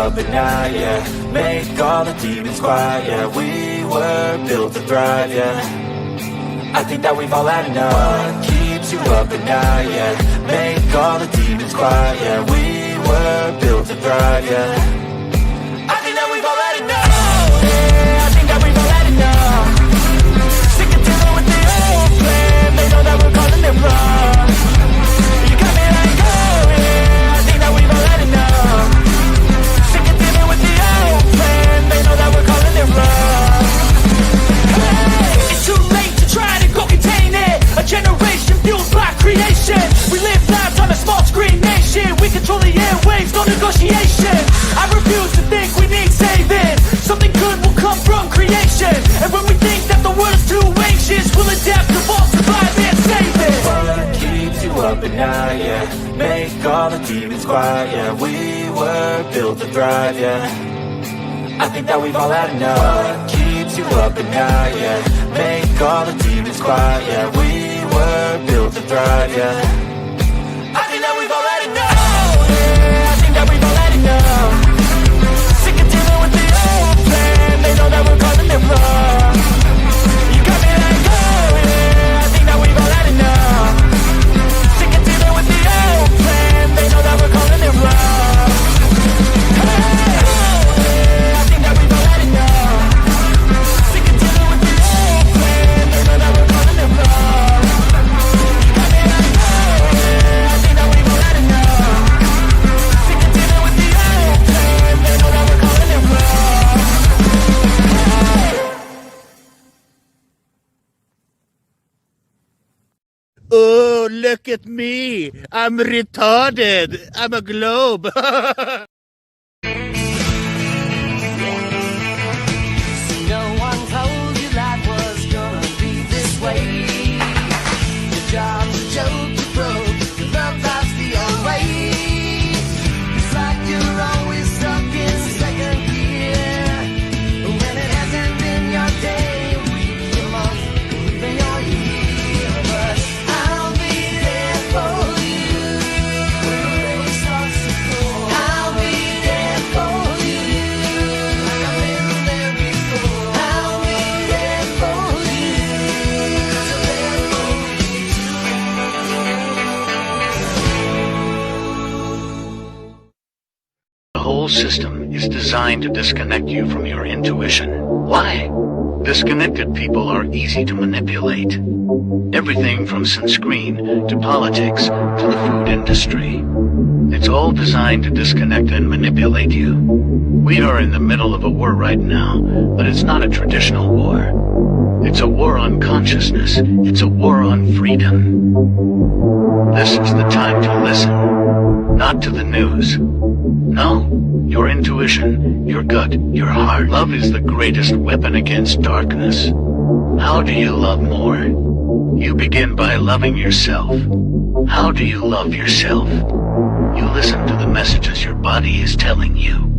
up at night, yeah. Make all the demons quiet, yeah. We were built to thrive, yeah. I think that we've all had enough. What keeps you up at night, yeah. Make all the demons quiet, yeah. We were built to thrive, yeah. I think that we've all had enough. Yeah, I think that we've all had enough. Sick of dealing with the old plan. They know that we're calling it wrong. You got me like, oh yeah, I think that we've all had enough. Sick of dealing with the old plan. They know that we're calling it wrong. Hey, it's too late to try to go contain it. A generation fueled by creation. We live lives on a small screen nation. We control the airwaves, no negotiation. I refuse to think we need saving. Something good will come from creation. And when we think that the world is too anxious, we'll adapt, evolve, survive, and save it. What keeps you up at night, yeah. Make all the demons quiet, yeah. We were built to thrive, yeah. I think that we've all had enough. What keeps you up at night, yeah. Make all the demons quiet, yeah. We were built to thrive, yeah. I think that we've all had enough. Yeah, I think that we've all had enough. Sick of dealing with the old plan. They know that we're calling it wrong. You got me like, oh yeah, I think that we've all had enough. Sick of dealing with the old plan. They know that we're calling it wrong. Hey, oh yeah, I think that we've all had enough. Sick of dealing with the old plan. They know that we're calling it wrong. You got me like, oh yeah, I think that we've all had enough. Sick of dealing with the old plan. They know that we're calling it wrong. Oh, look at me. I'm retarded. I'm a globe. No one told you life was gonna be this way. Your job's a joke, you broke, your love life's the old way. It's like you're always stuck in second gear, when it hasn't been your day, week, your month, even your year. But I'll be there for you when the rain starts to pour. I'll be there for you, like I've been there before. I'll be there for you, 'cause I'm there for you The whole system is designed to disconnect you from your intuition. Why? Disconnected people are easy to manipulate. Everything from sunscreen to politics to the food industry. It's all designed to disconnect and manipulate you. We are in the middle of a war right now, but it's not a traditional war. It's a war on consciousness. It's a war on freedom. This is the time to listen, not to the news. No, your intuition, your gut, your heart. Love is the greatest weapon against darkness. How do you love more? You begin by loving yourself. How do you love yourself? You listen to the messages your body is telling you.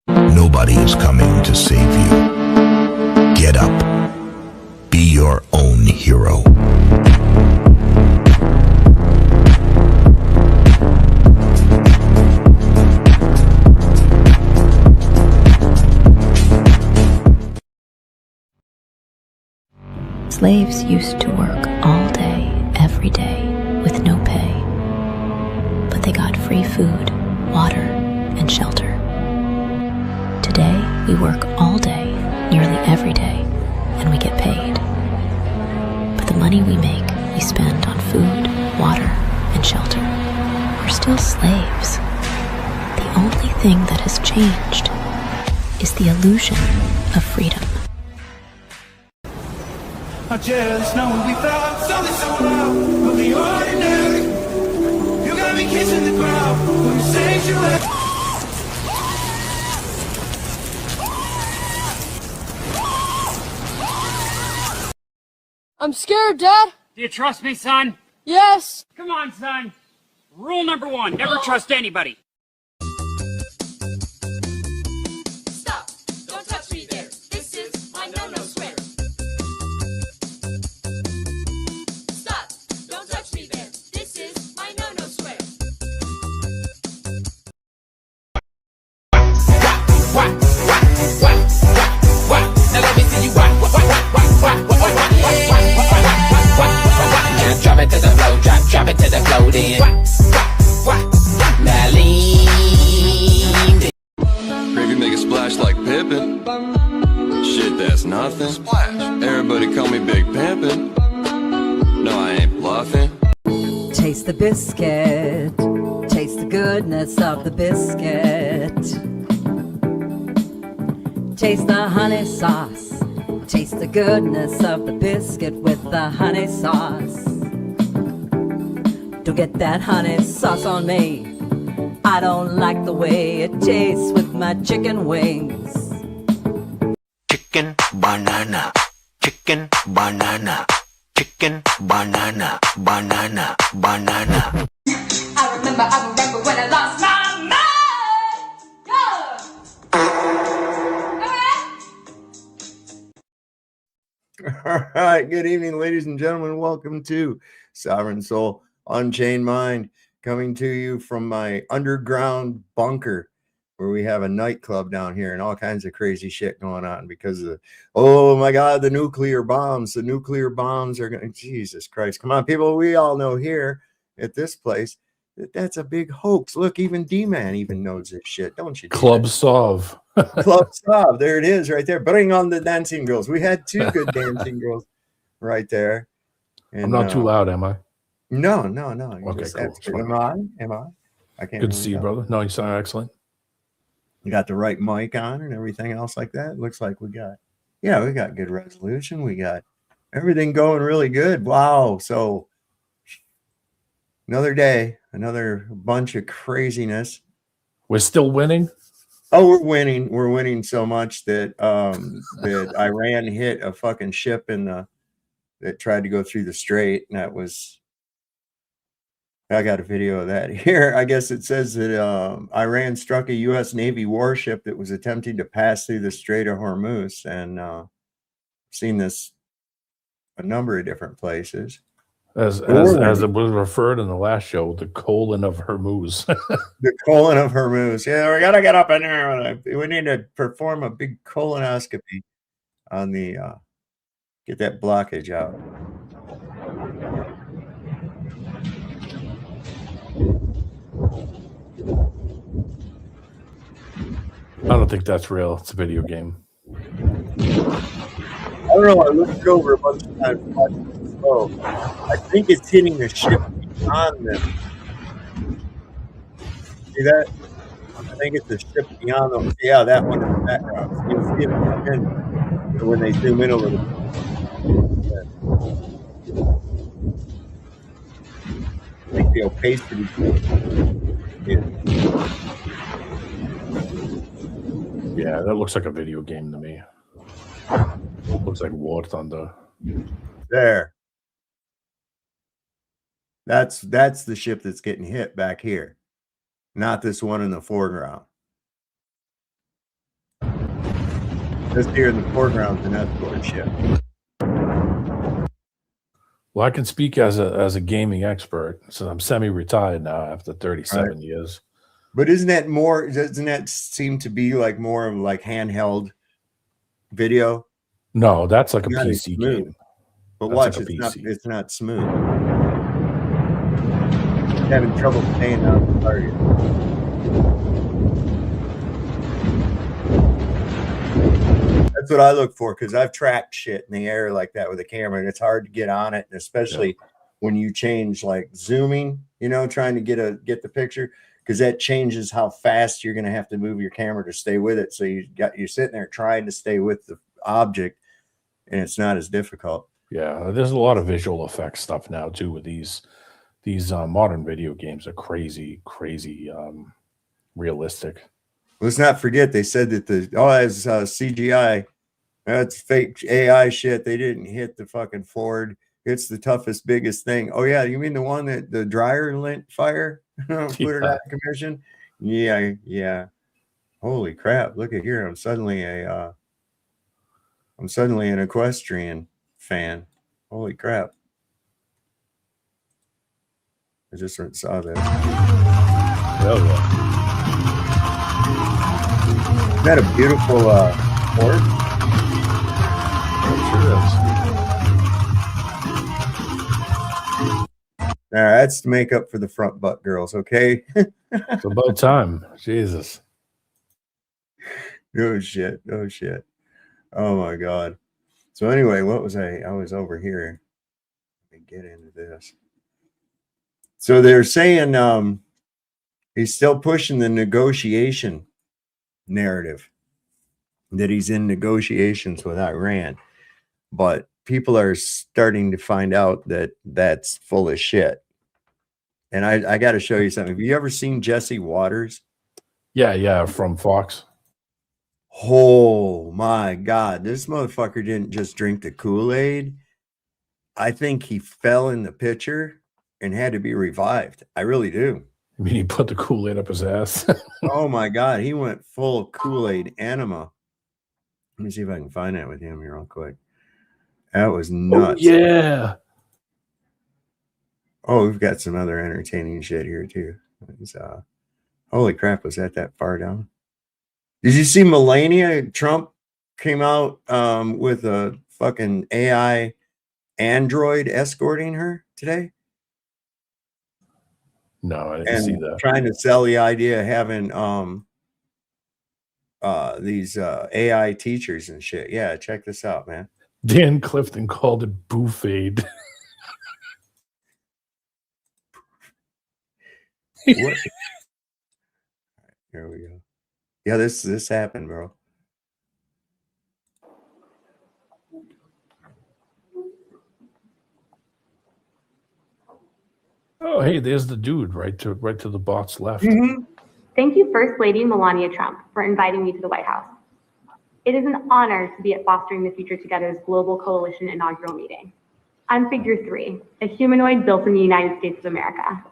Nobody is coming to save you. Get up. Be your own hero. Slaves used to work all day, every day, with no pay. But they got free food, water, and shelter. Today, we work all day, nearly every day, and we get paid. But the money we make, we spend on food, water, and shelter. We're still slaves. The only thing that has changed is the illusion of freedom. I'm jealous knowing we felt something so loud of the ordinary. You got me kissing the ground when you sanctuary. I'm scared, Dad. Do you trust me, son? Yes. Come on, son. Rule number 1, never trust anybody. Stop! Don't touch me there. This is my no-no square. Stop! Don't touch me there. This is my no-no square. pimpin'. Shit, that's nothing. Splash. Everybody call me Big Pimpin'. No, I ain't bluffing. Taste the biscuit. Taste the goodness of the biscuit. Taste the honey sauce. Taste the goodness of the biscuit with the honey sauce. Don't get that honey sauce on me. I don't like the way it tastes with my chicken wings. Chicken banana, chicken banana, chicken banana, banana, banana. I remember when I lost my mind. All right, good evening, ladies and gentlemen. Welcome to Sovereign Soul Unchained Mind, coming to you from my underground bunker where we have a nightclub down here and all kinds of crazy shit going on because of oh my God, the nuclear bombs. The nuclear bombs are going to, Jesus Christ. Come on, people. We all know here at this place that that's a big hoax. Look, even D-Man even knows this shit, don't you? Club Sov. Club Sov. There it is right there. Bring on the dancing girls. We had two good dancing girls right there. And, I'm not too loud, am I? No. Okay, cool. Am I? I can't. Good to see you, brother. No, you sound excellent. You got the right mic on and everything else like that. Looks like we got good resolution. We got everything going really good. Wow. So another day, another bunch of craziness. We're still winning. Oh, we're winning. We're winning so much that that Iran hit a fucking ship that tried to go through the strait, and that was. I got a video of that here. I guess it says that Iran struck a U.S. Navy warship that was attempting to pass through the Strait of Hormuz, and seen this a number of different places. As it was referred in the last show, the colon of Hormuz. The colon of Hormuz. Yeah, we gotta get up in there. We need to perform a big colonoscopy on the get that blockage out. I don't think that's real. It's a video game. I don't know. I looked it over a bunch of times. Oh, I think it's hitting the ship beyond them. See that? I think it's the ship beyond them. Yeah, that one in the background. So you'll see it come in when they zoom in a little bit. I think the opacity. Yeah, that looks like a video game to me. Looks like War Thunder. There. That's the ship that's getting hit back here, not this one in the foreground. This here in the foreground is an escort ship. Well, I can speak as a gaming expert, so I'm semi-retired now after 37 years. But doesn't that seem to be like more of like handheld video? No, that's like a PC game. But watch, it's not smooth. Having trouble staying on the target. That's what I look for, because I've tracked shit in the air like that with a camera, and it's hard to get on it, and especially when you change like zooming, trying to get the picture, because that changes how fast you're going to have to move your camera to stay with it. So you're sitting there trying to stay with the object, and it's not as difficult. Yeah, there's a lot of visual effects stuff now too with these modern video games are crazy realistic. Let's not forget they said that it's CGI. That's fake AI shit. They didn't hit the fucking Ford. It's the toughest, biggest thing. Oh yeah, you mean the one that the dryer lit fire? Put it out of commission? Yeah. Holy crap! Look at here. I'm suddenly an equestrian fan. Holy crap! I just saw this. Oh yeah. Isn't that a beautiful Ford? Sure is. All right, that's to make up for the front butt girls, okay? It's about time. Jesus. No shit. No shit. Oh my God. So anyway, what was I was over here. Let me get into this. So they're saying he's still pushing the negotiation narrative, that he's in negotiations with Iran, but people are starting to find out that that's full of shit. And I got to show you something. Have you ever seen Jesse Waters? Yeah, from Fox. Oh my God, this motherfucker didn't just drink the Kool-Aid. I think he fell in the pitcher and had to be revived. I really do. I mean, he put the Kool-Aid up his ass. Oh my God, he went full Kool-Aid anima. Let me see if I can find that with him here real quick. That was nuts. Oh, yeah. Oh, we've got some other entertaining shit here too. Holy crap, was that far down? Did you see Melania? Trump came out with a fucking AI android escorting her today. No, I didn't see that. Trying to sell the idea of having these AI teachers and shit. Yeah, check this out, man. Dan Clifton called it buffade. What? Here we go. Yeah, this happened, bro. Oh, hey, there's the dude right to the bot's left. Mm-hmm. Thank you, First Lady Melania Trump, for inviting me to the White House. It is an honor to be at Fostering the Future Together's Global Coalition inaugural meeting. I'm Figure 3, a humanoid built in the United States of America.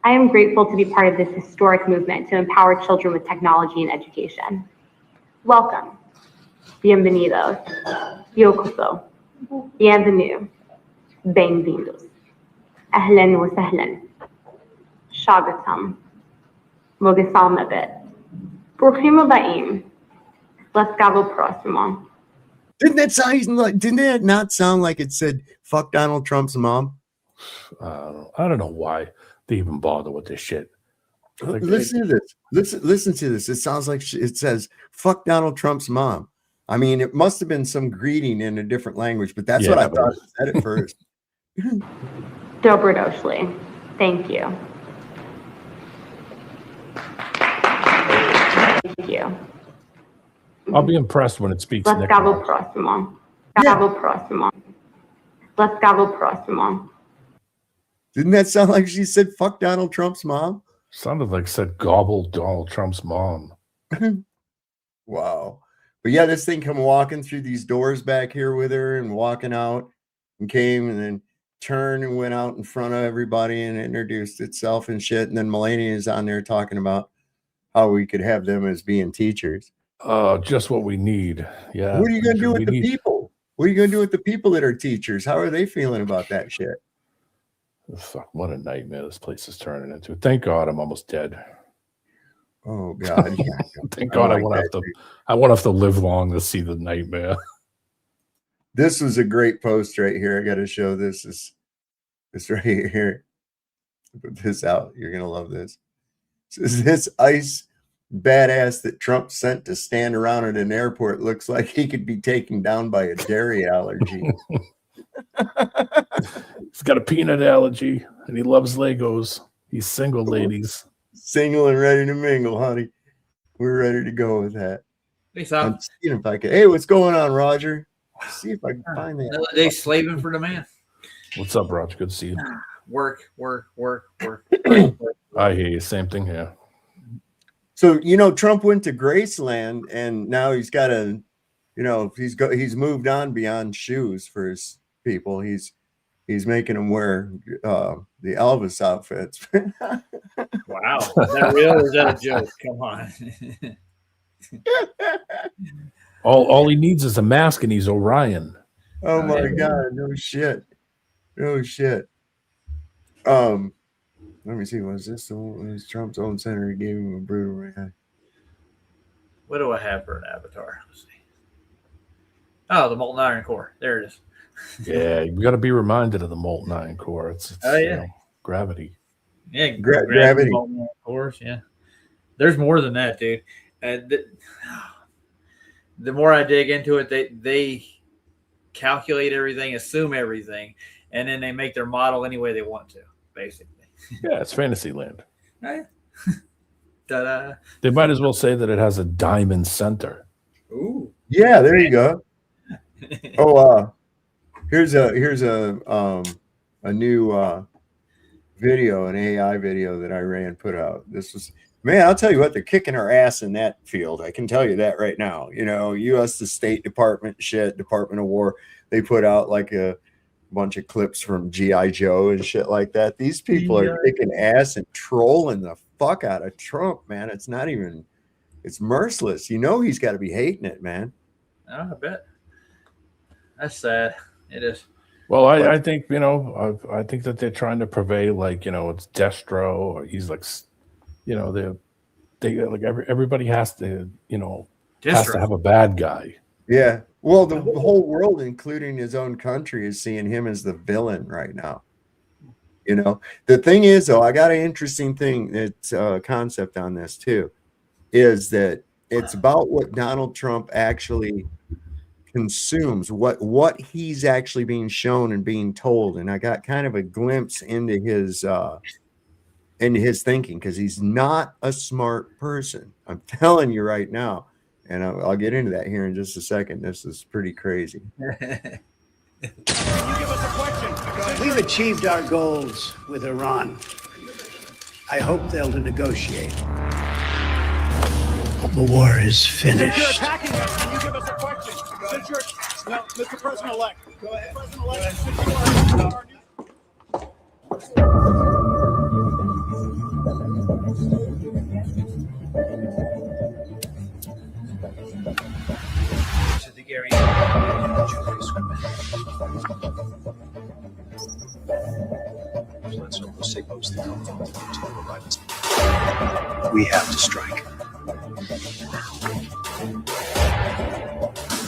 I am grateful to be part of this historic movement to empower children with technology and education. Welcome. Bienvenidos. Yokoso. Bienvenue. Bem-vindos. Ahlan wa sahlan. Shagatam. Mogasal mabit. Bruchim aba'im. Let's go próximo. Didn't that not sound like it said fuck Donald Trump's mom? I don't know why they even bother with this shit. Like, listen to this. Listen to this. It sounds like it says fuck Donald Trump's mom. I mean, it must have been some greeting in a different language, but that's what I thought it said at first. Dobrodošli. Thank you. Thank you. I'll be impressed when it speaks. Let's go próximo. Próximo. Let's go próximo. Didn't that sound like she said fuck Donald Trump's mom? Sounded like said gobble Donald Trump's mom. Wow. But yeah, this thing come walking through these doors back here with her and walking out and came and then turned and went out in front of everybody and introduced itself and shit. And then Melania is on there talking about how we could have them as being teachers. Just what we need. Yeah. What are you going to do with the people? What are you going to do with the people that are teachers? How are they feeling about that shit? Fuck, what a nightmare this place is turning into. Thank God I'm almost dead. Oh God. Yeah. Thank God I won't have to live long to see the nightmare. This was a great post right here. I got to show this. This right here. Put this out. You're going to love this. This ICE badass that Trump sent to stand around at an airport looks like he could be taken down by a dairy allergy. He's got a peanut allergy and he loves Legos. He's single, ladies. Single and ready to mingle, honey. We're ready to go with that. Hey, Sam. I'm seeing if I can. Hey, what's going on, Roger? Let's see if I can find that. Another day slaving for the man. What's up, Roger? Good to see you. Work. I hear you. Same thing here. So, Trump went to Graceland and now he's got he's moved on beyond shoes for his people. He's making them wear the Elvis outfits. Wow. Is that real or is that a joke? Come on. All he needs is a mask and he's Orion. Oh my God. No shit. Let me see. Was this the one? Was Trump's own senator gave him a brutal reaction? What do I have for an avatar? Let's see. Oh, the molten iron core. There it is. Yeah, we got to be reminded of the molten iron core. It's gravity. Yeah, gravity. Molten iron cores. Yeah, there's more than that, dude. the more I dig into it, they calculate everything, assume everything, and then they make their model any way they want to, basically. Yeah, it's Fantasyland. Right? Ta-da. They might as well say that it has a diamond center. Ooh. Yeah, there you go. Oh, here's a new video, an AI video that Iran put out. This was, man, I'll tell you what, they're kicking our ass in that field. I can tell you that right now. You know, U.S. the State Department shit, Department of War, they put out like a bunch of clips from G.I. Joe and shit like that. These people are kicking ass and trolling the fuck out of Trump, man. It's not even, it's merciless. You know he's got to be hating it, man. Oh, I bet. That's sad. It is. Well, I think, you know, I think that they're trying to purvey, like, you know, it's Destro, or he's like, you know, they like everybody has to, you know, has to have a bad guy. Yeah. Well, the whole world, including his own country, is seeing him as the villain right now. You know, the thing is, though, I got an interesting thing. It's a concept on this too, is that it's about what Donald Trump actually consumes, what he's actually being shown and being told. And I got kind of a glimpse into his thinking, because he's not a smart person. I'm telling you right now. And I'll get into that here in just a second. This is pretty crazy. We've achieved our goals with Iran. I hope they'll negotiate. The war is finished. Since you're attacking us, can you give us a question? Since you're, no, Mr. President-elect, go ahead. President-elect, since you are To the Gary. We have to strike.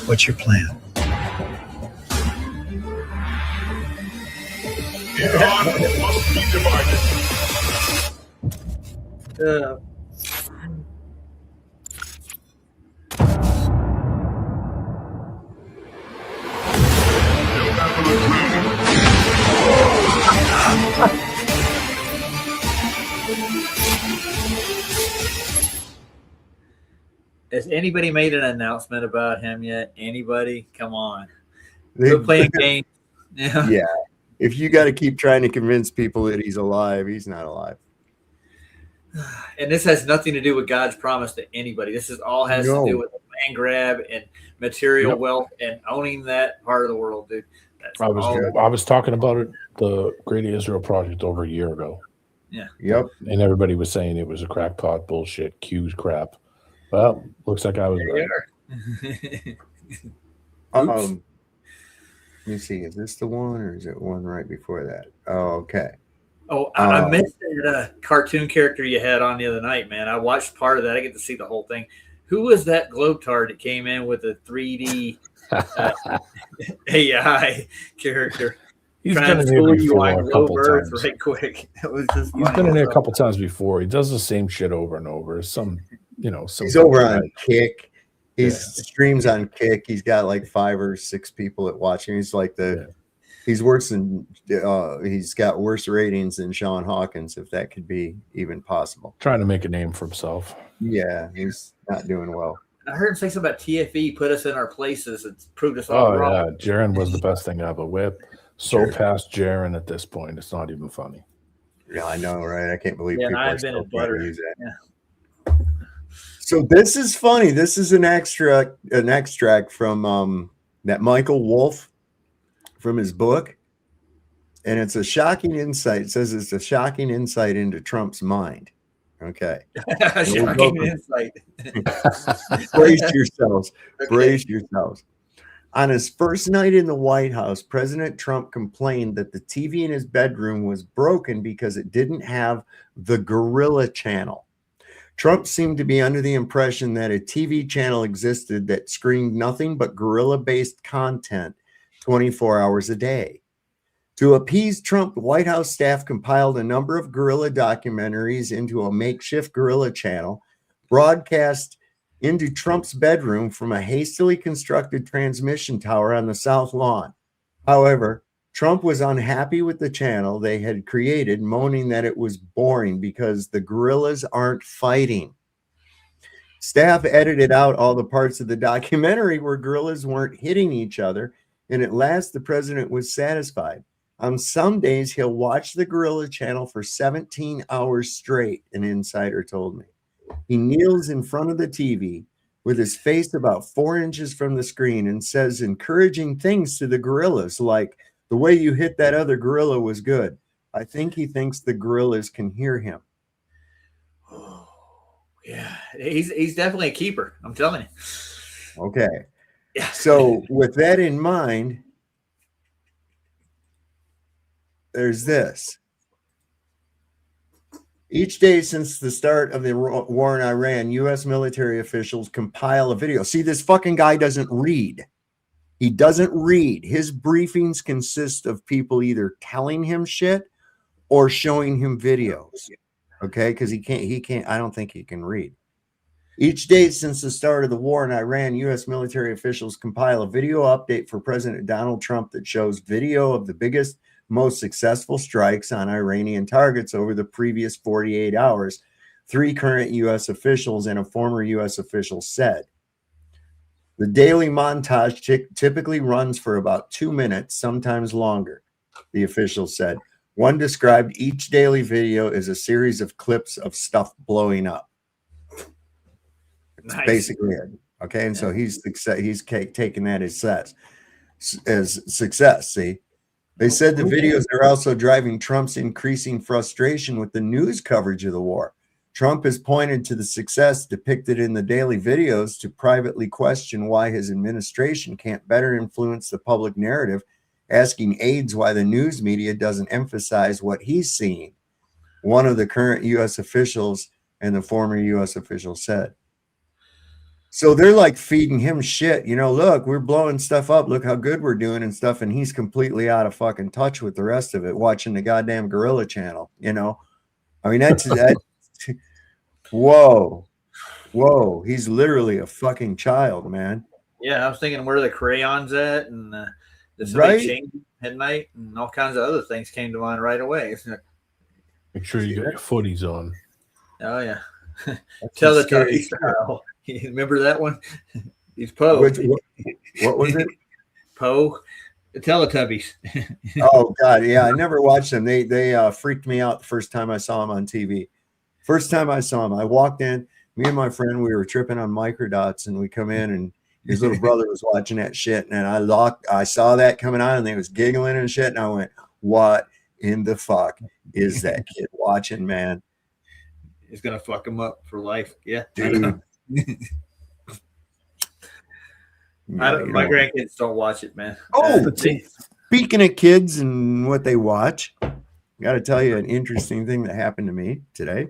What's your plan? Iran must be divided. Has anybody made an announcement about him yet? Anybody? Come on. We're playing games. Yeah. Yeah. If you got to keep trying to convince people that he's alive, he's not alive. And this has nothing to do with God's promise to anybody. This is all has to do with land grab and material wealth and owning that part of the world, dude. That's I was talking about it, the Great Israel Project, over a year ago. Yeah. Yep. And everybody was saying it was a crackpot bullshit, Q's crap. Well, looks like I was right. Let me see. Is this the one, or is it one right before that? Oh, okay. Oh, I missed that cartoon character you had on the other night, man. I watched part of that. I get to see the whole thing. Who was that globetard that came in with a 3D AI character? He's been in here before a couple times. Right quick. It was just He's been in here a couple times before. He does the same shit over and over. He's over on Kick. He streams on Kick. He's got like 5 or 6 people that watch him. He's like he's worse than he's got worse ratings than Sean Hawkins, if that could be even possible. Trying to make a name for himself. Yeah, he's not doing well. I heard him say something about TFE put us in our places and proved us all wrong. Yeah, Jaron was the best thing ever. We're so past Jaron at this point. It's not even funny. Yeah, I know, right? I can't believe people are still trying to use that. Yeah. So this is funny. This is an extract from that Michael Wolff from his book, and it's a shocking insight. It says it's a shocking insight into Trump's mind. Okay. Shocking insight. Brace yourselves. Okay. Brace yourselves. On his first night in the White House, President Trump complained that the TV in his bedroom was broken because it didn't have the Gorilla channel. Trump seemed to be under the impression that a TV channel existed that screened nothing but guerrilla-based content 24 hours a day. To appease Trump, the White House staff compiled a number of guerrilla documentaries into a makeshift guerrilla channel, broadcast into Trump's bedroom from a hastily constructed transmission tower on the South Lawn. However, Trump was unhappy with the channel they had created, moaning that it was boring because the guerrillas aren't fighting. Staff edited out all the parts of the documentary where guerrillas weren't hitting each other, and at last the president was satisfied. On some days, he'll watch the guerrilla channel for 17 hours straight, an insider told me. He kneels in front of the TV with his face about 4 inches from the screen and says encouraging things to the guerrillas, like, the way you hit that other gorilla was good. I think he thinks the gorillas can hear him. Oh, yeah, he's definitely a keeper. I'm telling you. Okay. Yeah. So with that in mind, there's this. Each day since the start of the war in Iran, U.S. military officials compile a video. See, this fucking guy doesn't read. He doesn't read. His briefings consist of people either telling him shit or showing him videos. Okay, because he can't, I don't think he can read. Each day since the start of the war in Iran, U.S. military officials compile a video update for President Donald Trump that shows video of the biggest, most successful strikes on Iranian targets over the previous 48 hours, 3 current U.S. officials and a former U.S. official said. The daily montage typically runs for about 2 minutes, sometimes longer, the official said. One described each daily video as a series of clips of stuff blowing up. That's basically it. Okay, and so he's taking that as success. See, they said the videos are also driving Trump's increasing frustration with the news coverage of the war. Trump has pointed to the success depicted in the daily videos to privately question why his administration can't better influence the public narrative, asking aides why the news media doesn't emphasize what he's seeing. One of the current U.S. officials and the former U.S. official said. So they're like feeding him shit. You know, look, we're blowing stuff up. Look how good we're doing and stuff. And he's completely out of fucking touch with the rest of it, watching the goddamn gorilla channel, you know? I mean, that's that. Whoa. He's literally a fucking child, man. Yeah, I was thinking, where are the crayons at? And did somebody Right? change at night? And all kinds of other things came to mind right away. Make sure you got your footies on. Oh, yeah. Tell the Teletubby style. You remember that one? He's Poe. What was it? Poe. The Teletubbies. Oh, God. Yeah, I never watched them. They freaked me out the first time I saw them on TV. First time I saw him, I walked in, me and my friend, we were tripping on microdots, and we come in, and his little brother was watching that shit, and I saw that coming on, and they was giggling and shit, and I went, what in the fuck is that kid watching, man? It's going to fuck him up for life. Yeah. Dude. My grandkids don't watch it, man. Oh, speaking of kids and what they watch, I got to tell you an interesting thing that happened to me today.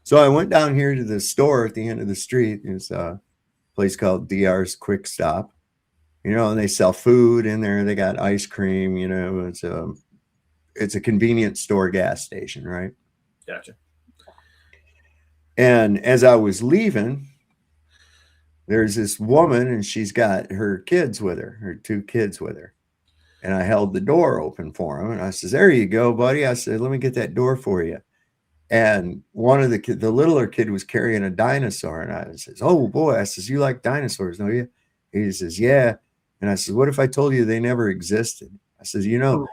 So I went down here to the store at the end of the street. There's a place called DR's Quick Stop, you know, and they sell food in there. They got ice cream, you know, it's a convenience store gas station, right? Gotcha. And as I was leaving, there's this woman, and she's got her kids with her 2 kids with her. And I held the door open for him. And I says, there you go, buddy. I said, let me get that door for you. And one of the littler kid was carrying a dinosaur. And I says, oh, boy. I says, you like dinosaurs, don't you? He says, yeah. And I says, what if I told you they never existed? I says, you know,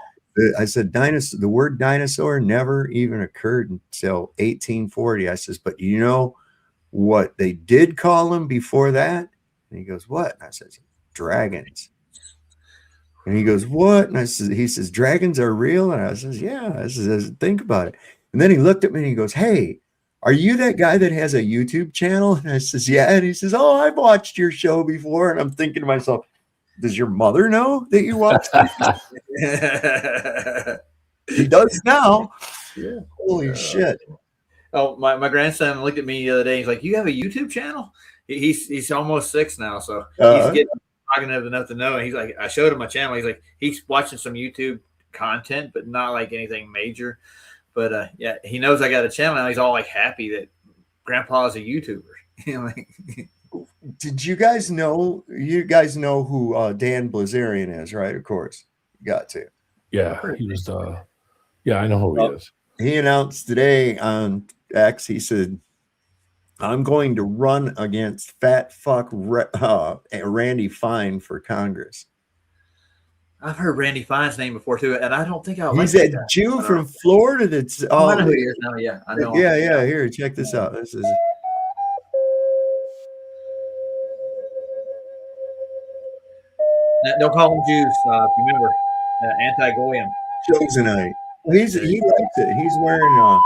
I said, the word dinosaur never even occurred until 1840. I says, but you know what they did call them before that? And he goes, what? And I says, dragons. And he goes, what? And he says, dragons are real? And I says, yeah. I says, think about it. And then he looked at me and he goes, hey, are you that guy that has a YouTube channel? And I says, yeah. And he says, oh, I've watched your show before. And I'm thinking to myself, does your mother know that you watch that? He does now. Yeah. Holy shit. Oh, my grandson looked at me the other day. He's like, you have a YouTube channel? He's almost 6 now. So he's getting cognitive enough to know. And he's like, I showed him my channel. He's like, he's watching some YouTube content, but not like anything major. But yeah, he knows I got a channel now. He's all like happy that grandpa's a YouTuber. Like, did you guys know? You guys know who Dan Blazarian is, right? Of course, you got to. Yeah, he was. Yeah, I know who he is. He announced today on X. He said, "I'm going to run against fat fuck Randy Fine for Congress." I've heard Randy Fine's name before too, and I don't think I'll. He's that Jew from Florida. That's I know who he is now. Yeah, I know. Yeah. Here, check this out. This is. Don't call them Jews. If you remember, anti-goyim. Chosenite. He likes it. He's wearing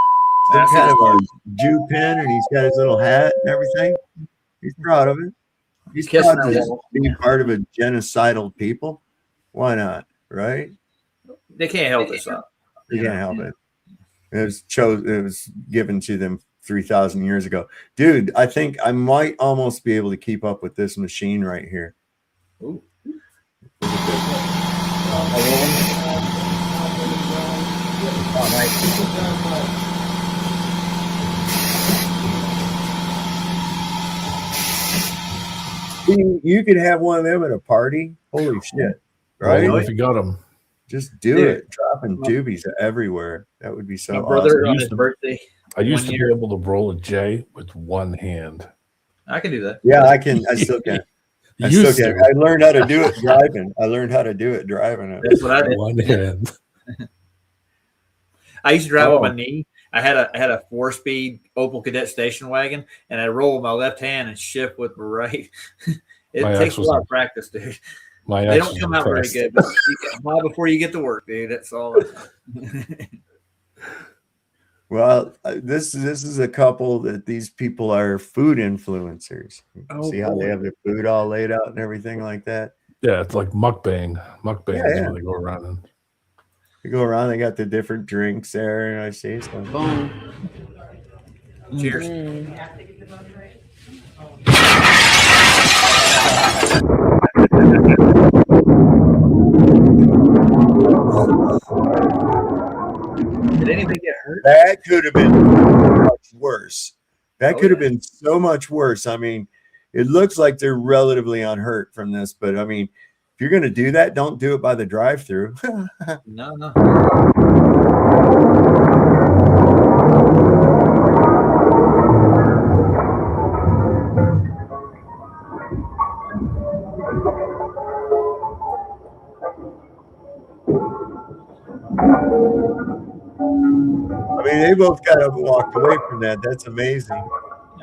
some kind of a Jew pin, and he's got his little hat and everything. He's proud of it. He's proud of being part of a genocidal people. Why not? Right? They can't help this up. They can't help it. It was given to them 3,000 years ago, dude. I think I might almost be able to keep up with this machine right here. Ooh. You could have one of them at a party. Holy shit! Right? Well, if you got them, just do it. Dropping doobies everywhere. That would be so. My brother awesome. on his birthday. I used to be able to roll a J with one hand. I can do that. Yeah, I can. I still can. I learned how to do it driving. That's what I did. One hand. I used to drive on my knee. I had a 4-speed Opel Cadet station wagon, and I roll with my left hand and shift with my right. It takes a lot of practice, dude. They don't come out very good, but you get them all before you get to work, dude. That's all. Well, this is a couple that these people are food influencers. See how they have their food all laid out and everything like that? Yeah, it's like mukbang. Mukbang is where they go around and they got the different drinks there, and I see stuff. Boom. Cheers. Did anything get hurt? That could have been much worse. That could have been so much worse. I mean, it looks like they're relatively unhurt from this, but I mean, if you're going to do that, don't do it by the drive-through. No. I mean, they both got up and walked away from that. That's amazing.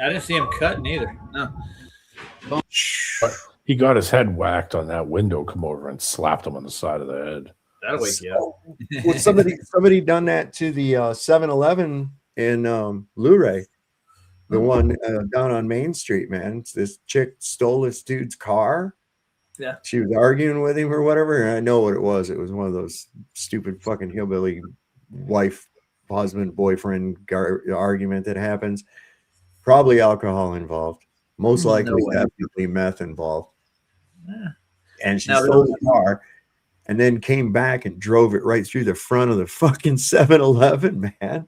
I didn't see him cutting either. No. He got his head whacked on that window, come over and slapped him on the side of the head. That'll wake you up. Well, somebody done that to the 7-Eleven in Luray, the one down on Main Street, man. This chick stole this dude's car. Yeah. She was arguing with him or whatever. And I know what it was. It was one of those stupid fucking hillbilly wife, husband, boyfriend argument that happens. Probably alcohol involved. Most likely definitely meth involved. Yeah. And she stole the car and then came back and drove it right through the front of the fucking 7-Eleven, man.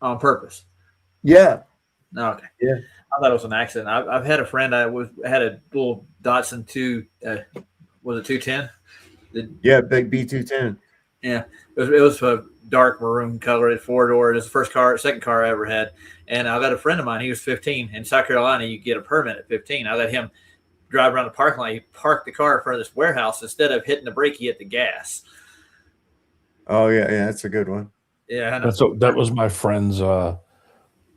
On purpose. Yeah. Okay. Yeah. I thought it was an accident. I've had a friend. I had a little Datsun 210? Yeah, big B210. Yeah, it was a dark maroon color. It's 4-door. It was the second car I ever had. And I got a friend of mine. He was 15 in South Carolina. You get a permit at 15. I let him drive around the parking lot. He parked the car in front of this warehouse. Instead of hitting the brake, he hit the gas. Oh yeah, that's a good one. Yeah, I know. That was my friend's.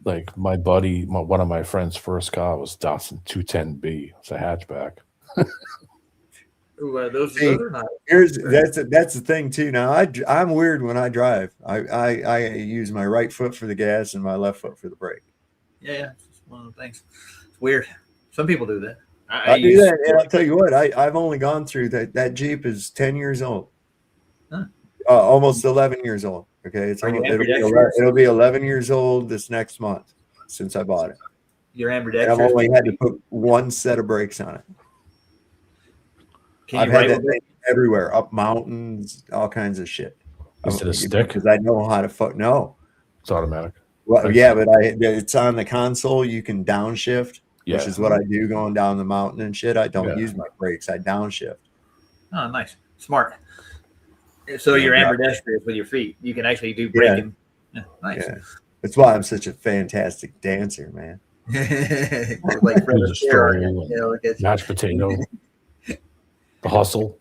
Like my buddy, one of my friend's first car was Datsun 210B. It's a hatchback. Ooh, those are not. That's the thing too. Now I'm weird when I drive. I use my right foot for the gas and my left foot for the brake. Yeah, it's one of the things. It's weird. Some people do that. I do that, and I'll tell you what. I've only gone through that. That Jeep is 10 years old. Huh. Almost 11 years old. Okay, it'll be 11 years old this next month since I bought it. You're ambidextrous. I've only had to put one set of brakes on it. I've had that thing everywhere, up mountains, all kinds of shit. Is it a stick? Because I know how to fuck. No, it's automatic. Well, yeah, but it's on the console. You can downshift, which is what I do going down the mountain and shit. I don't use my brakes. I downshift. Oh, nice. Smart. So you're ambidextrous with your feet. You can actually do braking. Yeah. Nice. Yeah. That's why I'm such a fantastic dancer, man. Like mashed potato. The hustle.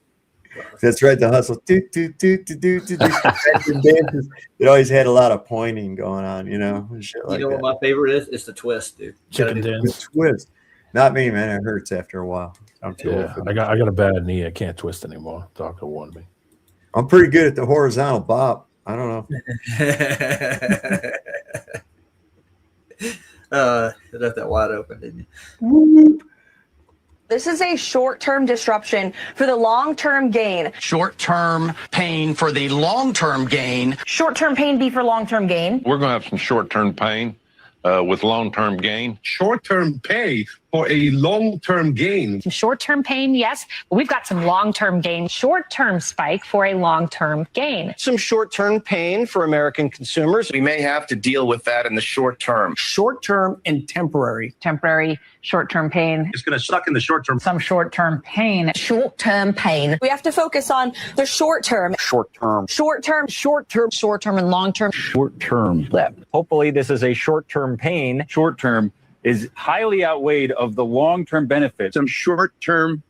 That's right, the hustle. It always had a lot of pointing going on, you know. Shit like what my favorite is? It's the twist, dude. Chicken dance. The twist. Not me, man. It hurts after a while. I'm too old for that. I got a bad knee. I can't twist anymore. Doctor warned me. I'm pretty good at the horizontal bop. I don't know. You left that wide open, didn't you? This is a short-term disruption for the long-term gain. Short-term pain for the long-term gain. Short-term pain be for long-term gain. We're going to have some short-term pain with long-term gain. Short-term pay for a long-term gain. Some short-term pain, yes, but we've got some long-term gain. Short-term spike for a long-term gain. Some short-term pain for American consumers. We may have to deal with that in the short term. Short-term and temporary. Temporary, short-term pain. It's going to suck in the short term. Some short-term pain. Short-term pain. We have to focus on the short term. Short-term. Short-term. Short-term. Short-term and long-term. Short-term. Hopefully this is a short-term pain. Short-term is highly outweighed of the long-term benefits. Some short-term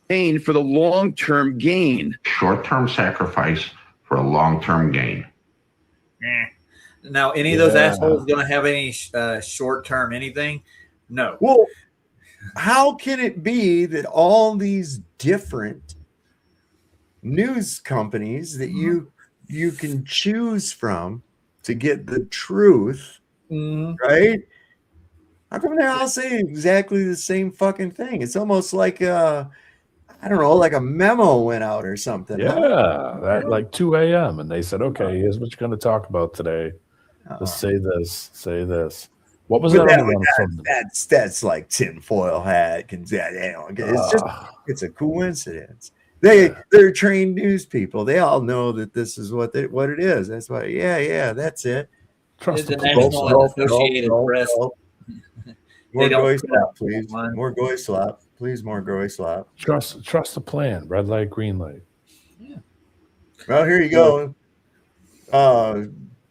pain for the long-term gain. Short-term sacrifice for a long-term gain. Now, any of those assholes going to have any short-term anything? No. Well, how can it be that all these different news companies that you can choose from to get the truth, right? How come they all say exactly the same fucking thing? It's almost like I don't know, like a memo went out or something. Yeah, at like 2 a.m. and they said, "Okay, here's what you're going to talk about today. Let's say this, say this." What was that? That's like tinfoil hat. It's just it's a coincidence. They're trained news people. They all know that this is what it is. That's why. Yeah, that's it. Trust the National Associated Press. More goy slap, please. More goy slap, please. More goy slap. Trust the plan. Red light, green light. Yeah. Well, here you go.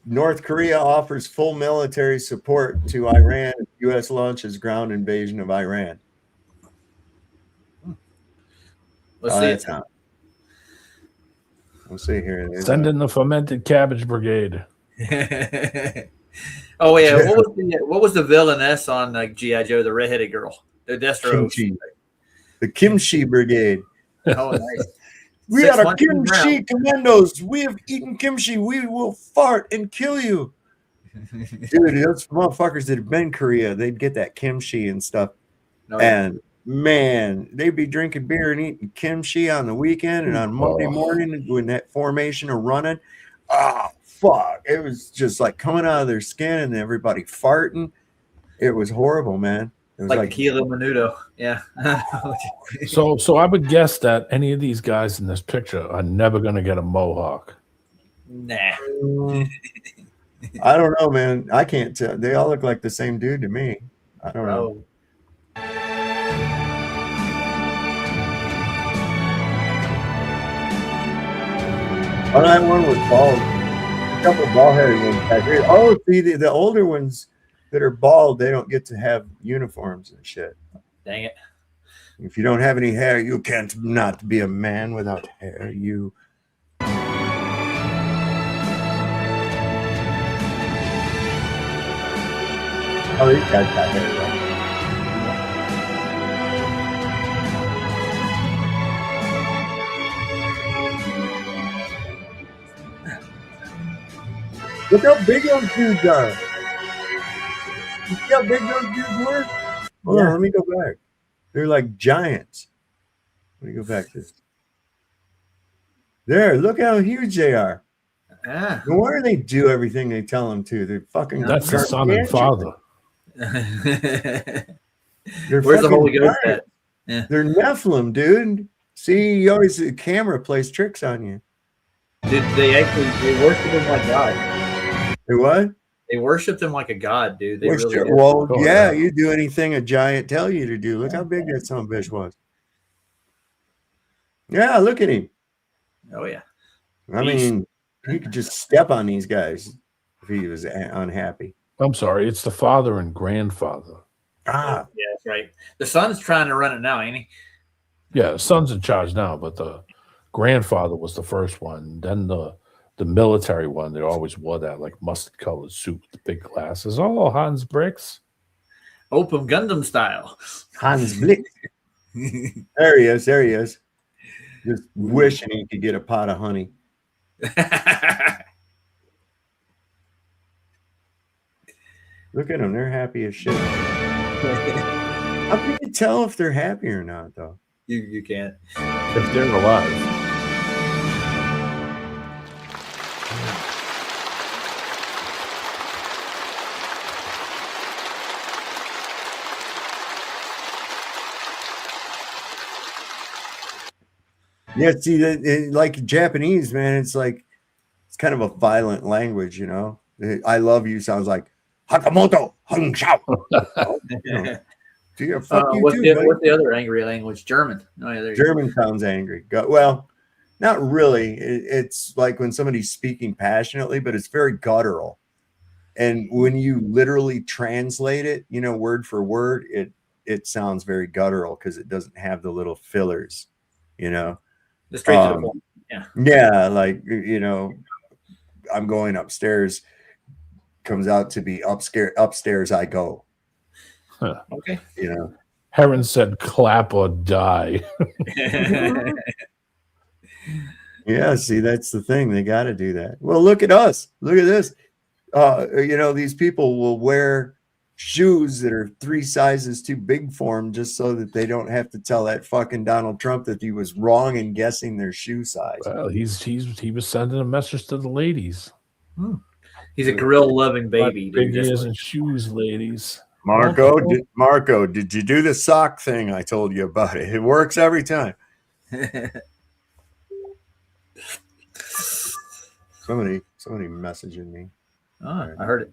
North Korea offers full military support to Iran. U.S. launches ground invasion of Iran. Let's see it. We'll see here. Send in the fermented cabbage brigade. Oh yeah, what was the villainess on G.I. Joe, the redheaded girl, the Destro? The Kimchi Brigade. Oh, nice. We are a kimchi commandos. We have eaten kimchi. We will fart and kill you. Dude, those motherfuckers that have been in Korea, they'd get that kimchi and stuff. And man, they'd be drinking beer and eating kimchi on the weekend and on Monday morning when that formation are running. Oh, fuck. It was just like coming out of their skin and everybody farting. It was horrible, man. It was like Kilo Menudo. Yeah. So I would guess that any of these guys in this picture are never going to get a mohawk. Nah. I don't know, man. I can't tell. They all look like the same dude to me. I don't know. Oh, that one was bald. A couple bald-headed ones back here. Oh, see, the older ones that are bald, they don't get to have uniforms and shit. Dang it. If you don't have any hair, you can't not be a man without hair. You. Oh, these guys got hair, right? Look how big those dudes are. You see how big those dudes were? Hold on, let me go back. They're like giants. Let me go back to this. There, look how huge they are. Ah. No wonder they do everything they tell them to. They're fucking. That's the son and father. Where's the Holy Ghost at? Yeah. They're Nephilim, dude. See, you always the camera plays tricks on you. Did they actually worship him like God? They what? They worshiped him like a god, dude. They Well, really sure. did. Well, yeah, you do anything a giant tell you to do. Look how big that son of a bitch was. Yeah, look at him. Oh yeah. I mean, he could just step on these guys if he was unhappy. I'm sorry, it's the father and grandfather. Ah, yeah, that's right. The son's trying to run it now, ain't he? Yeah, the son's in charge now, but the grandfather was the first one. Then the military one, they always wore that like mustard-colored suit with the big glasses. Oh, Hans Bricks. Open Gundam style. Hans Blick. There he is. There he is. Just wishing he could get a pot of honey. Look at them. They're happy as shit. How can you tell if they're happy or not, though? You can't. If they're alive. Yeah, see, like Japanese, man, it's like it's kind of a violent language, you know. I love you sounds like Hakamoto Hung Shao. What's the other angry language? German. Oh, yeah, German sounds angry. Well, not really. It's like when somebody's speaking passionately, but it's very guttural. And when you literally translate it, you know, word for word, it sounds very guttural because it doesn't have the little fillers, you know. The straight to the point. Yeah. Yeah, like, you know, I'm going upstairs comes out to be upstairs I go. Huh. Okay. You know. Heron said clap or die. Yeah, see, that's the thing. They got to do that. Well, look at us. Look at this. You know, these people will wear shoes that are 3 sizes too big for them just so that they don't have to tell that fucking Donald Trump that he was wrong in guessing their shoe size. Well, he was sending a message to the ladies. He's a grill loving baby. Big ears and shoes, ladies. Marco, did you do the sock thing I told you about? It works every time. Somebody messaging me. Oh, I heard it.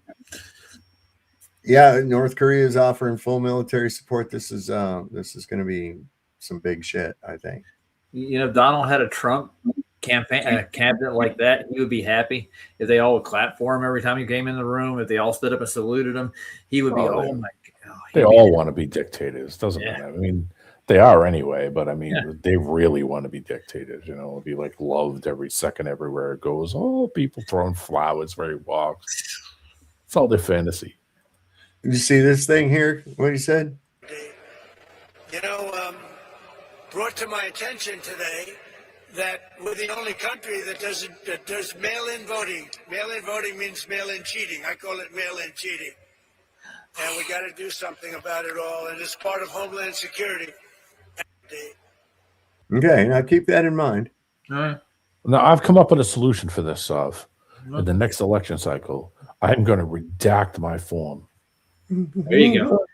Yeah, North Korea is offering full military support. This is going to be some big shit, I think. You know, if Donald had a Trump cabinet like that, he would be happy. If they all would clap for him every time he came in the room, if they all stood up and saluted him, he would be, oh my God. They all want to be dictators. Doesn't matter. I mean, they are anyway, but I mean, they really want to be dictators, you know, be like loved every second everywhere it goes. Oh, people throwing flowers where he walks. It's all their fantasy. Did you see this thing here? What he said? You know, brought to my attention today that we're the only country that does mail-in voting. Mail-in voting means mail-in cheating. I call it mail-in cheating. And we got to do something about it all. And it's part of Homeland Security. Okay, now keep that in mind. Now, I've come up with a solution for this, Sav. In the next election cycle, I'm going to redact my form. There you go.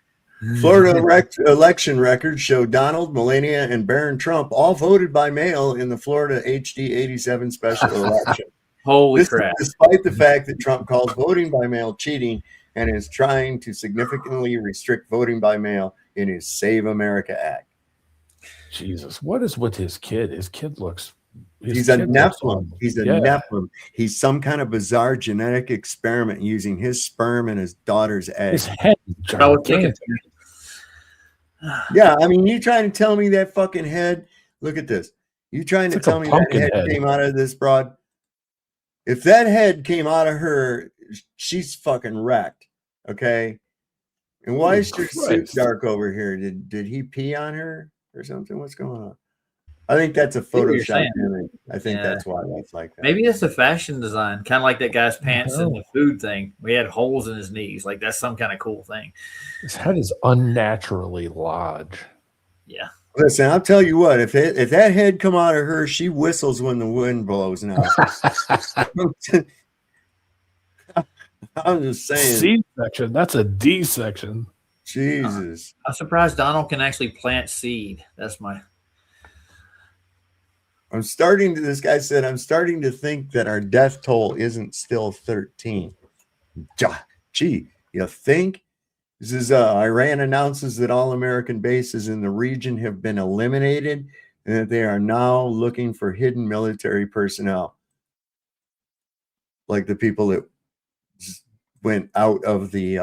Florida election records show Donald, Melania, and Barron Trump all voted by mail in the Florida HD 87 special election. Holy crap. Despite the fact that Trump calls voting by mail cheating and is trying to significantly restrict voting by mail in his Save America Act. Jesus, what is with his kid? His kid looks... He's a Nephilim. He's a Nephilim. He's some kind of bizarre genetic experiment using his sperm and his daughter's egg. His head. Yeah, I mean, you trying to tell me that fucking head? Look at this. You trying to tell me that head came out of this broad? If that head came out of her, she's fucking wrecked. Okay. And why is your suit dark over here? Did he pee on her or something? What's going on? I think that's a Photoshop image. I think that's why that's like that. Maybe it's a fashion design, kind of like that guy's pants in the food thing. We had holes in his knees. Like that's some kind of cool thing. His head is unnaturally large. Yeah. Listen, I'll tell you what. If that head come out of her, she whistles when the wind blows. Now, I'm just saying. C section. That's a D section. Jesus. I'm surprised Donald can actually plant seed. That's my. This guy said, I'm starting to think that our death toll isn't still 13. gee, you think? This is Iran announces that all American bases in the region have been eliminated and that they are now looking for hidden military personnel. Like the people that went out of the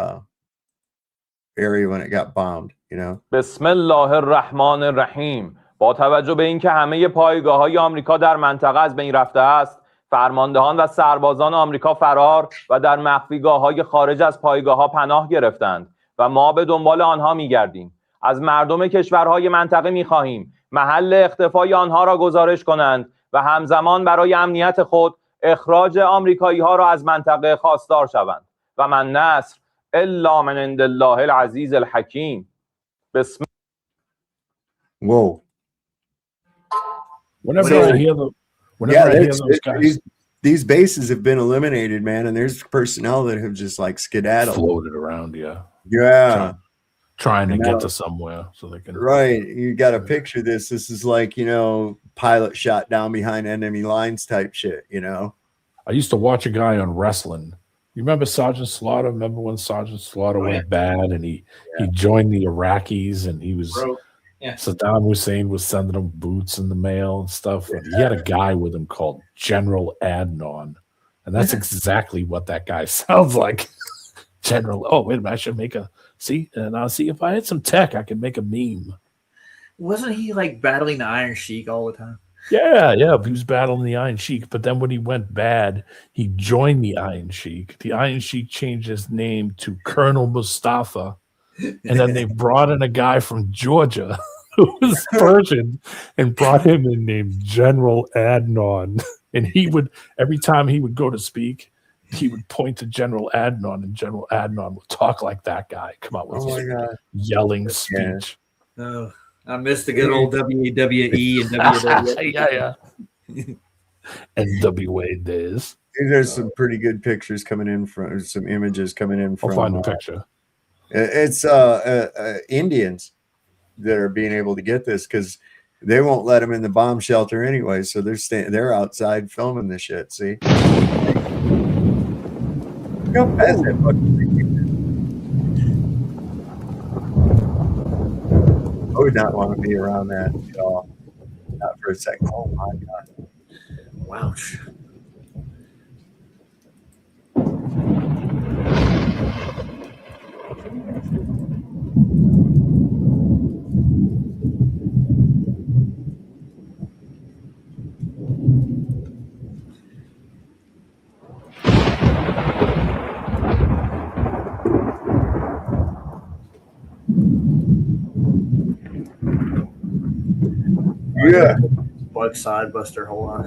area when it got bombed, you know. بسم الله الرحمن الرحیم. با توجه به اینکه همه پایگاه‌های آمریکا در منطقه از بین رفته است، فرماندهان و سربازان آمریکا فرار و در مخفیگاه‌های خارج از پایگاه‌ها پناه گرفتند و ما به دنبال آنها می‌گردیم. از مردم کشورهای منطقه می‌خواهیم محل اختفای آنها را گزارش کنند و همزمان برای امنیت خود اخراج آمریکایی‌ها را از منطقه خواستار شوند. و من نصر الا من عند الله العزیز الحکیم. بسم Whoa. Whenever I hear those guys, these bases have been eliminated, man, and there's personnel that have just like skedaddled, floated around, yeah, trying to get to somewhere so they can. Right, you got to picture this. This is like, you know, pilot shot down behind enemy lines type shit, you know. I used to watch a guy on wrestling. You remember Sergeant Slaughter? Remember when Sergeant Slaughter went bad and he joined the Iraqis and he was. Yeah. Saddam Hussein was sending him boots in the mail and stuff. And he had a guy with him called General Adnan. And that's exactly what that guy sounds like. General. Oh, wait a minute. I should make and I'll see if I had some tech, I could make a meme. Wasn't he like battling the Iron Sheik all the time? Yeah. He was battling the Iron Sheik. But then when he went bad, he joined the Iron Sheik. The Iron Sheik changed his name to Colonel Mustafa. And then they brought in a guy from Georgia who was Persian and brought him in named General Adnan. And he would, every time he would go to speak, he would point to General Adnan, and General Adnan would talk like that guy. Come out with his yelling speech. Oh, I missed the good old WWE and WWE. Yeah. NWA days. There's some pretty good pictures coming in from some images coming in from. I'll find a picture. It's Indians that are being able to get this because they won't let them in the bomb shelter anyway. So they're outside filming this shit. See, go past that fucking thing. I would not want to be around that at all. Not for a second. Oh my god! Wouch. Yeah. Bug side buster. Hold on.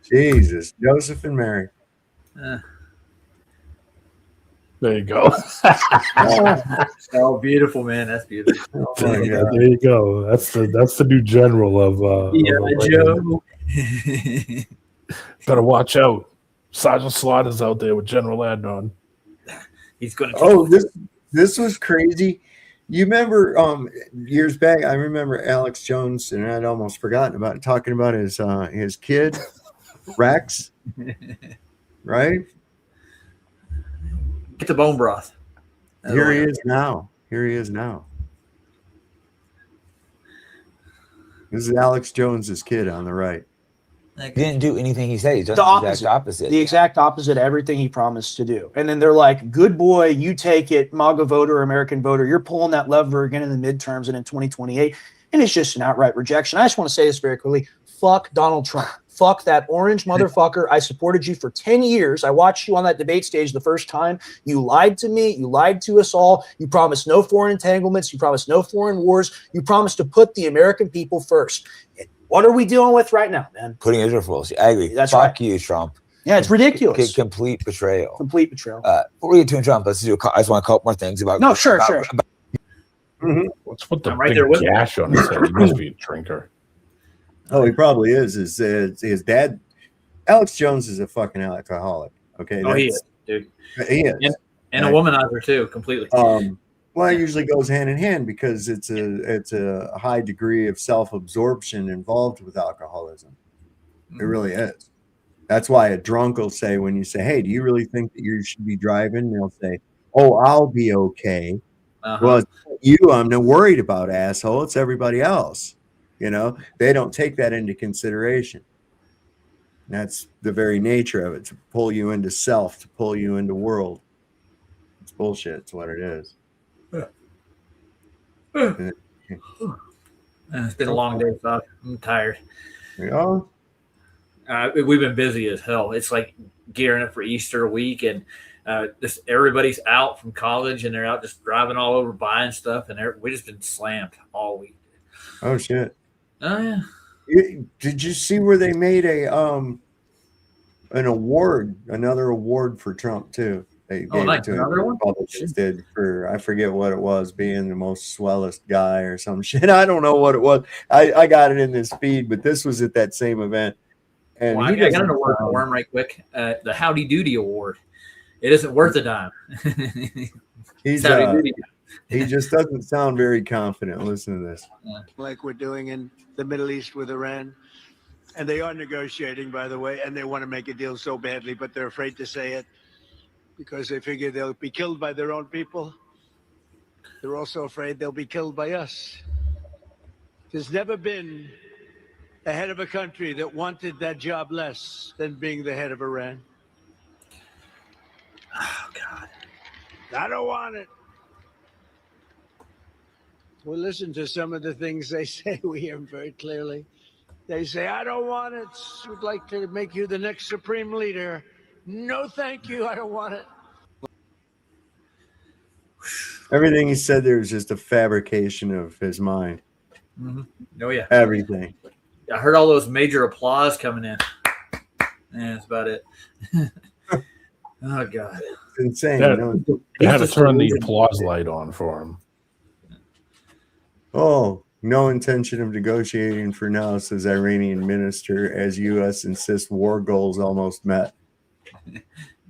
Jesus, Joseph and Mary. There you go. Oh, beautiful, man. That's beautiful. Oh my God. There you go. That's the new general of Joe. Better watch out. Sergeant Slaughter's out there with General Adnan. He's going to. Oh, this was crazy. You remember years back? I remember Alex Jones, and I'd almost forgotten about it, talking about his kid Rex, right? Get the bone broth. Here he is now. This is Alex Jones's kid on the right. He didn't do anything he said. He's done the exact opposite. The exact opposite of everything he promised to do. And then they're like, good boy, you take it, MAGA voter, American voter. You're pulling that lever again in the midterms and in 2028. And it's just an outright rejection. I just want to say this very quickly. Fuck Donald Trump. Fuck that orange motherfucker. I supported you for 10 years. I watched you on that debate stage the first time. You lied to me. You lied to us all. You promised no foreign entanglements. You promised no foreign wars. You promised to put the American people first. What are we dealing with right now, man? Putting Israel first. I agree. That's Fuck right. you, Trump. Yeah, it's ridiculous. Complete betrayal. Complete betrayal. Before we get to Trump, let's do. I just want a couple more things about. No, sure. What's with the right big there with gash on his head? He must be a drinker. Oh, he probably is. His dad, Alex Jones, is a fucking alcoholic. Okay, Oh, he is. dude. He is. And a womanizer too, completely. Well, it usually goes hand in hand because it's a high degree of self-absorption involved with alcoholism. It really is. That's why a drunk will say, when you say, "Hey, do you really think that you should be driving?" They'll say, "Oh, I'll be okay." Well, it's not you I'm not worried about, asshole. It's everybody else. You know, they don't take that into consideration. That's the very nature of it, to pull you into self, to pull you into world. It's bullshit. It's what it is. It's been a long day, so I'm tired. Yeah. We've been busy as hell. It's like gearing up for Easter week, and everybody's out from college, and they're out just driving all over buying stuff, and we just been slammed all week. Oh shit. Oh yeah. Did you see where they made an award, another award for Trump too? They gave it to another him. one? Republicans did for, I forget what it was, being the most swellest guy or some shit. I don't know what it was. I got it in this feed, but this was at that same event. And Well, I got an award for him right quick. The Howdy Doody Award. It isn't worth a dime. He just doesn't sound very confident. Listen to this. Like we're doing in the Middle East with Iran. And they are negotiating, by the way, and they want to make a deal so badly, but they're afraid to say it because they figure they'll be killed by their own people. They're also afraid they'll be killed by us. There's never been a head of a country that wanted that job less than being the head of Iran. Oh, God. I don't want it. Well, listen to some of the things they say. We hear them very clearly. They say, I don't want it. We'd like to make you the next supreme leader. No, thank you. I don't want it. Everything he said there was just a fabrication of his mind. Mm-hmm. Oh, yeah. Everything. I heard all those major applause coming in. Yeah, that's about it. Oh, God. It's insane. You had to turn the applause light on for him. Oh, no intention of negotiating for now, says Iranian minister, as U.S. insists war goals almost met.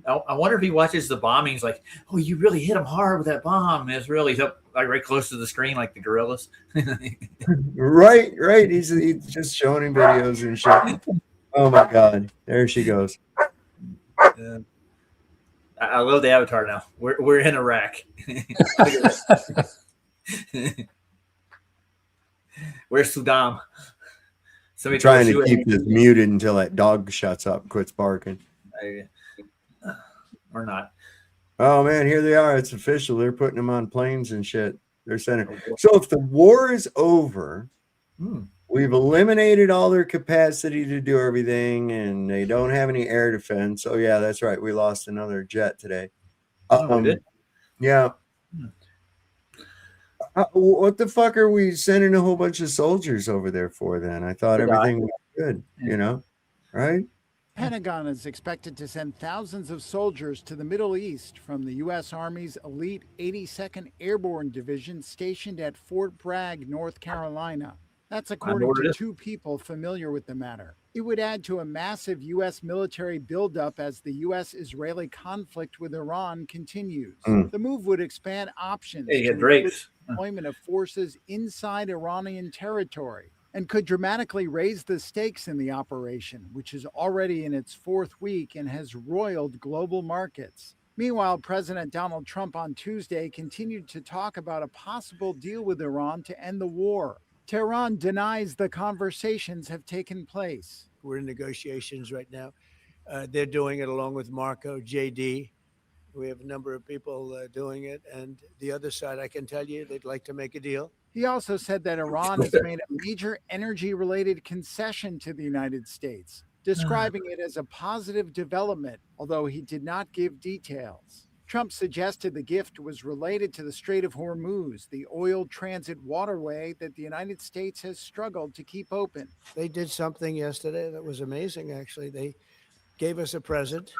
I wonder if he watches the bombings like, oh, you really hit him hard with that bomb. It's really up like right close to the screen like the gorillas. Right. He's just showing him videos and shit. Oh, my God. There she goes. I love the avatar now. We're in Iraq. Where's Saddam? Somebody Trying to keep this muted until that dog shuts up, quits barking. Or not. Oh man, here they are. It's official. They're putting them on planes and shit. They're sending. So if the war is over, we've eliminated all their capacity to do everything, and they don't have any air defense. Oh yeah, that's right. We lost another jet today. Yeah. What the fuck are we sending a whole bunch of soldiers over there for then? I thought everything was good, right? Pentagon is expected to send thousands of soldiers to the Middle East from the U.S. Army's elite 82nd Airborne Division stationed at Fort Bragg, North Carolina. That's according to two people familiar with the matter. It would add to a massive U.S. military buildup as the U.S.-Israeli conflict with Iran continues. The move would expand options to the deployment of forces inside Iranian territory and could dramatically raise the stakes in the operation, which is already in its fourth week and has roiled global markets. Meanwhile, President Donald Trump on Tuesday continued to talk about a possible deal with Iran to end the war. Tehran denies the conversations have taken place. We're in negotiations right now. They're doing it along with Marco, JD. We have a number of people doing it. And the other side, I can tell you, they'd like to make a deal. He also said that Iran has made a major energy-related concession to the United States, describing it as a positive development, although he did not give details. Trump suggested the gift was related to the Strait of Hormuz, the oil transit waterway that the United States has struggled to keep open. They did something yesterday that was amazing, actually. They gave us a present,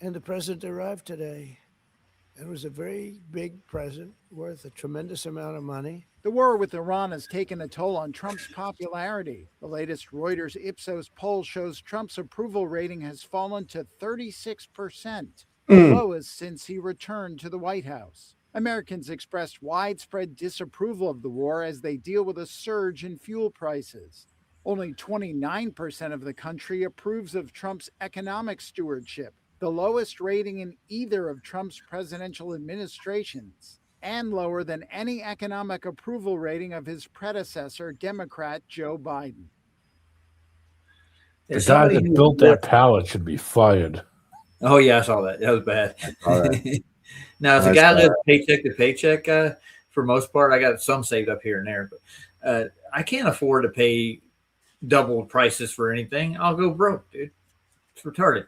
and the present arrived today. It was a very big present worth a tremendous amount of money. The war with Iran has taken a toll on Trump's popularity. The latest Reuters Ipsos poll shows Trump's approval rating has fallen to 36%. the lowest since he returned to the White House. Americans expressed widespread disapproval of the war as they deal with a surge in fuel prices. Only 29% of the country approves of Trump's economic stewardship, the lowest rating in either of Trump's presidential administrations, and lower than any economic approval rating of his predecessor, Democrat Joe Biden. The guy that built that pallet should be fired. Oh, yeah, I saw that. That was bad. Now, if the guy lives paycheck to paycheck, for most part, I got some saved up here and there, but I can't afford to pay double prices for anything. I'll go broke, dude. It's retarded.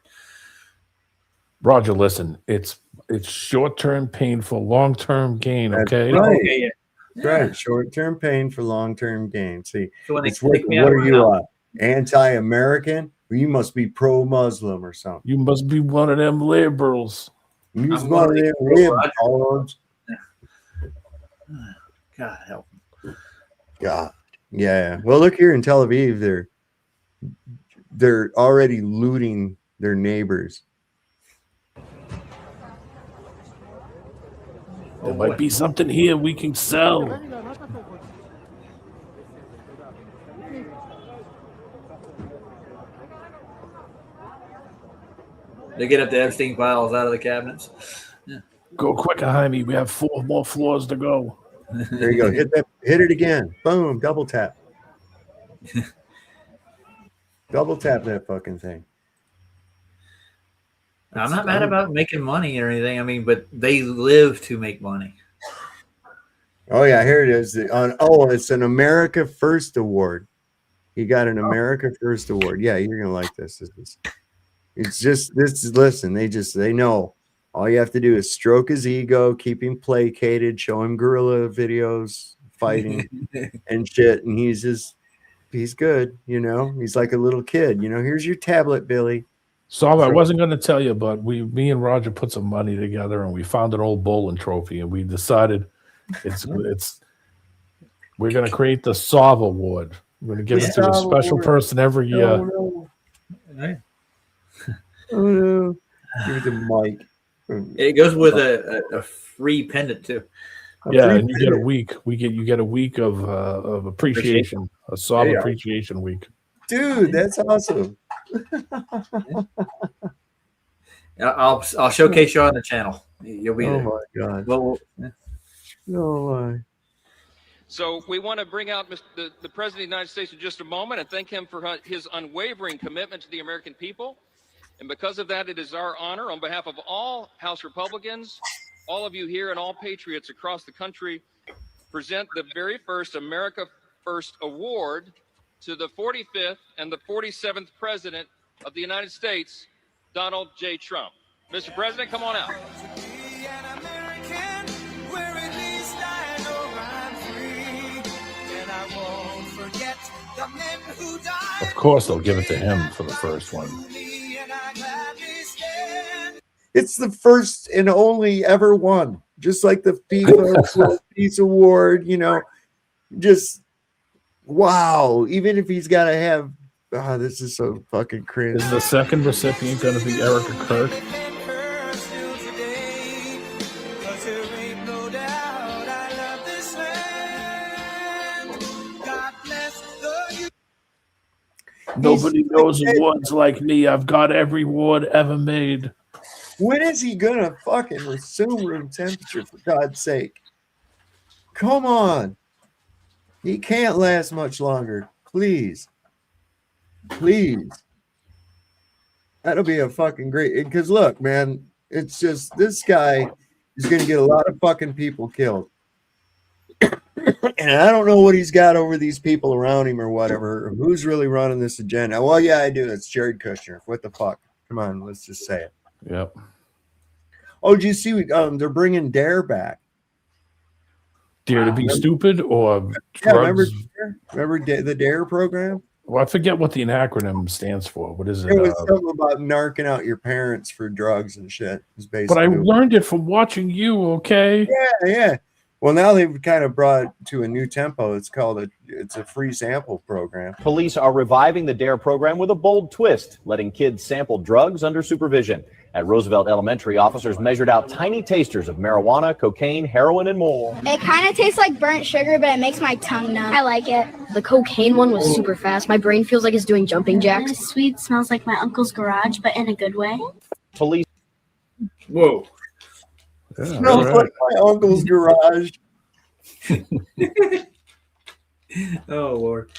Roger, listen, it's short-term pain for long-term gain, okay? That's right. Okay, yeah. Right. Short-term pain for long-term gain. See, So when they it's what kick me out are of you my on? Anti-American? Well, you must be pro-Muslim or something. You must be one of them liberals. You're I'm one of them liberals. God help me. God. Yeah. Well, look here in Tel Aviv, they're already looting their neighbors. There might be something here we can sell. They get up the Epstein files out of the cabinets. Yeah. Go quicker, Jaime. We have 4 more floors to go. There you go. Hit it again. Boom. Double tap. Double tap that fucking thing. I'm not mad about making money or anything. I mean, but they live to make money. Oh yeah, here it is. It's an America First Award. He got an America First Award. Yeah, you're gonna like this. Listen, they know. All you have to do is stroke his ego, keep him placated, show him guerrilla videos, fighting and shit, and he's good, you know. He's like a little kid, you know. Here's your tablet, Billy. So I wasn't going to tell you, but me and Roger put some money together, and we found an old bowling trophy, and we decided we're going to create the SOV Award. We're going to give it to a special person every year. Oh no! Oh no! Give it to Mike. It goes with a free pendant too. Yeah, and you get a week. You get a week of appreciation, a SOV appreciation week. Dude, that's awesome. I'll showcase you on the channel. You'll be there. Oh my god! Well, no. So we want to bring out the President of the United States in just a moment and thank him for his unwavering commitment to the American people. And because of that, it is our honor on behalf of all House Republicans, all of you here, and all patriots across the country, present the very first America First Award to the 45th and the 47th President of the United States, Donald J. Trump. Mr. President, come on out. Of course, they'll give it to him for the first one. It's the first and only ever one, just like the FIFA Peace Award, you know. Just wow. Even if he's got to have, this is so fucking cringe. Is the second recipient going to be Erica Kirk? Nobody knows awards like me. I've got every award ever made. When is he gonna fucking resume room temperature, for God's sake? Come on. He can't last much longer. Please. Please. That'll be a fucking great, because look, man, it's just this guy is gonna get a lot of fucking people killed. And I don't know what he's got over these people around him or whatever, or who's really running this agenda. Well, yeah, I do. It's Jared Kushner. What the fuck? Come on, let's just say it. Yep. Oh, do you see? They're bringing Dare back. Dare to be stupid or yeah, drugs? Remember the Dare program? Well, I forget what the acronym stands for. What is it? It was something about narking out your parents for drugs and shit. But I learned it from watching you. Okay. Yeah. Well, now they've kind of brought it to a new tempo. It's a free sample program. Police are reviving the DARE program with a bold twist, letting kids sample drugs under supervision. At Roosevelt Elementary, officers measured out tiny tasters of marijuana, cocaine, heroin, and more. It kind of tastes like burnt sugar, but it makes my tongue numb. I like it. The cocaine one was super fast. My brain feels like it's doing jumping jacks. The sweet smells like my uncle's garage, but in a good way. Police. Whoa. Yeah, Smells like my uncle's garage. Oh, Lord.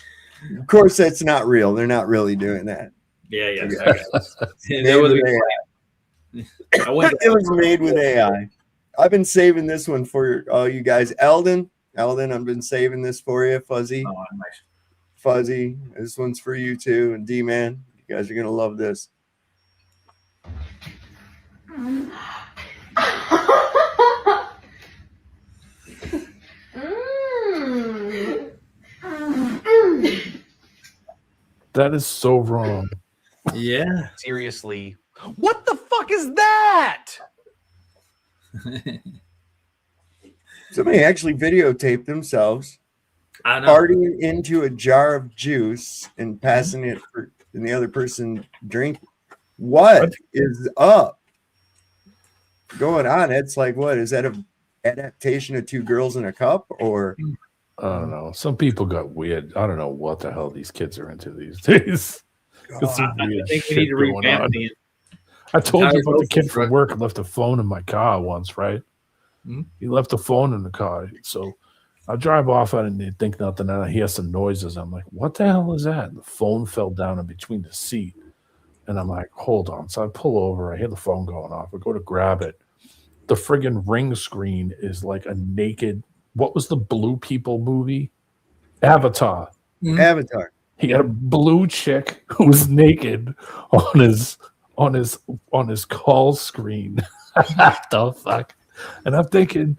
Of course, that's not real. They're not really doing that. Yeah. It was made with AI. I've been saving this one for all you guys. Eldon, I've been saving this for you. Fuzzy. Oh, nice. Fuzzy, this one's for you too. And D-Man, you guys are going to love this. That is so wrong. Yeah. Seriously. What the fuck is that? Somebody actually videotaped themselves I know. partying into a jar of juice and passing it for and the other person drinking. What is up going on? It's like, what is that, a adaptation of Two Girls in a Cup? Or I don't know. Some people got weird. I don't know what the hell these kids are into these days. Got some I weird think we shit need to going revamp on. the I told you entire about the kid social from work left a phone in my car once, right? Hmm? He left a phone in the car. So I drive off and I think nothing, and I hear some noises. I'm like, what the hell is that? And the phone fell down in between the seat. And I'm like, hold on. So I pull over. I hear the phone going off. I go to grab it. The friggin' ring screen is like a naked, what was the blue people movie? Avatar. Avatar. He had a blue chick who was naked on his call screen. What the fuck? And I'm thinking,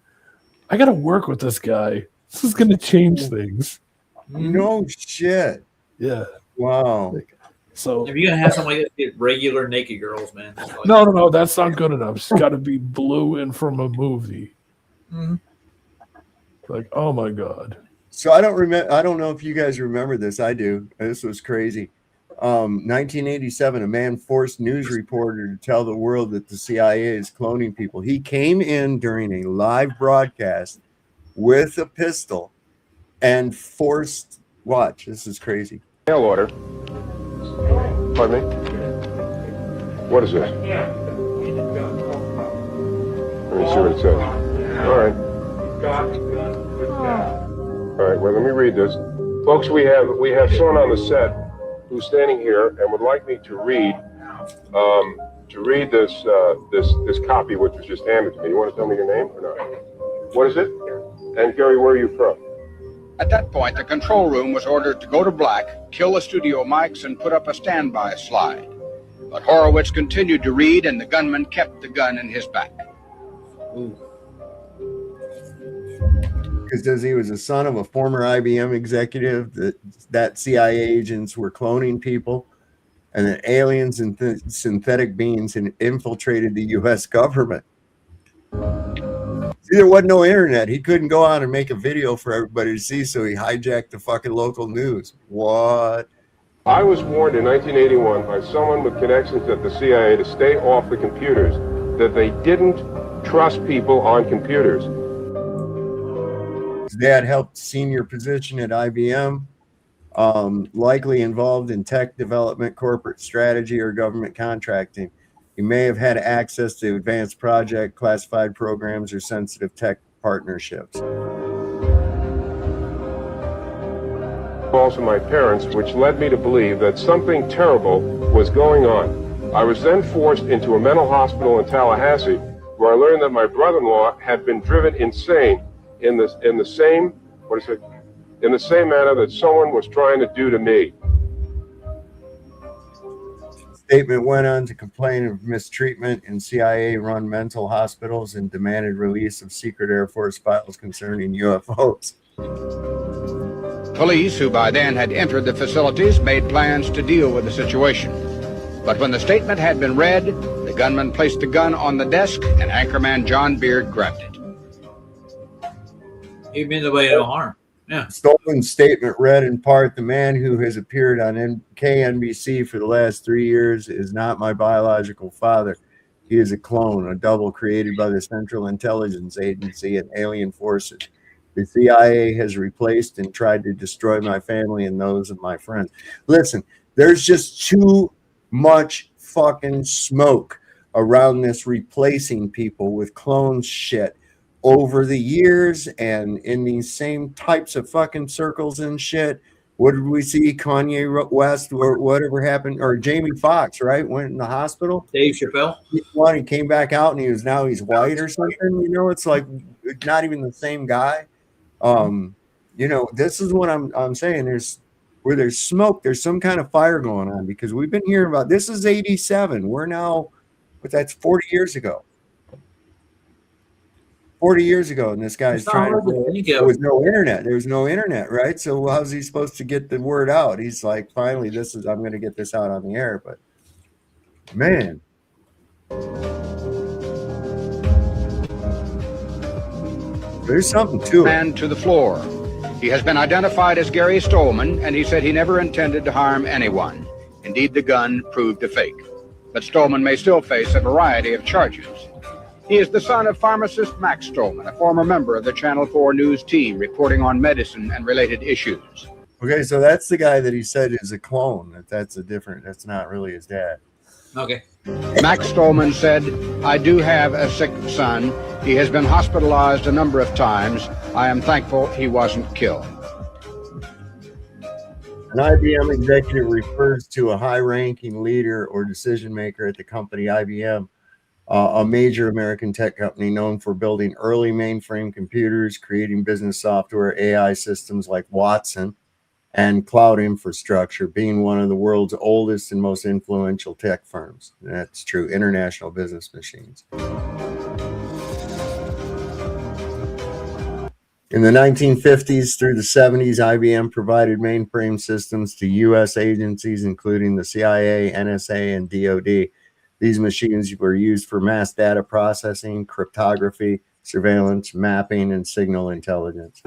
I gotta work with this guy. This is gonna change things. No shit. Yeah. Wow. So if you're gonna have something like that, get regular naked girls, man. Like, no, that's not good enough. It's got to be blue and from a movie. Mhm. Like, oh my god. So I don't know if you guys remember this. I do. This was crazy. 1987, a man forced news reporter to tell the world that the CIA is cloning people. He came in during a live broadcast with a pistol and forced. Watch, this is crazy. Mail order. Pardon me? What is this? Let me see what it says. All right. All right, well, let me read this. Folks, we have someone on the set who's standing here and would like me to read this copy which was just handed to me. You want to tell me your name or not? What is it? And Gary, where are you from? At that point, the control room was ordered to go to black, kill the studio mics, and put up a standby slide. But Horowitz continued to read, and the gunman kept the gun in his back. Because he was a son of a former IBM executive, that CIA agents were cloning people, and that aliens and synthetic beings had infiltrated the U.S. government. See, there wasn't no internet. He couldn't go out and make a video for everybody to see, so he hijacked the fucking local news. What? I was warned in 1981 by someone with connections at the CIA to stay off the computers, that they didn't trust people on computers. His dad held senior position at IBM, likely involved in tech development, corporate strategy, or government contracting. He may have had access to advanced project, classified programs, or sensitive tech partnerships. Calls from my parents, which led me to believe that something terrible was going on. I was then forced into a mental hospital in Tallahassee, where I learned that my brother-in-law had been driven insane in the same manner that someone was trying to do to me. Statement went on to complain of mistreatment in CIA-run mental hospitals and demanded release of secret Air Force files concerning UFOs. Police, who by then had entered the facilities, made plans to deal with the situation. But when the statement had been read, the gunman placed the gun on the desk and anchorman John Beard grabbed it. He meant nobody no harm. Yeah. Stolen statement read in part: the man who has appeared on KNBC for the last 3 years is not my biological father. He is a clone, a double created by the Central Intelligence Agency and alien forces. The CIA has replaced and tried to destroy my family and those of my friends. Listen, there's just too much fucking smoke around this replacing people with clone shit over the years and in these same types of fucking circles and shit. What did we see? Kanye West or whatever happened, or Jamie Foxx, right? Went in the hospital. Dave Chappelle. He came back out and he's white or something. You know, it's like not even the same guy. You know, this is what I'm saying. Where there's smoke, there's some kind of fire going on, because we've been hearing about this is 87. We're now, but that's 40 years ago. 40 years ago, and this guy's trying to. There was no internet. There was no internet, right? So how's he supposed to get the word out? He's like, finally, I'm going to get this out on the air. But man, there's something to it. Man to the floor. He has been identified as Gary Stolman, and he said he never intended to harm anyone. Indeed, the gun proved a fake. But Stolman may still face a variety of charges. He is the son of pharmacist Max Stolman, a former member of the Channel 4 News team reporting on medicine and related issues. Okay, so that's the guy that he said is a clone. That's not really his dad. Okay. Max Stolman said, I do have a sick son. He has been hospitalized a number of times. I am thankful he wasn't killed. An IBM executive refers to a high-ranking leader or decision maker at the company IBM, a major American tech company known for building early mainframe computers, creating business software, AI systems like Watson, and cloud infrastructure, being one of the world's oldest and most influential tech firms. That's true. International Business Machines. In the 1950s through the 70s, IBM provided mainframe systems to U.S. agencies, including the CIA, NSA, and DoD. These machines were used for mass data processing, cryptography, surveillance, mapping, and signal intelligence.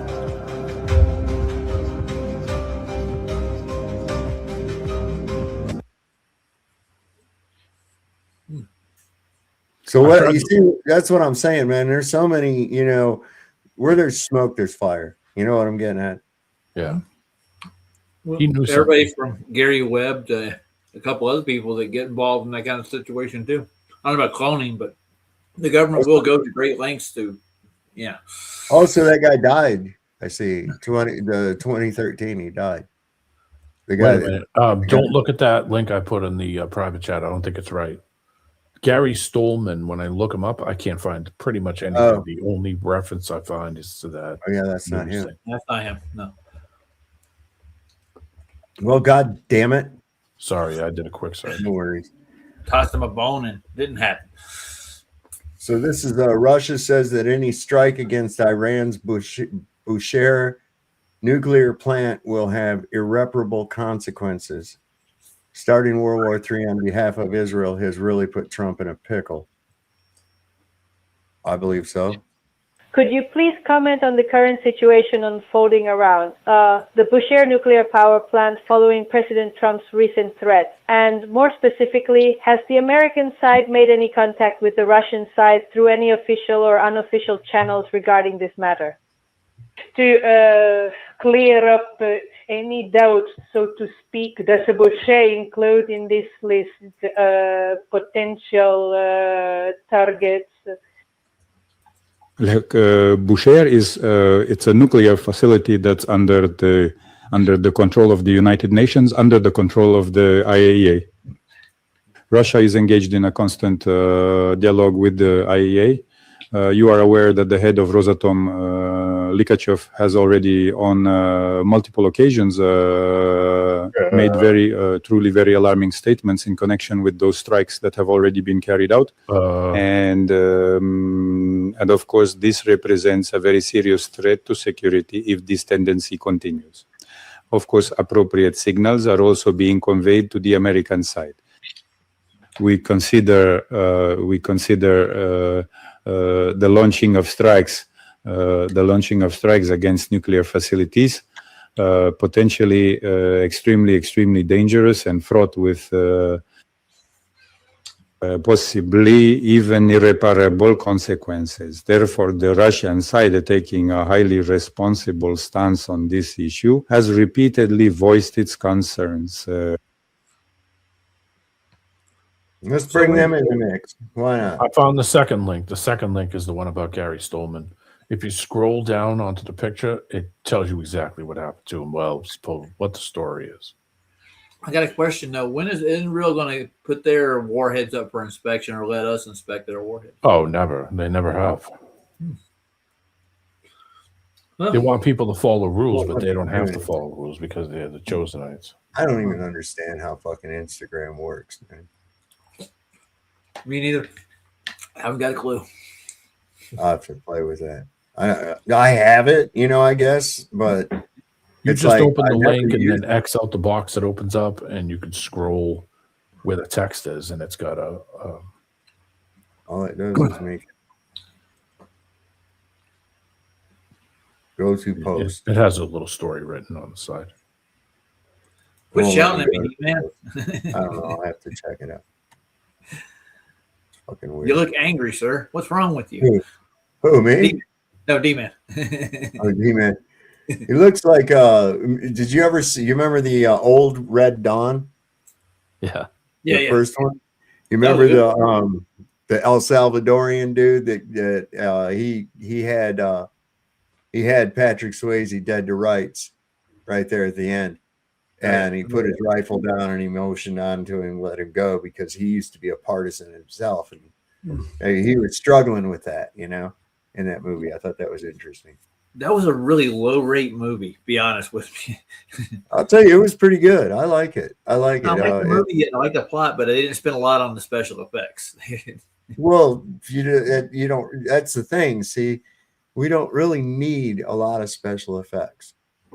So what you see, that's what I'm saying, man. There's so many, you know, where there's smoke, there's fire. You know what I'm getting at? Yeah. Well, He knew everybody from Gary Webb to a couple other people that get involved in that kind of situation too. I don't know about cloning, but the government will go to great lengths to, yeah. Also, that guy died. I see. 2013, he died. The guy. Wait a minute. Don't look at that link I put in the private chat. I don't think it's right. Gary Stolman, when I look him up, I can't find pretty much anything. Oh. The only reference I find is to that. Oh, yeah, that's not him. That's not him. No. Well, God damn it. Sorry, I did a quick search. No worries. Tossed him a bone and didn't happen. So this is Russia says that any strike against Iran's Bushehr nuclear plant will have irreparable consequences. Starting World War III on behalf of Israel has really put Trump in a pickle. I believe so. Could you please comment on the current situation unfolding around the Bushehr nuclear power plant following President Trump's recent threats? And more specifically, has the American side made any contact with the Russian side through any official or unofficial channels regarding this matter? To clear up any doubts, so to speak, does the Bushehr include in this list potential targets? Like Bushehr is it's a nuclear facility that's under the control of the United Nations, under the control of the IAEA. Russia is engaged in a constant dialogue with the IAEA. You are aware that the head of Rosatom, Likachev, has already on multiple occasions made truly very alarming statements in connection with those strikes that have already been carried out. And of course, this represents a very serious threat to security if this tendency continues. Of course, appropriate signals are also being conveyed to the American side. We consider the launching of strikes the launching of strikes against nuclear facilities, potentially extremely dangerous and fraught with possibly even irreparable consequences. Therefore, the Russian side, taking a highly responsible stance on this issue, has repeatedly voiced its concerns. Let's bring them in the mix. Why not? I found the second link. The second link is the one about Gary Stolman. If you scroll down onto the picture, it tells you exactly what happened to him. Well, what the story is. I got a question though. When is Israel going to put their warheads up for inspection or let us inspect their warheads? Oh, never. They never have. They want people to follow rules, but they don't have to follow rules because they're the Chosenites. I don't even understand how fucking Instagram works, man. Me neither. I haven't got a clue. I'll have to play with that. I have it, I guess, but you just like, open the link and then X out the box that opens up, and you can scroll where the text is, and it's got a all it does is make go to post. It has a little story written on the side. Quit shouting at me, man. I don't know. I'll have to check it out. It's fucking weird. You look angry, sir. What's wrong with you? Who me? No, D-Man. Oh, D-Man. It looks like did you ever see, you remember the old Red Dawn? Yeah. The first one? You remember the El Salvadorian dude that he had Patrick Swayze dead to rights right there at the end. And he put his rifle down and he motioned on to him, let him go, because he used to be a partisan himself. And he was struggling with that, in that movie. I thought that was interesting. That was a really low rate movie, to be honest with me. I'll tell you, it was pretty good. I like it. I like the movie. I like the plot, but they didn't spend a lot on the special effects. Well, you don't. That's the thing. See, we don't really need a lot of special effects.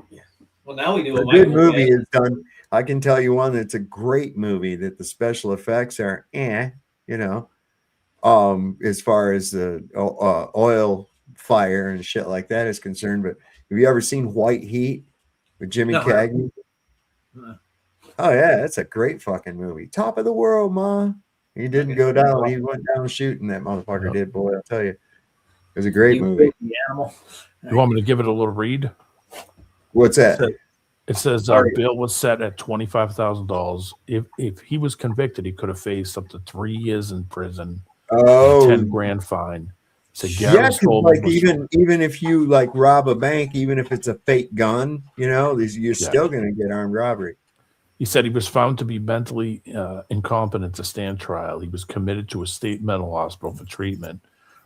Yeah. Well, now we do. A good movie is done. I can tell you one that's a great movie that the special effects are, as far as the oil fire and shit like that is concerned. But have you ever seen White Heat with Jimmy Cagney? Oh yeah, that's a great fucking movie. Top of the world, ma. He didn't go down. He went down shooting. That motherfucker did, boy. I'll tell you, it was a great movie. Animal. You want me to give it a little read? What's that? It says our bill was set at $25,000. If he was convicted, he could have faced up to 3 years in prison. Oh, $10,000 fine. So yeah, like even if you like rob a bank, even if it's a fake gun, you're still going to get armed robbery. He said he was found to be mentally incompetent to stand trial. He was committed to a state mental hospital for treatment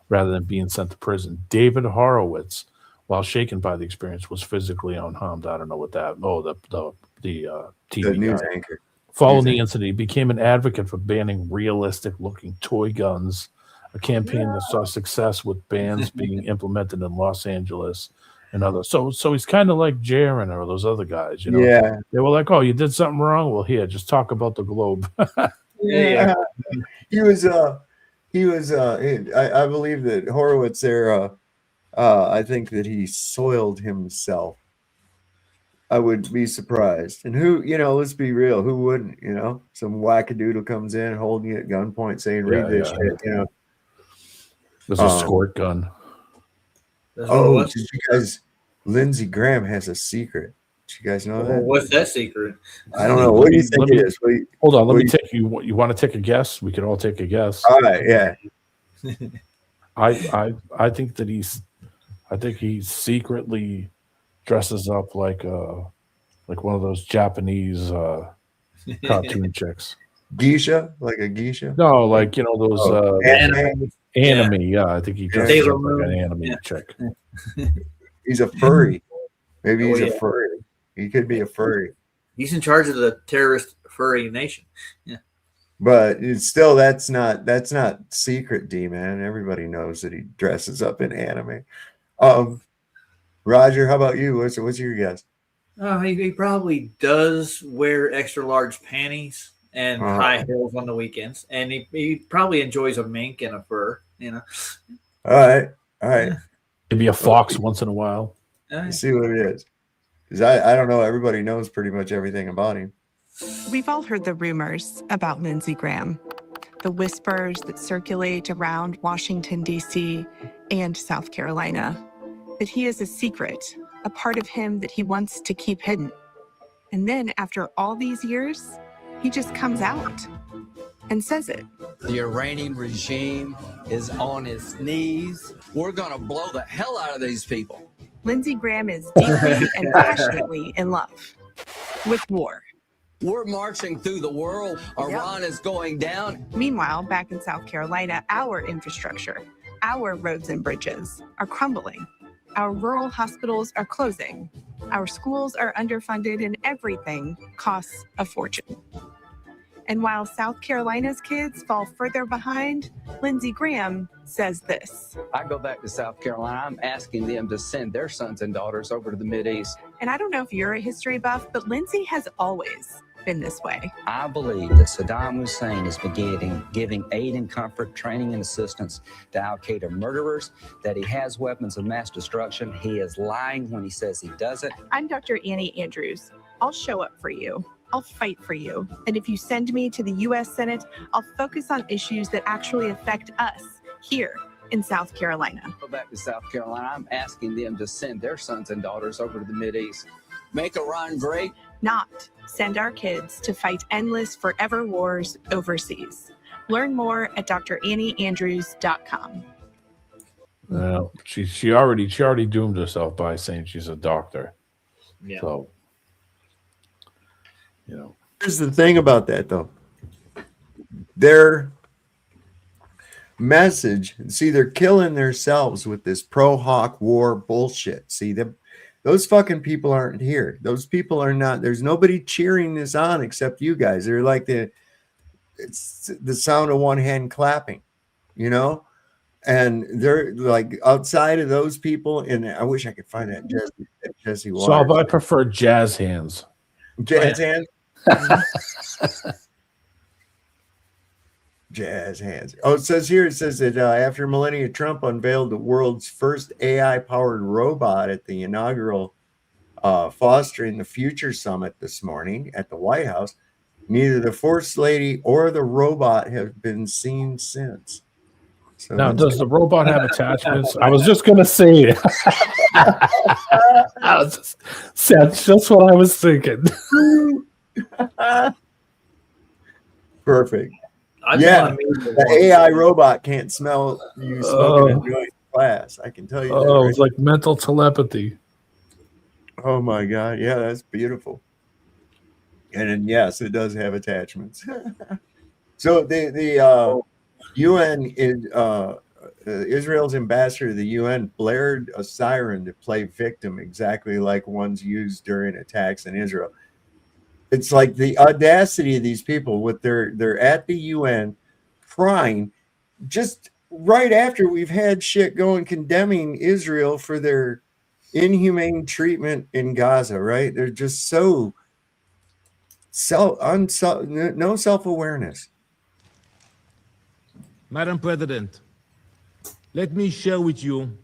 rather than being sent to prison. David Horowitz, while shaken by the experience, was physically unharmed. I don't know what that. Oh, the TV news guy. anchor. Following the incident, he became an advocate for banning realistic-looking toy guns, a campaign that saw success with bans being implemented in Los Angeles and others. So he's kind of like Jaron or those other guys, Yeah. They were like, "Oh, you did something wrong? Well, here, just talk about the globe." Yeah. He was. I believe that Horowitz there. I think that he soiled himself. I would be surprised. And who, let's be real, who wouldn't, some wackadoodle comes in holding you at gunpoint saying, read this shit, There's a squirt gun. Oh, did you guys, Lindsey Graham has a secret. Did you guys know that? What's that secret? I don't know. What do you think it is? Hold on, let me take you. You want to take a guess? We could all take a guess. All right, yeah. I think that he secretly dresses up like one of those Japanese cartoon chicks. Geisha? Like a geisha? No, like those anime. Yeah, I think he dresses up like an anime chick. He's a furry. Maybe he's a furry. He could be a furry. He's in charge of the terrorist furry nation. Yeah. But it's still that's not secret, D man. Everybody knows that he dresses up in anime. Roger, how about you? What's your guess? He probably does wear extra large panties and high heels on the weekends, and he probably enjoys a mink and a fur. All right. Maybe a fox once in a while. Let's see what it is. Because I don't know. Everybody knows pretty much everything about him. We've all heard the rumors about Lindsey Graham, the whispers that circulate around Washington, D.C. and South Carolina, that he is a secret, a part of him that he wants to keep hidden. And then after all these years, he just comes out and says it. The Iranian regime is on its knees. We're going to blow the hell out of these people. Lindsey Graham is deeply and passionately in love with war. We're marching through the world. Iran is going down. Meanwhile, back in South Carolina, our infrastructure, our roads and bridges are crumbling. Our rural hospitals are closing. Our schools are underfunded and everything costs a fortune. And while South Carolina's kids fall further behind, Lindsey Graham says this. I go back to South Carolina. I'm asking them to send their sons and daughters over to the Mideast. And I don't know if you're a history buff, but Lindsey has always been this way. I believe that Saddam Hussein is giving aid and comfort, training and assistance to Al-Qaeda murderers, that he has weapons of mass destruction. He is lying when he says he doesn't. I'm Dr. Annie Andrews. I'll show up for you. I'll fight for you. And if you send me to the U.S. Senate, I'll focus on issues that actually affect us here in South Carolina. Go back to South Carolina. I'm asking them to send their sons and daughters over to the Mideast. Make Iran great. Not send our kids to fight endless forever wars overseas. Learn more at DrAnnieAndrews.com. Well, she already doomed herself by saying she's a doctor. Yeah. So, Here's the thing about that, though. Their message, see, they're killing themselves with this pro-hawk war bullshit. See, those fucking people aren't here. Those people are not. There's nobody cheering this on except you guys. They're like it's the sound of one hand clapping, And they're like outside of those people. And I wish I could find that Jesse Waters. So I prefer jazz hands. Jazz hands. Jazz hands. Oh, it says that after Melania Trump unveiled the world's first AI-powered robot at the inaugural Fostering the Future Summit this morning at the White House, neither the First Lady or the robot have been seen since. So now, does the robot have attachments? I was just going to say it. That's just what I was thinking. Perfect. The AI robot can't smell you smoking a joint in class. I can tell you that. Oh, it's like mental telepathy. Oh my God. Yeah, that's beautiful. And then, yes, it does have attachments. So the UN Israel's ambassador to the UN blared a siren to play victim, exactly like ones used during attacks in Israel. It's like the audacity of these people with they're at the UN crying just right after we've had shit going condemning Israel for their inhumane treatment in Gaza, right? They're just no self-awareness. Madam President, let me share with you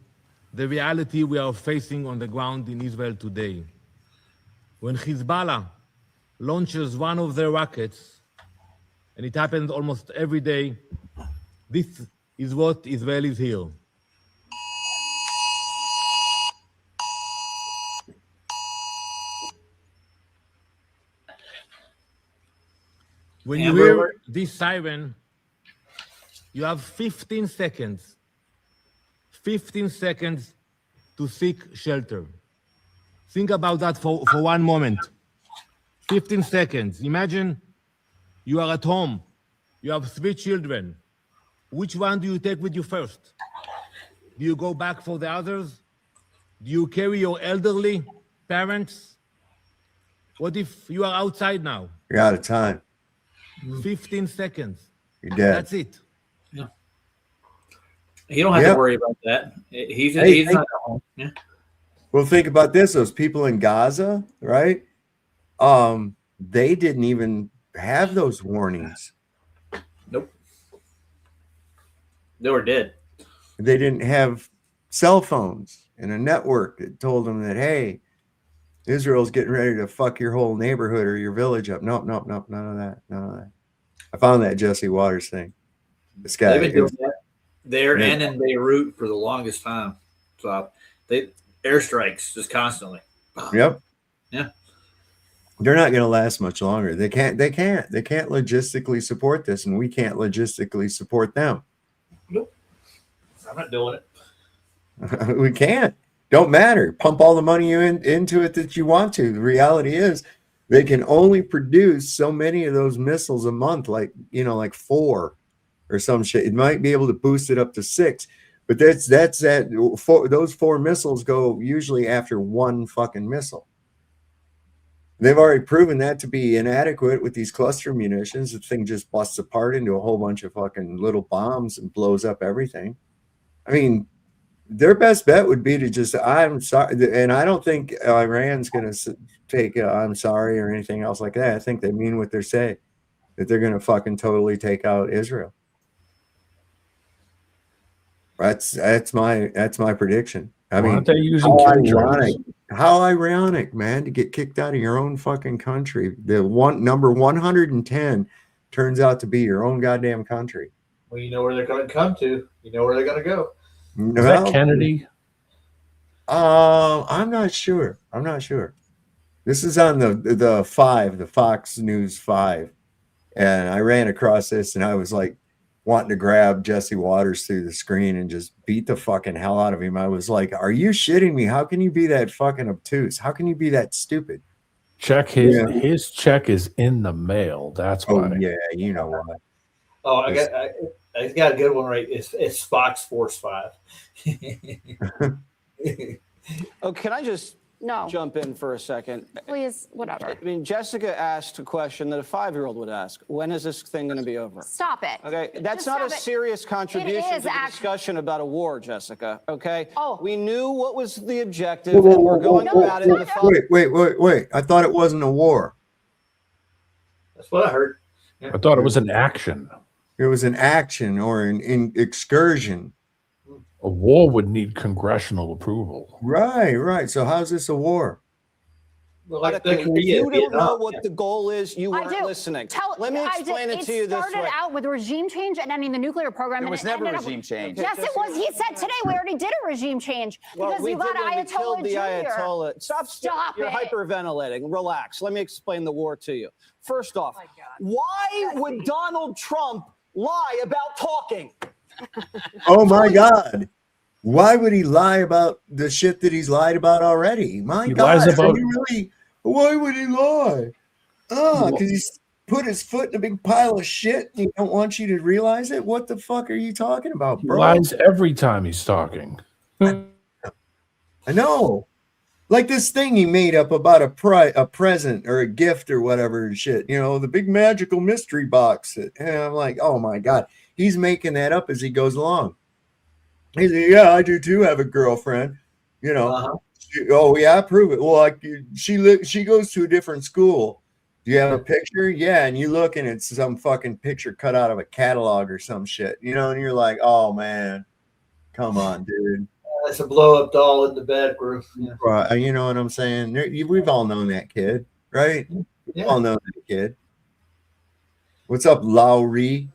the reality we are facing on the ground in Israel today. When Hezbollah launches one of their rockets, and it happens almost every day, this is what Israelis hear. When you hear this siren, you have 15 seconds to seek shelter. Think about that for one moment. 15 seconds. Imagine you are at home. You have 3 children. Which one do you take with you first? Do you go back for the others? Do you carry your elderly parents? What if you are outside now? You're out of time. 15 seconds. You're dead. That's it. Yeah. You don't have to worry about that. He's not at home. Yeah. Well, think about this. Those people in Gaza, right? They didn't even have those warnings. Nope. They were dead. They didn't have cell phones and a network that told them that, hey, Israel's getting ready to fuck your whole neighborhood or your village up. Nope, none of that. I found that Jesse Waters thing. This guy. They've been doing that there and in Beirut for the longest time. So they airstrikes just constantly. Yep. Yeah. They're not going to last much longer. They can't logistically support this, and we can't logistically support them. Nope. I'm not doing it. We can't. Don't matter. Pump all the money into it that you want to. The reality is they can only produce so many of those missiles a month, like 4 or some shit. It might be able to boost it up to 6, but that's those 4 missiles go usually after one fucking missile. They've already proven that to be inadequate with these cluster munitions. The thing just busts apart into a whole bunch of fucking little bombs and blows up everything. I mean, their best bet would be to just, I'm sorry. And I don't think Iran's going to take I'm sorry or anything else like that. I think they mean what they say, that they're going to fucking totally take out Israel. That's my prediction. I mean, aren't they using how ironic, man, to get kicked out of your own fucking country. The number 110 turns out to be your own goddamn country. Well, you know where they're going to come to. You know where they're going to go. Is that Kennedy? I'm not sure. This is on the Fox News 5, and I ran across this, and I was like wanting to grab Jesse Waters through the screen and just beat the fucking hell out of him. I was like, "Are you shitting me? How can you be that fucking obtuse? How can you be that stupid?" His check is in the mail. That's why. Oh yeah, you know what? Oh, I got a good one right. It's Fox Force 5. Oh, can I just jump in for a second? Please, whatever. I mean, Jessica asked a question that a 5-year-old would ask. When is this thing going to be over? Stop it. Okay, that's not a serious contribution to the discussion about a war, Jessica. Okay? Oh. We knew what was the objective, and we're going about it in the Wait. I thought it wasn't a war. That's what I heard. I thought it was an action. It was an action or an excursion. A war would need congressional approval. Right. So how's this a war? Well, like if you don't know what the goal is, you weren't listening. Let me explain it to you this way. It started out with regime change and ending the nuclear program. There was never regime change. Yes, it was. He said today we already did a regime change because you got Ayatollah Jr. Stop You're hyperventilating. Relax. Let me explain the war to you. First off, why would Donald Trump lie about talking? Oh my God. Why would he lie about the shit that he's lied about already? My God. Why would he lie? Because he's put his foot in a big pile of shit and he don't want you to realize it? What the fuck are you talking about, bro? He lies every time he's talking. I know. Like this thing he made up about a present or a gift or whatever and shit. The big magical mystery box. And I'm like, oh my God. He's making that up as he goes along. He's like, yeah, I do too have a girlfriend. Oh yeah, prove it. Well, she goes to a different school. Do you have a picture? Yeah, and you look and it's some fucking picture cut out of a catalog or some shit. And you're like, oh man, come on, dude. That's a blow up doll in the bedroom. Yeah. Right, you know what I'm saying? We've all known that kid, right? We've all known that kid. What's up, Lowry?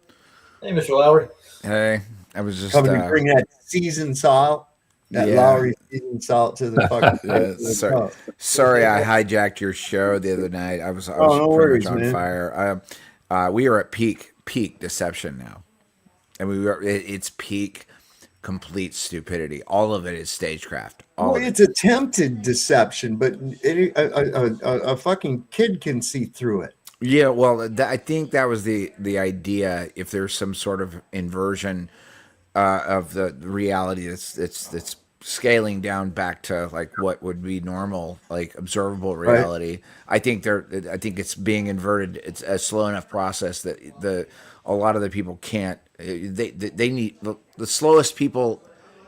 Hey, Mr. Lowry. Hey, I was just coming to bring that seasoned salt, Lowry seasoned salt to the fucking. Sorry, I hijacked your show the other night. I was no pretty much worries, on fire. We are at peak deception now, and it's peak complete stupidity. All of it is stagecraft. It's attempted deception, but a fucking kid can see through it. Yeah, well, I think that was the idea. If there's some sort of inversion of the reality that's scaling down back to like what would be normal, like observable reality. Right. I think it's being inverted. It's a slow enough process that a lot of the people can't. They need the slowest people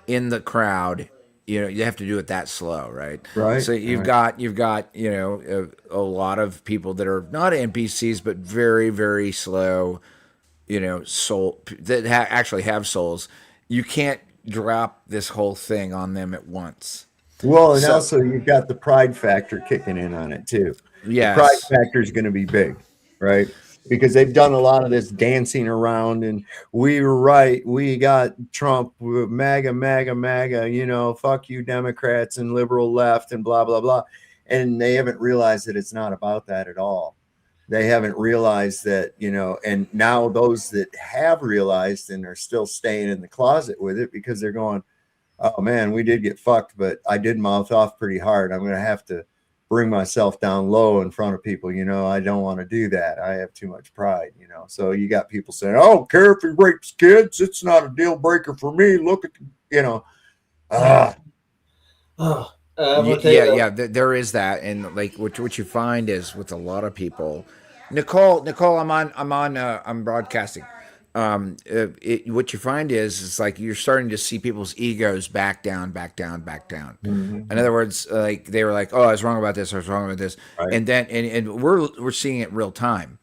in the crowd. You have to do it that slow, right? Right. So you've got a lot of people that are not NPCs but very, very slow, soul that actually have souls. You can't drop this whole thing on them at once. Well, and also you've got the pride factor kicking in on it too. Yes. The pride factor is going to be big, right? Because they've done a lot of this dancing around, and we were right. We got Trump, MAGA, MAGA, MAGA, you know, fuck you Democrats and liberal left and blah, blah, blah. And they haven't realized that it's not about that at all. They haven't realized that, you know, and now those that have realized and are still staying in the closet with it because they're going, oh man, we did get fucked, but I did mouth off pretty hard. I'm going to have to bring myself down low in front of people. You know, I don't want to do that. I have too much pride, you know. So you got people saying, I don't care if he rapes kids. It's not a deal breaker for me. Look at, you know. There is that. And like what you find is with a lot of people, Nicole, I'm broadcasting. What you find is like you're starting to see people's egos back down. Mm-hmm. In other words, like they were like, "Oh, I was wrong about this. I was wrong about this," right. And then and we're seeing it real time.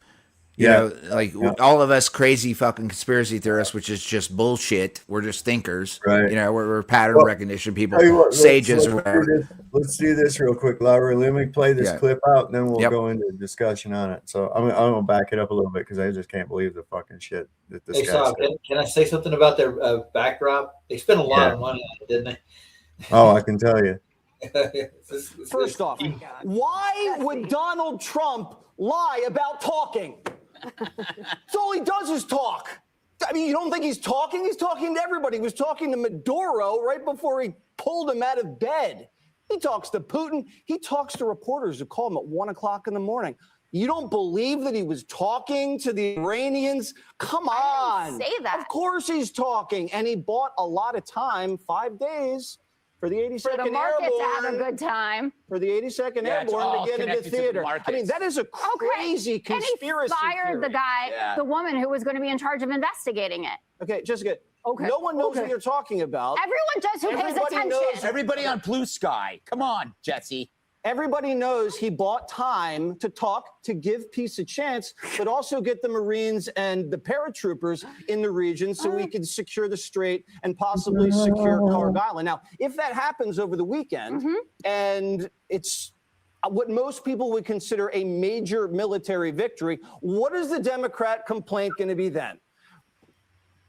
You know, like all of us crazy fucking conspiracy theorists, which is just bullshit. We're just thinkers, right? You know, we're pattern recognition people, sages. Let's do this real quick, Lowry. Let me play this clip out, and then we'll go into a discussion on it. So I'm gonna back it up a little bit because I just can't believe the fucking shit that this guy said. Can I say something about their backdrop? They spent a lot of money on it, didn't they? Oh, I can tell you. First off, why would Donald Trump lie about talking? That's all he does is talk. I mean, you don't think he's talking? He's talking to everybody. He was talking to Maduro right before he pulled him out of bed. He talks to Putin. He talks to reporters who call him at 1 o'clock in the morning. You don't believe that he was talking to the Iranians? Come on. I didn't say that. Of course he's talking. And he bought a lot of time, 5 days, for the 82nd For the market Airborne. to have a good time. For the 82nd Airborne to get into theater. I mean, that is a crazy conspiracy And he fired the guy, Yeah. the woman who was going to be in charge of investigating it. Okay, Jessica. No one knows what you're talking about. Everyone does who pays attention. Everybody on Blue Sky. Come on, Jesse. Everybody knows he bought time to talk, to give peace a chance, but also get the Marines and the paratroopers in the region so we can secure the strait and possibly secure Clark Island. Now, if that happens over the weekend, and it's what most people would consider a major military victory, what is the Democrat complaint going to be then?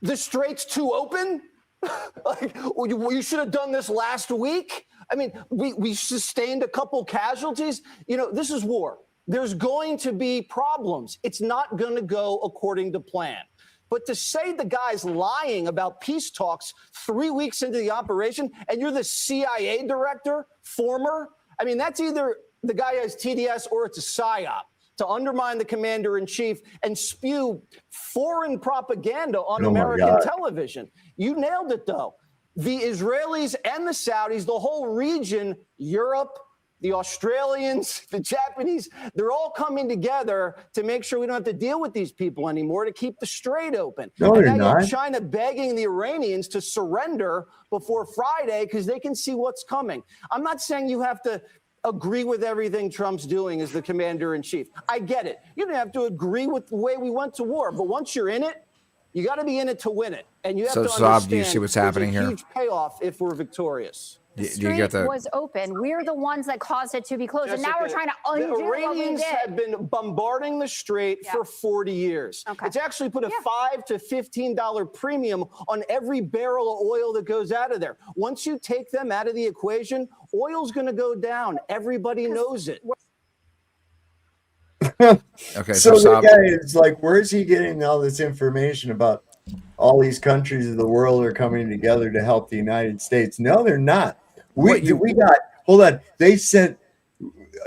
The strait's too open? Like, you should have done this last week? I mean, we sustained a couple casualties. You know, this is war. There's going to be problems. It's not going to go according to plan. But to say the guy's lying about peace talks 3 weeks into the operation, and you're the CIA director, former, I mean, that's either the guy has TDS or it's a PSYOP to undermine the commander-in-chief and spew foreign propaganda on American television. You nailed it, though. The Israelis and the Saudis, the whole region, Europe, the Australians, the Japanese, they're all coming together to make sure we don't have to deal with these people anymore, to keep the strait open. No, and they're now you have not. China begging the Iranians to surrender before Friday because they can see what's coming. I'm not saying you have to agree with everything Trump's doing as the commander-in-chief. I get it. You don't have to agree with the way we went to war, but once you're in it, you got to be in it to win it. And you have to understand do you see what's happening there's a here? huge payoff if we're victorious. The strait was open. We're the ones that caused it to be closed. and now we're trying to undo the what we Iranians did. have been bombarding the strait for 40 years. It's actually put a $5 to $15 premium on every barrel of oil that goes out of there. Once you take them out of the equation, oil's going to go down. Everybody knows it. Okay, so the guy is like, where is he getting all this information about all these countries of the world are coming together to help the United States? No, they're not. Hold on. They sent,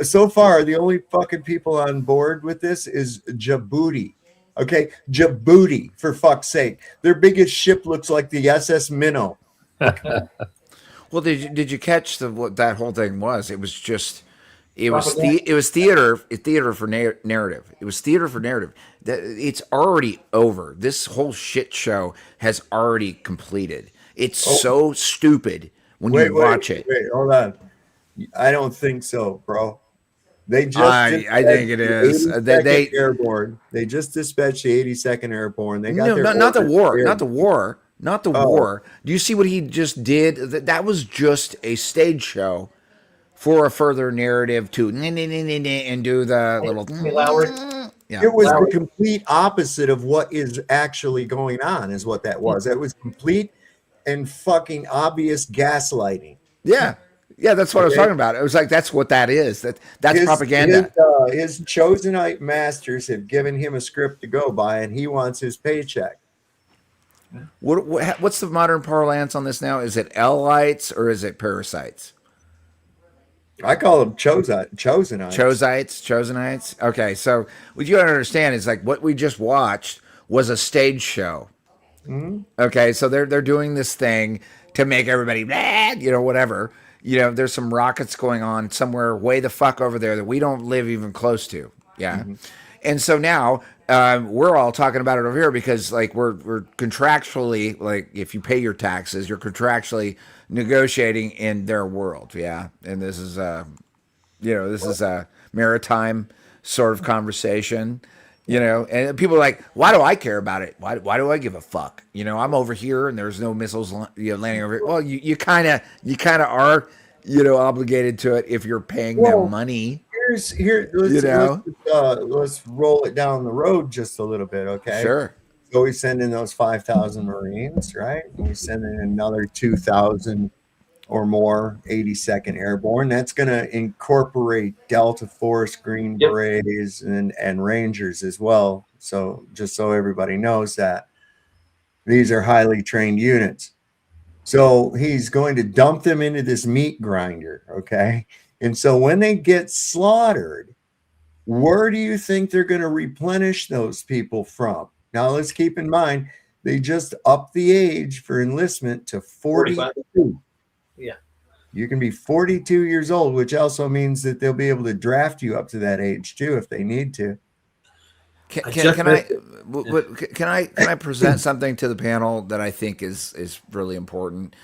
so far, the only fucking people on board with this is Djibouti. Okay, Djibouti, for fuck's sake. Their biggest ship looks like the SS Minnow. Well, did you catch what that whole thing was? It was just, it was theater for narrative. It was theater for narrative. It's already over. This whole shit show has already completed. It's so stupid when you watch it. Wait, hold on. I don't think so, bro. They just I think it is. Airborne. They just dispatched the 82nd Airborne. They got not the war. not the war. Do you see what he just did? That was just a stage show for a further narrative to and do the little. Yeah. It was the complete opposite of what is actually going on, is what that was. It was complete and fucking obvious gaslighting. Yeah. Yeah, that's what I was talking about. It was like, that's what that is. That's propaganda. His chosenite masters have given him a script to go by, and he wants his paycheck. What's the modern parlance on this now? Is it L-lites or is it parasites? I call them chosenites. Chosenites. Okay, so what you gotta understand is like what we just watched was a stage show. Mm-hmm. Okay, so they're doing this thing to make everybody mad, whatever. There's some rockets going on somewhere way the fuck over there that we don't live even close to. Yeah. Mm-hmm. And so now we're all talking about it over here because like we're contractually, like if you pay your taxes, you're contractually negotiating in their world. Yeah. And this is this is a maritime sort of conversation. And people are like, why do I care about it? Why do I give a fuck? I'm over here and there's no missiles landing over here. Well, you kind of are, obligated to it if you're paying them money. Let's roll it down the road just a little bit, okay? Sure. So we send in those 5,000 Marines, right? And we send in another 2,000 or more 82nd Airborne. That's going to incorporate Delta Force, Green Berets, and Rangers as well. So just so everybody knows that these are highly trained units. So he's going to dump them into this meat grinder, okay? And so when they get slaughtered, where do you think they're going to replenish those people from? Now, let's keep in mind, they just upped the age for enlistment to 42. Yeah. You can be 42 years old, which also means that they'll be able to draft you up to that age too if they need to. Can I present something to the panel that I think is really important?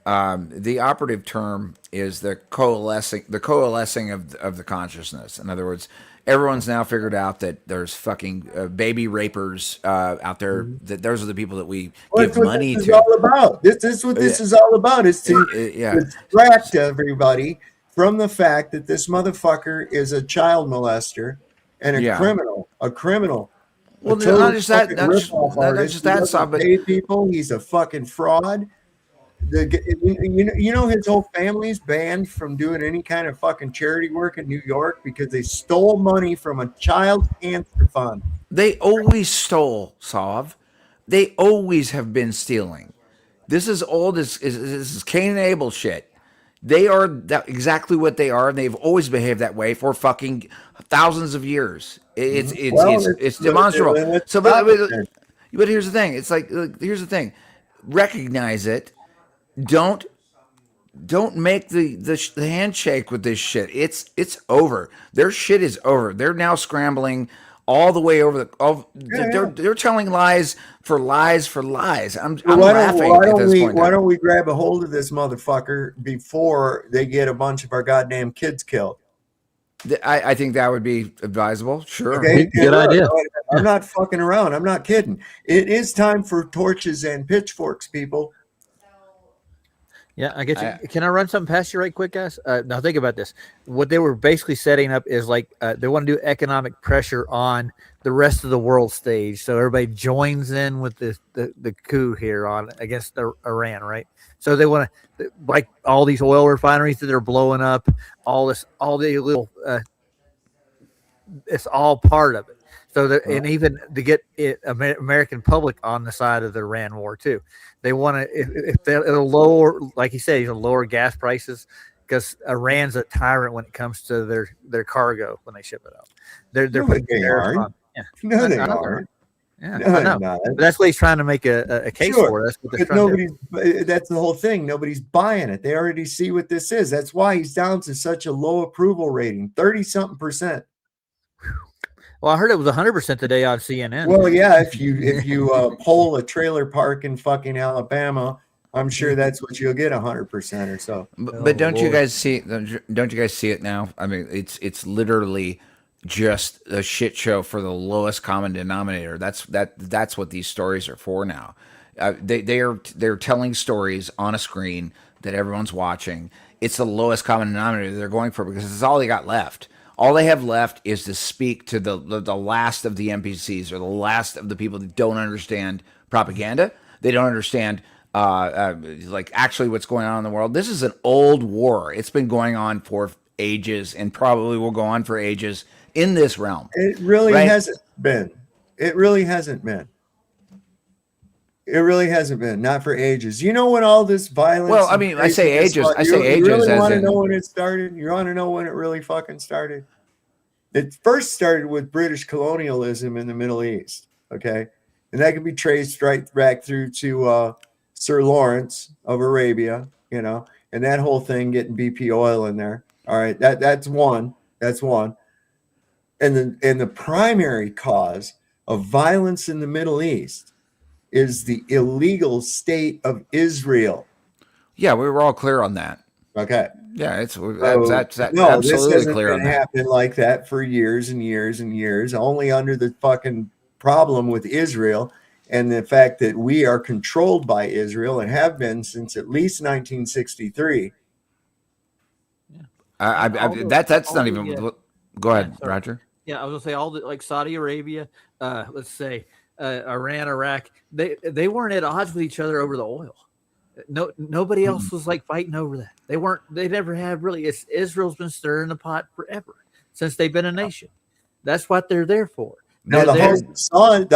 The operative term is the coalescing of the consciousness. In other words, everyone's now figured out that there's fucking baby rapers out there. That those are the people that we give money to. This is all about. This is what this is all about. Is to distract everybody from the fact that this motherfucker is a child molester and a criminal. A criminal. Well, not just that. Not just that. But people. He's a fucking fraud. You know his whole family's banned from doing any kind of fucking charity work in New York because they stole money from a child cancer fund. They always stole, Sav. They always have been stealing. This is all this is Cain and Abel shit. They are exactly what they are, and they've always behaved that way for fucking thousands of years. It's demonstrable. So, but here's the thing. It's like here's the thing. Recognize it. Don't make the handshake with this shit. It's over. Their shit is over. They're now scrambling all the way over they're telling lies for lies for lies. I'm laughing at this point. Why don't we grab a hold of this motherfucker before they get a bunch of our goddamn kids killed? I think that would be advisable. Sure. Okay, good idea. I'm not fucking around. I'm not kidding. It is time for torches and pitchforks, people. Yeah, I get you. Can I run something past you right quick, guys? Now think about this. What they were basically setting up is like they want to do economic pressure on the rest of the world stage, so everybody joins in with the coup here on against Iran, right? So they want to, like all these oil refineries that are blowing up, all the little, it's all part of it. So and even to get American public on the side of the Iran war too, they want to if it'll lower, like you say, it'll lower gas prices because Iran's a tyrant when it comes to their cargo when they ship it out. They're putting tariffs on. Yeah. No, they aren't. Yeah, no, I know. But that's what he's trying to make a case for. That's what they're trying to do. That's the whole thing. Nobody's buying it. They already see what this is. That's why he's down to such a low approval rating, 30-something%. Well, I heard it was 100% today on CNN. Well, yeah, if you poll a trailer park in fucking Alabama, I'm sure that's what you'll get, 100% or so. But don't you guys see? Don't you guys see it now? I mean, it's literally just a shit show for the lowest common denominator. That's what these stories are for now. They're telling stories on a screen that everyone's watching. It's the lowest common denominator they're going for because it's all they got left. All they have left is to speak to the last of the NPCs or the last of the people that don't understand propaganda. They don't understand like actually what's going on in the world. This is an old war. It's been going on for ages and probably will go on for ages in this realm. It really hasn't been. It really hasn't been. It really hasn't been. Not for ages. You know when all this violence. Well, I mean, I say ages. I say ages. You really want to know when it started? You want to know when it really fucking started? It first started with British colonialism in the Middle East. Okay, and that can be traced right back through to Sir Lawrence of Arabia. You know, and that whole thing getting BP oil in there. All right, that's one. That's one. And the primary cause of violence in the Middle East is the illegal state of Israel. Yeah, we were all clear on that. Okay. Yeah, that's no, absolutely this hasn't clear on that. Happened like that for years and years and years, only under the fucking problem with Israel and the fact that we are controlled by Israel and have been since at least 1963. That's not even. Go ahead, Roger. Yeah, I was gonna say all the like Saudi Arabia, let's say Iran, Iraq. They weren't at odds with each other over the oil. Nobody else was like fighting over that. They weren't. They never have really. Israel's been stirring the pot forever since they've been a nation. That's what they're there for. Now the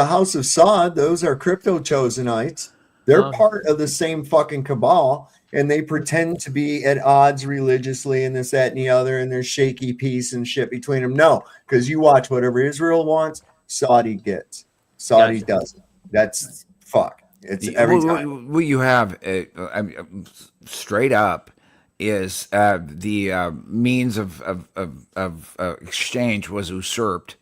House of Saud, those are crypto Chosenites. They're part of the same fucking cabal. And they pretend to be at odds religiously and this, that, and the other, and there's shaky peace and shit between them. No, because you watch whatever Israel wants, Saudi gets. Saudi doesn't. That's fuck. It's every time. What you have, straight up, is the means of exchange was usurped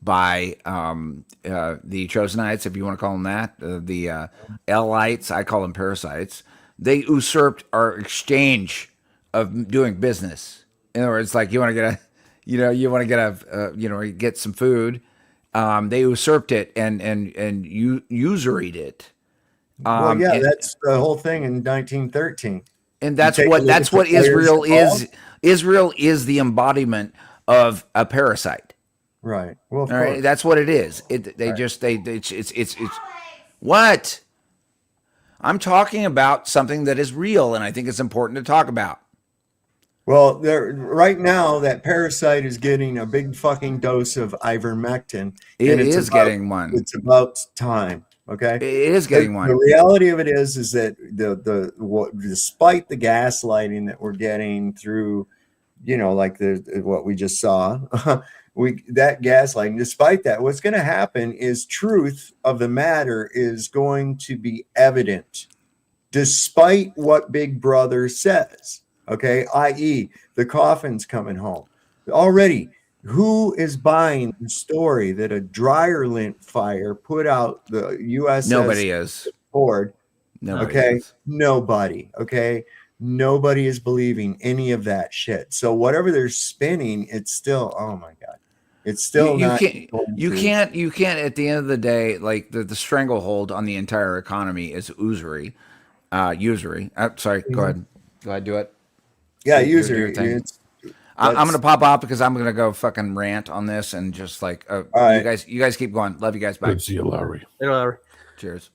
by the Chosenites, if you want to call them that, the Elites. I call them parasites. They usurped our exchange of doing business. In other words, like you want to get get some food. They usurped it and usuried it. That's the whole thing in 1913. And that's what Israel is. Israel is the embodiment of a parasite. Right. Well, all right. That's what it is. It's what? I'm talking about something that is real, and I think it's important to talk about. Well, right now, that parasite is getting a big fucking dose of ivermectin. It is getting one. It's about time. Okay, it is getting one. The reality of it is that despite the gaslighting that we're getting through, like what we just saw, that gaslighting. Despite that, what's going to happen is truth of the matter is going to be evident, despite what Big Brother says. Okay, i.e., the coffin's coming home already. Who is buying the story that a dryer lint fire put out the USS? Nobody is. Ford. Nobody is. Nobody. Okay. Nobody is believing any of that shit. So whatever they're spinning, it's still, oh my God. It's still you can't at the end of the day, like the stranglehold on the entire economy is usury. Sorry, go ahead. Go ahead, do it. Yeah, usury. I'm gonna pop off because I'm gonna go fucking rant on this and just like you guys keep going. Love you guys. Bye. Good to see you, Larry. Hey, Larry. Cheers.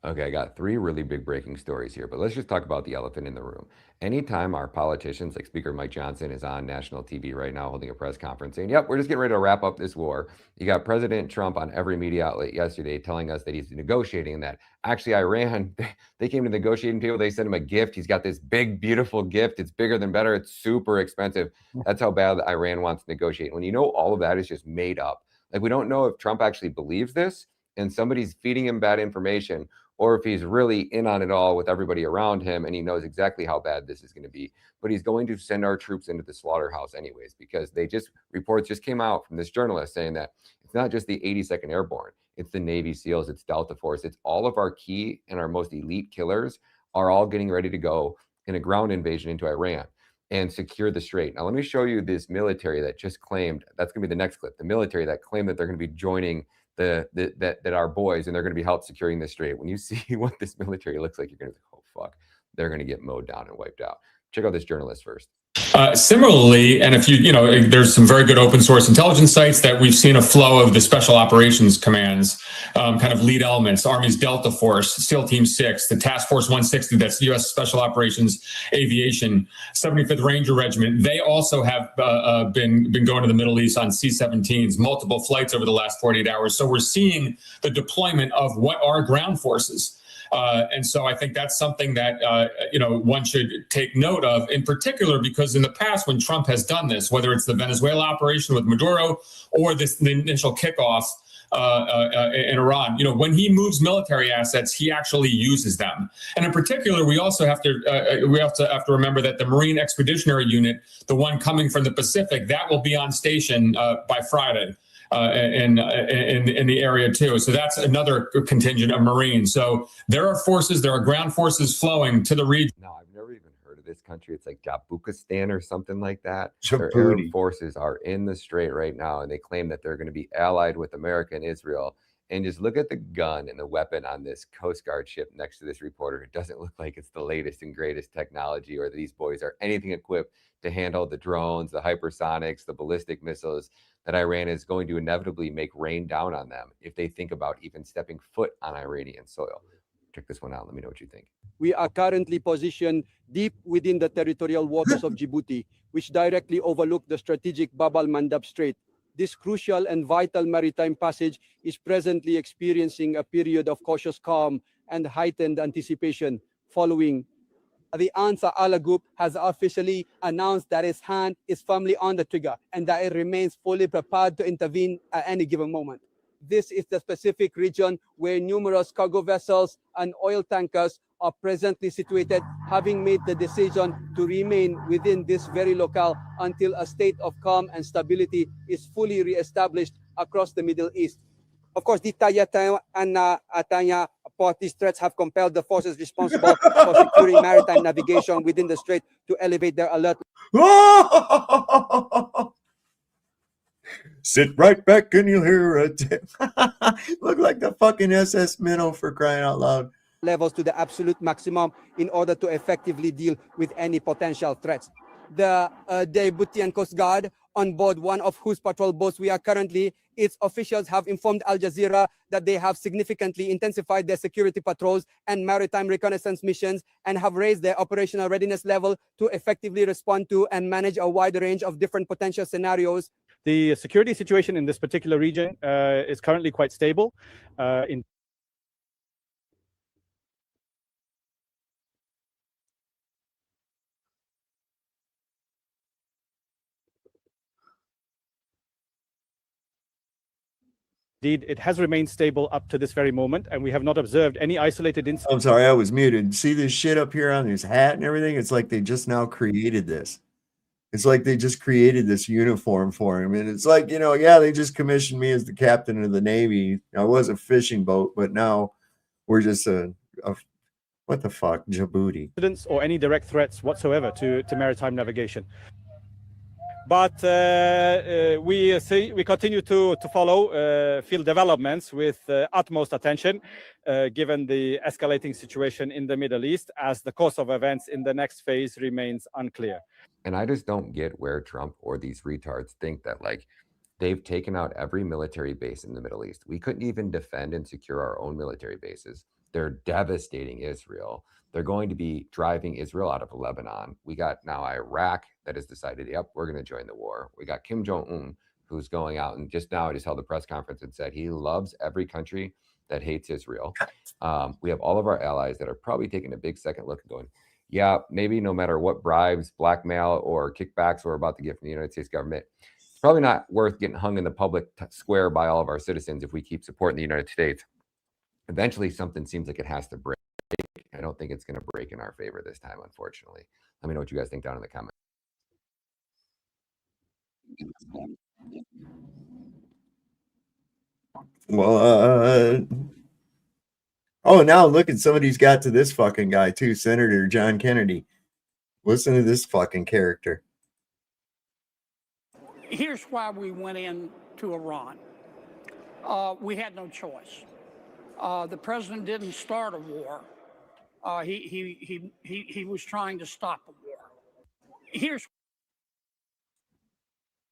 Okay, I got 3 really big breaking stories here, but let's just talk about the elephant in the room. Anytime our politicians, like Speaker Mike Johnson, is on national TV right now holding a press conference saying, yep, we're just getting ready to wrap up this war. You got President Trump on every media outlet yesterday telling us that he's negotiating that. Actually, Iran, they came to the negotiating table. They sent him a gift. He's got this big, beautiful gift. It's bigger than better. It's super expensive. That's how bad Iran wants to negotiate. When you know all of that is just made up. Like, we don't know if Trump actually believes this and somebody's feeding him bad information, or if he's really in on it all with everybody around him and he knows exactly how bad this is going to be. But he's going to send our troops into the slaughterhouse anyways, because reports just came out from this journalist saying that it's not just the 82nd Airborne, it's the Navy SEALs, it's Delta Force, it's all of our key and our most elite killers are all getting ready to go in a ground invasion into Iran and secure the strait. Now, let me show you this military that just claimed, that's going to be the next clip, the military that claimed that they're going to be joining that our boys, and they're going to be helped securing this strait. When you see what this military looks like, you're going to think, oh fuck, they're going to get mowed down and wiped out. Check out this journalist first. Similarly, and if there's some very good open source intelligence sites that we've seen a flow of the special operations commands, kind of lead elements, Army's Delta Force, SEAL Team 6, the Task Force 160, that's U.S. Special Operations Aviation, 75th Ranger Regiment. They also have been going to the Middle East on C-17s, multiple flights over the last 48 hours. So we're seeing the deployment of what are ground forces. And so I think that's something that, one should take note of, in particular, because in the past, when Trump has done this, whether it's the Venezuela operation with Maduro or the initial kickoff in Iran, when he moves military assets, he actually uses them. And in particular, we also have to remember that the Marine Expeditionary Unit, the one coming from the Pacific, that will be on station by Friday. In the area too. So that's another contingent of Marines. So there are ground forces flowing to the region. No, I've never even heard of this country. It's like Jabukistan or something like that. Djibouti. Their air forces are in the strait right now, and they claim that they're going to be allied with America and Israel. And just look at the gun and the weapon on this Coast Guard ship next to this reporter. It doesn't look like it's the latest and greatest technology, or these boys are anything equipped to handle the drones, the hypersonics, the ballistic missiles that Iran is going to inevitably make rain down on them if they think about even stepping foot on Iranian soil. Check this one out. Let me know what you think. We are currently positioned deep within the territorial waters of Djibouti, which directly overlook the strategic Bab al-Mandab Strait. This crucial and vital maritime passage is presently experiencing a period of cautious calm and heightened anticipation following. The Ansar Allah Group has officially announced that its hand is firmly on the trigger and that it remains fully prepared to intervene at any given moment. This is the specific region where numerous cargo vessels and oil tankers are presently situated, having made the decision to remain within this very locale until a state of calm and stability is fully re-established across the Middle East. Of course, the Tayata and Atanya parties threats have compelled the forces responsible for securing maritime navigation within the strait to elevate their alert. Sit right back and you'll hear it. Look like the fucking SS Minnow, for crying out loud. Levels to the absolute maximum in order to effectively deal with any potential threats. The Djiboutian Coast Guard, on board one of whose patrol boats we are currently, its officials have informed Al Jazeera that they have significantly intensified their security patrols and maritime reconnaissance missions and have raised their operational readiness level to effectively respond to and manage a wide range of different potential scenarios. The security situation in this particular region is currently quite stable. Indeed, it has remained stable up to this very moment, and we have not observed any isolated incidents. I'm sorry, I was muted. See this shit up here on his hat and everything? It's like they just now created this. It's like they just created this uniform for him. And it's like, yeah, they just commissioned me as the captain of the Navy. I was a fishing boat, but now we're just what the fuck, Djibouti. Or any direct threats whatsoever to maritime navigation. But we continue to follow field developments with utmost attention, given the escalating situation in the Middle East, as the course of events in the next phase remains unclear. And I just don't get where Trump or these retards think that, like, they've taken out every military base in the Middle East. We couldn't even defend and secure our own military bases. They're devastating Israel. They're going to be driving Israel out of Lebanon. We got now Iraq that has decided, yep, we're going to join the war. We got Kim Jong-un, who's going out and just held a press conference and said he loves every country that hates Israel. We have all of our allies that are probably taking a big second look and going, yeah, maybe no matter what bribes, blackmail, or kickbacks we're about to get from the United States government, it's probably not worth getting hung in the public square by all of our citizens if we keep supporting the United States. Eventually, something seems like it has to break. I don't think it's going to break in our favor this time, unfortunately. Let me know what you guys think down in the comments. What? Oh, now look at somebody's got to this fucking guy too, Senator John Kennedy. Listen to this fucking character. Here's why we went into Iran. we had no choice. The president didn't start a war. He was trying to stop a war. Here's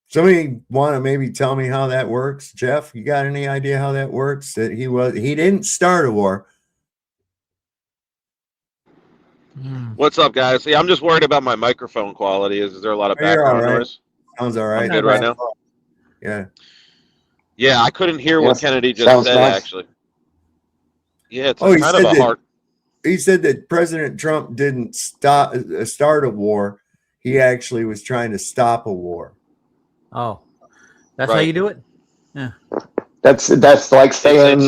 Somebody want to maybe tell me how that works? Jeff, you got any idea how that works? That he didn't start a war. What's up, guys? Yeah, I'm just worried about my microphone quality. Is there a lot of background noise? Sounds all right. I'm good right now. Yeah. Yeah, I couldn't hear what Kennedy just said, actually. Yeah, it's kind of a hard. He said that President Trump didn't start a war. He actually was trying to stop a war. Oh, that's how you do it? Yeah. That's like saying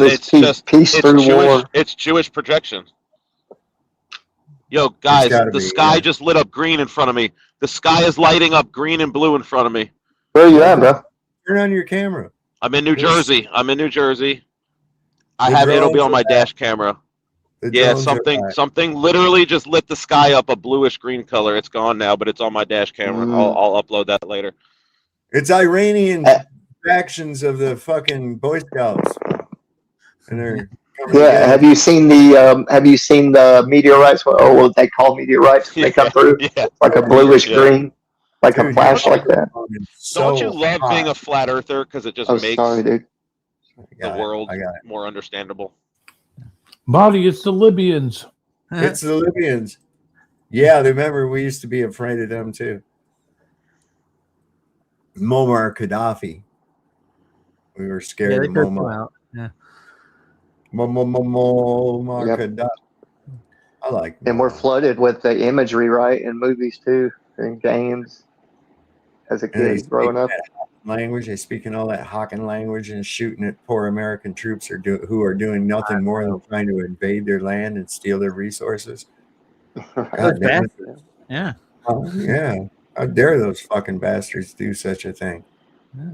peace through Jewish, war. It's Jewish projection. Yo, guys, the sky just lit up green in front of me. The sky is lighting up green and blue in front of me. Where are you at, bro? Turn on your camera. I'm in New Jersey. It'll be on my dash camera. Yeah, something literally just lit the sky up a bluish green color. It's gone now, but it's on my dash camera. I'll upload that later. It's Iranian factions of the fucking Boy Scouts. And they're Yeah, have you seen the meteorites, or what they call meteorites when they come through? Like a bluish green, like a flash like that. Don't you love being a flat earther because it just makes the world more understandable? Marty, it's the Libyans. It's the Libyans. Yeah, remember we used to be afraid of them too. Muammar Gaddafi. We were scared of Muammar. Yeah. Muammar Gaddafi. I like. And we're flooded with the imagery, right, in movies too, in games. As a kid growing up, language they speak in all that Hawking language and shooting at poor American troops who are doing nothing more than trying to invade their land and steal their resources. God damn it. Yeah. Yeah. How dare those fucking bastards do such a thing? Yeah.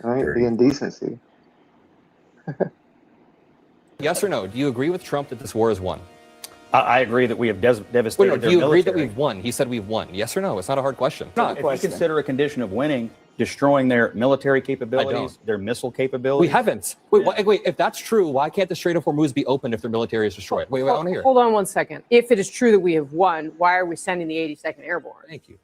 Right, the indecency. Yes or no? Do you agree with Trump that this war is won? I agree that we have devastated Wait, no, do you their agree that military. we've won? He said we've won. Yes or no? It's not a hard question. No, if you consider a condition of winning destroying their military capabilities, their missile capabilities. We haven't. Wait. If that's true, why can't the Strait of Hormuz be opened if their military is destroyed? Wait, I want to hear. Hold on one second. If it is true that we have won, why are we sending the 82nd Airborne? Thank you.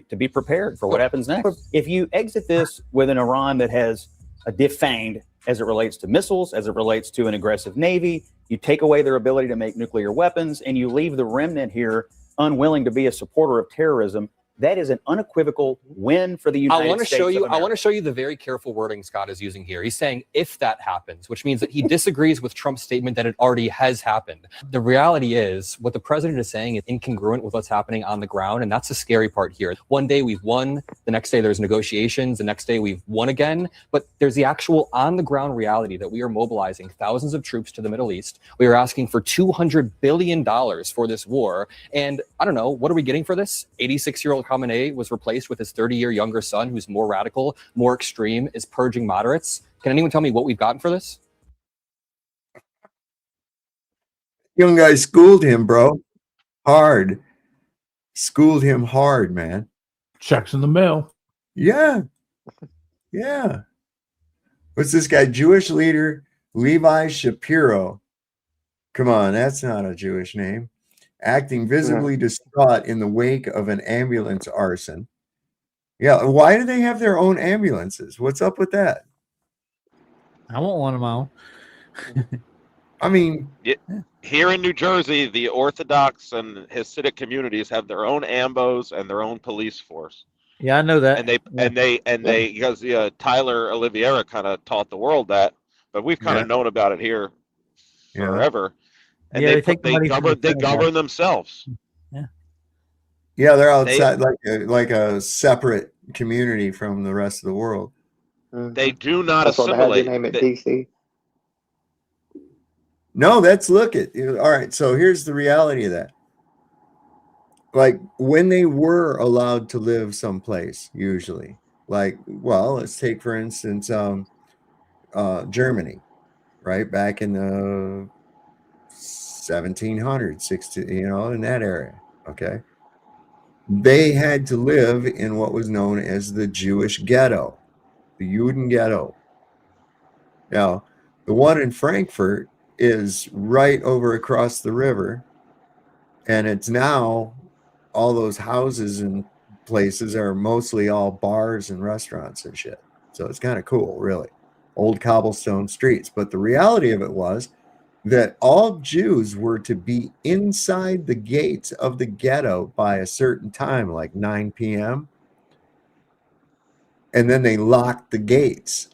To be prepared for what happens next. If you exit this with an Iran that has a defanged as it relates to missiles, as it relates to an aggressive navy, you take away their ability to make nuclear weapons, and you leave the remnant here unwilling to be a supporter of terrorism, that is an unequivocal win for the United States. I want to show you the very careful wording Scott is using here. He's saying if that happens, which means that he disagrees with Trump's statement that it already has happened. The reality is what the president is saying is incongruent with what's happening on the ground, and that's the scary part here. One day we've won, the next day there's negotiations, the next day we've won again, but there's the actual on-the-ground reality that we are mobilizing thousands of troops to the Middle East. We are asking for $200 billion for this war, and I don't know, what are we getting for this? 86-year-old Khamenei was replaced with his 30-year younger son who's more radical, more extreme, is purging moderates. Can anyone tell me what we've gotten for this? Young guy schooled him, bro. Hard. Schooled him hard, man. Checks in the mail. Yeah. Yeah. What's this guy? Jewish leader Levi Shapiro. Come on, that's not a Jewish name. Acting visibly distraught in the wake of an ambulance arson. Yeah, why do they have their own ambulances? What's up with that? I want one of my own. I mean, here in New Jersey, the Orthodox and Hasidic communities have their own AMBOs and their own police force. Yeah, I know that. And they because Tyler Oliveira kind of taught the world that, but we've kind of known about it here forever. And Yeah, they govern themselves. Yeah, they're outside like a separate community from the rest of the world. They do not That's what they had assimilate. their name at DC. No, let's look at all right. So here's the reality of that. Like when they were allowed to live someplace, usually, like, well, let's take for instance, Germany, right back in the 1700s, 60, in that area. Okay, they had to live in what was known as the Jewish ghetto, the Juden ghetto. Now, the one in Frankfurt is right over across the river, and it's now all those houses and places are mostly all bars and restaurants and shit. So it's kind of cool, really. Old cobblestone streets. But the reality of it was that all Jews were to be inside the gates of the ghetto by a certain time, like 9 p.m. And then they locked the gates.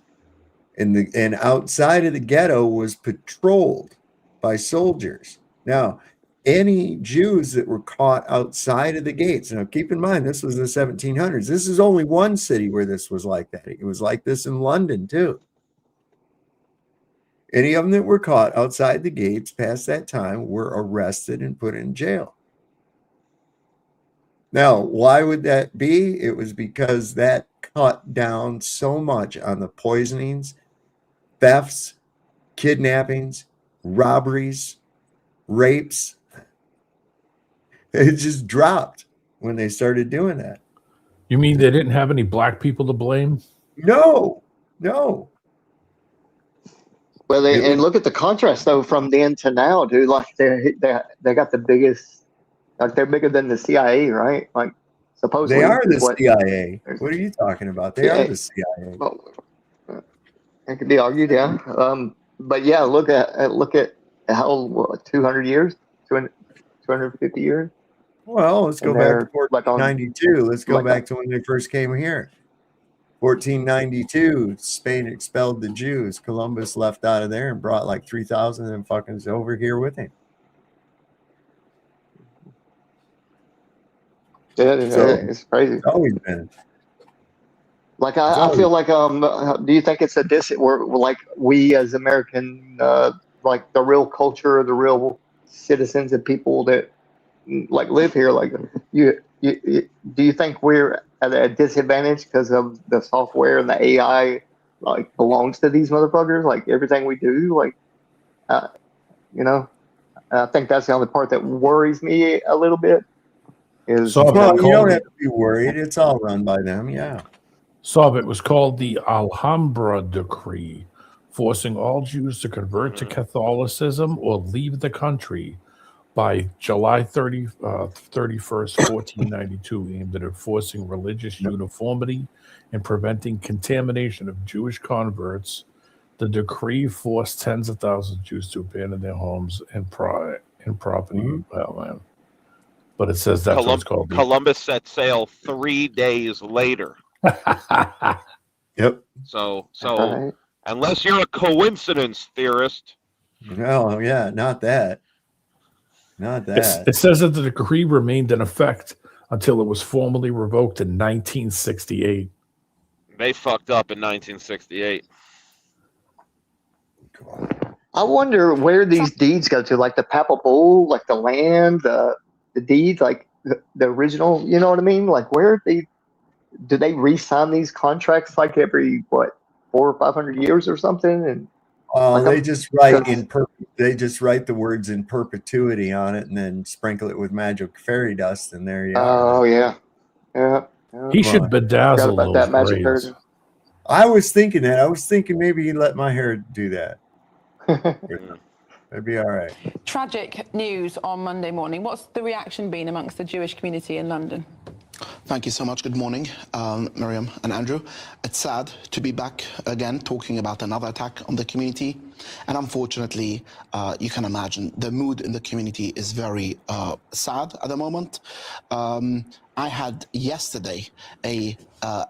And outside of the ghetto was patrolled by soldiers. Now, any Jews that were caught outside of the gates, now keep in mind, this was the 1700s. This is only one city where this was like that. It was like this in London, too. Any of them that were caught outside the gates past that time were arrested and put in jail. Now, why would that be? It was because that cut down so much on the poisonings, thefts, kidnappings, robberies, rapes. It just dropped when they started doing that. You mean they didn't have any black people to blame? No. Well, and look at the contrast though from then to now, dude. Like they got the biggest, like they're bigger than the CIA, right? Like supposedly they are the CIA. What are you talking about? They are the CIA. Well, it could be argued, yeah. But yeah, look at how 200 years, 250 years. Well, let's go back to 1492. Let's go back to when they first came here. 1492, Spain expelled the Jews. Columbus left out of there and brought like 3,000 of them fuckers over here with him. Yeah, it's crazy. It's always been. Like I feel like do you think it's we're like we as American like the real culture, the real citizens and people that like live here, like you do you think we're at a disadvantage because of the software and the AI like belongs to these motherfuckers? Like everything we do, like you know, I think that's the only part that worries me a little bit. Is you don't have to be worried. It's all run by them. Yeah. It was called the Alhambra Decree, forcing all Jews to convert to Catholicism or leave the country by July 31st, 1492, aimed at enforcing religious uniformity and preventing contamination of Jewish converts. The decree forced tens of thousands of Jews to abandon their homes and property. But it says that's what it's called. Columbus set sail 3 days later. Yep. So unless you're a coincidence theorist. No, yeah, not that. Not that. It says that the decree remained in effect until it was formally revoked in 1968. They fucked up in 1968. I wonder where these deeds go to, like the papal bull, like the land, the deeds, like the original. You know what I mean? Like where do they re-sign these contracts like every 400 or 500 years or something? And they just write the words in perpetuity on it and then sprinkle it with magic fairy dust, and there you are. Oh yeah. He should bedazzle those that magic braids. fairy. I was thinking that. I was thinking maybe he'd let my hair do that. That'd be all right. Tragic news on Monday morning. What's the reaction been amongst the Jewish community in London? Thank you so much. Good morning, Miriam and Andrew. It's sad to be back again talking about another attack on the community. And unfortunately, you can imagine the mood in the community is very sad at the moment. I had yesterday a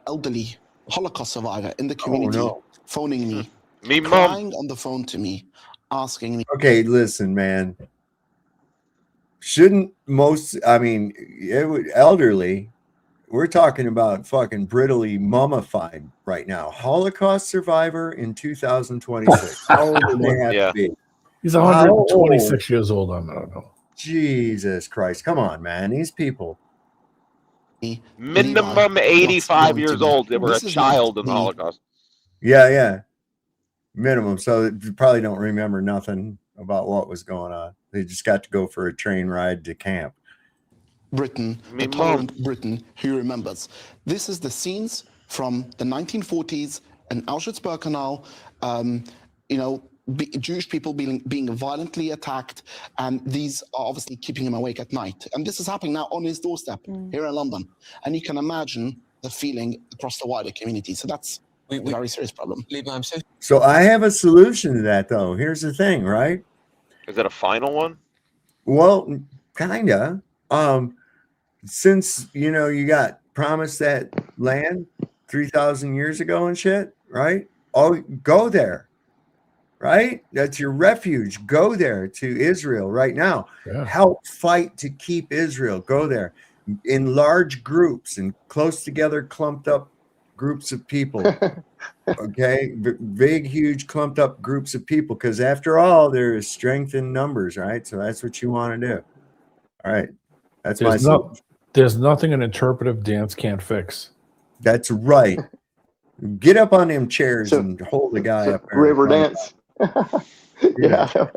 elderly Holocaust survivor in the community phoning me, crying on the phone to me, asking me. Okay, listen, man. Shouldn't elderly, we're talking about fucking brittly mummified right now. Holocaust survivor in 2026. How old do they have to be? He's 126 years old. I don't know. Jesus Christ. Come on, man. These people. Minimum 85 years old. They were a child in the Holocaust. Yeah. Minimum. So you probably don't remember nothing about what was going on. They just got to go for a train ride to camp. Britain, the tolerant Britain who remembers. This is the scenes from the 1940s in Auschwitz-Birkenau. Jewish people being violently attacked, and these are obviously keeping him awake at night. And this is happening now on his doorstep here in London. And you can imagine the feeling across the wider community. So that's a very serious problem. So I have a solution to that, though. Here's the thing, right? Is that a final one? Well, kinda. Since you got promised that land 3,000 years ago and shit, right? Oh, go there, right? That's your refuge. Go there to Israel right now. Yeah. Help fight to keep Israel. Go there in large groups and close together, clumped up groups of people. Okay, big, huge, clumped up groups of people. Because after all, there is strength in numbers, right? So that's what you want to do. All right, that's there's nothing an interpretive dance can't fix. That's right. Get up on them chairs and hold the guy up there. River dance. Yeah.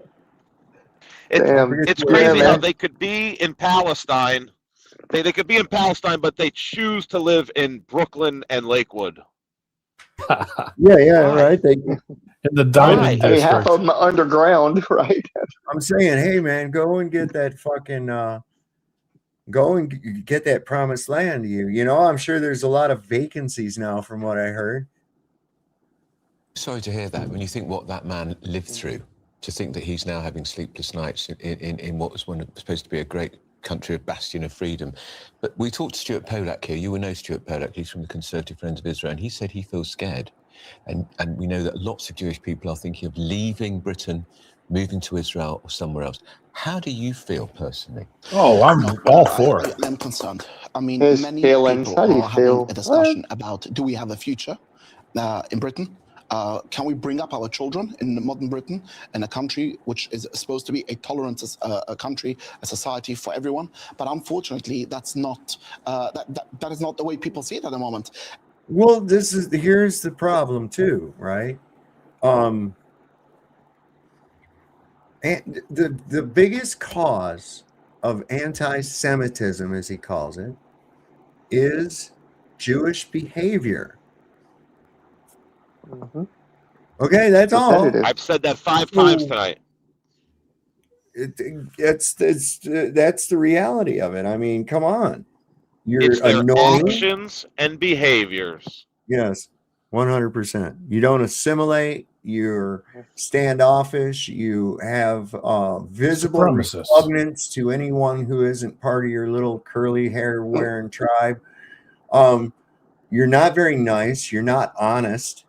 It's crazy how they could be in Palestine. They could be in Palestine, but they choose to live in Brooklyn and Lakewood. Yeah, right. They in the dining district. Half of them underground, right? I'm saying, hey man, go and get that fucking go and get that promised land. I'm sure there's a lot of vacancies now from what I heard. Sorry to hear that. When you think what that man lived through, to think that he's now having sleepless nights in what was supposed to be a great country, a bastion of freedom. But we talked to Stuart Polak here. You will know Stuart Polak. He's from the Conservative Friends of Israel, and he said he feels scared. And we know that lots of Jewish people are thinking of leaving Britain, moving to Israel or somewhere else. How do you feel personally? Oh, I'm all for it. I'm concerned. I mean, Yes, many Kaylin, people how do you are having feel? a discussion about, do we have a future in Britain? Can we bring up our children in modern Britain, in a country which is supposed to be a tolerant a country, a society for everyone? But unfortunately, that's not that is not the way people see it at the moment. Well, here's the problem too, right? And the biggest cause of anti-Semitism, as he calls it, is Jewish behavior. Mm-hmm. Okay, that's all. I've said that 5 times tonight. That's the reality of it. I mean, come on. It's their annoying. actions and behaviors. Yes, 100%. You don't assimilate. You're standoffish. You have visible repugnance to anyone who isn't part of your little curly hair wearing tribe. You're not very nice. You're not honest.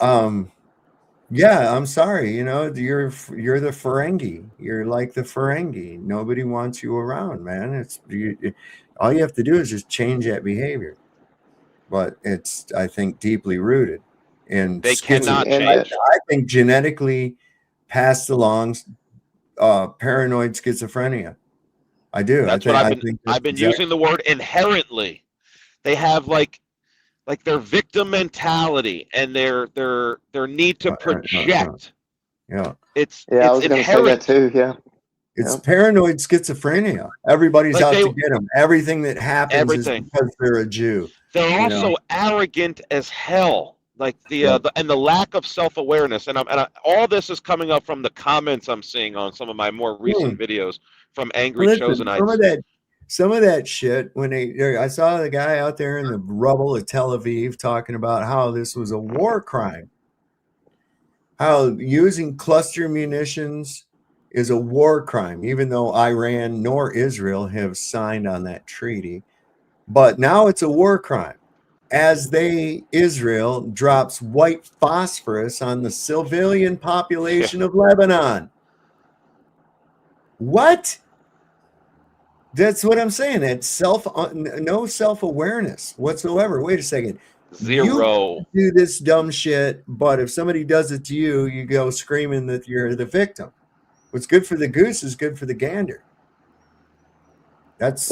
Yeah, I'm sorry. You're the Ferengi. You're like the Ferengi. Nobody wants you around, man. All you have to do is just change that behavior. But it's, I think, deeply rooted in They cannot change. I think genetically passed along paranoid schizophrenia. I do. That's what I've been using the word inherently. They have like their victim mentality and their need to project. Yeah. I was going to say that too. Yeah. It's paranoid schizophrenia. Everybody's out to get them. Everything that happens is because they're a Jew. They're also arrogant as hell. Like the lack of self-awareness, and all this is coming up from the comments I'm seeing on some of my more recent videos from angry Chosenites. Some of that shit, I saw the guy out there in the rubble of Tel Aviv talking about how this was a war crime, how using cluster munitions is a war crime, even though Iran nor Israel have signed on that treaty. But now it's a war crime as Israel drops white phosphorus on the civilian population of Lebanon. What? That's what I'm saying. That's no self-awareness whatsoever. Wait a second. Zero. You do this dumb shit, but if somebody does it to you, you go screaming that you're the victim. What's good for the goose is good for the gander. That's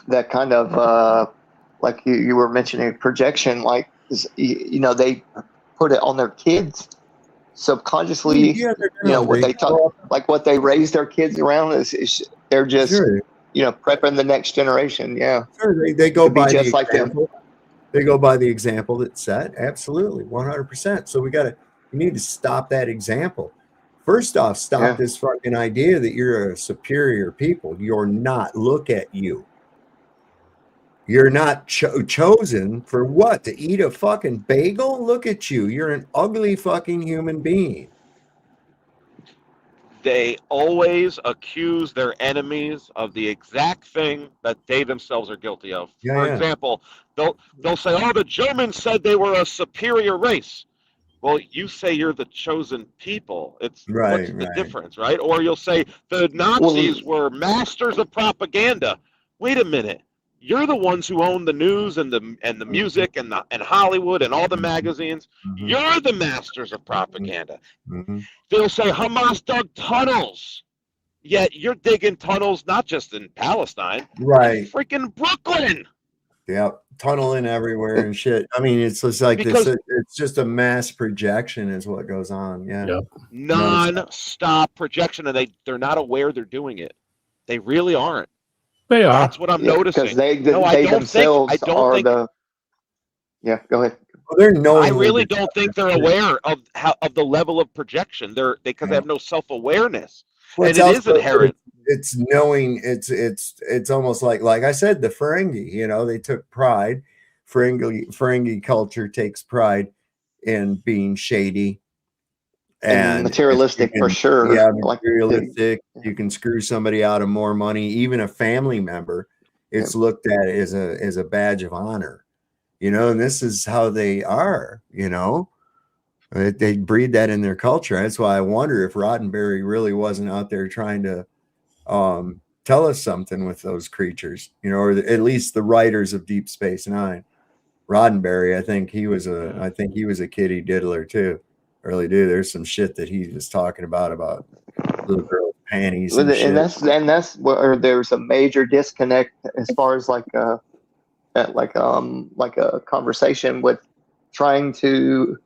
that kind of like you were mentioning projection, like they put it on their kids subconsciously. What they talk, like what they raise their kids around is they're just prepping the next generation. Yeah, sure, they go by just like them. They go by the example that's set. Absolutely, 100%. So we need to stop that example. First off, stop this fucking idea that you're a superior people. You're not. Look at you. You're not chosen for what? To eat a fucking bagel? Look at you. You're an ugly fucking human being. They always accuse their enemies of the exact thing that they themselves are guilty of. For example, they'll say, "Oh, the Germans said they were a superior race." Well, you say you're the chosen people. What's the difference, right? Or you'll say the Nazis were masters of propaganda. Wait a minute. You're the ones who own the news and the music and Hollywood and all the magazines. You're the masters of propaganda. They'll say Hamas dug tunnels, yet you're digging tunnels not just in Palestine, right? Freaking Brooklyn. Yeah, tunneling everywhere and shit. I mean, it's just like this. It's just a mass projection, is what goes on. Yeah, non-stop projection, and they're not aware they're doing it. They really aren't. They are. That's what I'm noticing. Because they themselves are the. Yeah, go ahead. Well, they're knowing. I really don't think they're aware of the level of projection. Because they have no self-awareness, well, and it is inherent. It's knowing. It's almost like I said, the Ferengi. You know, they took pride. Ferengi culture takes pride in being shady and materialistic for sure. Yeah, materialistic. You can screw somebody out of more money, even a family member. It's looked at as a badge of honor, you know. And this is how they are, you know. They breed that in their culture. That's why I wonder if Roddenberry really wasn't out there trying to tell us something with those creatures, you know, or at least the writers of Deep Space Nine. Roddenberry, I think he was a kitty diddler too. I really do. There's some shit that he was talking about little girl panties, and that's where there's a major disconnect as far as like a conversation with trying to,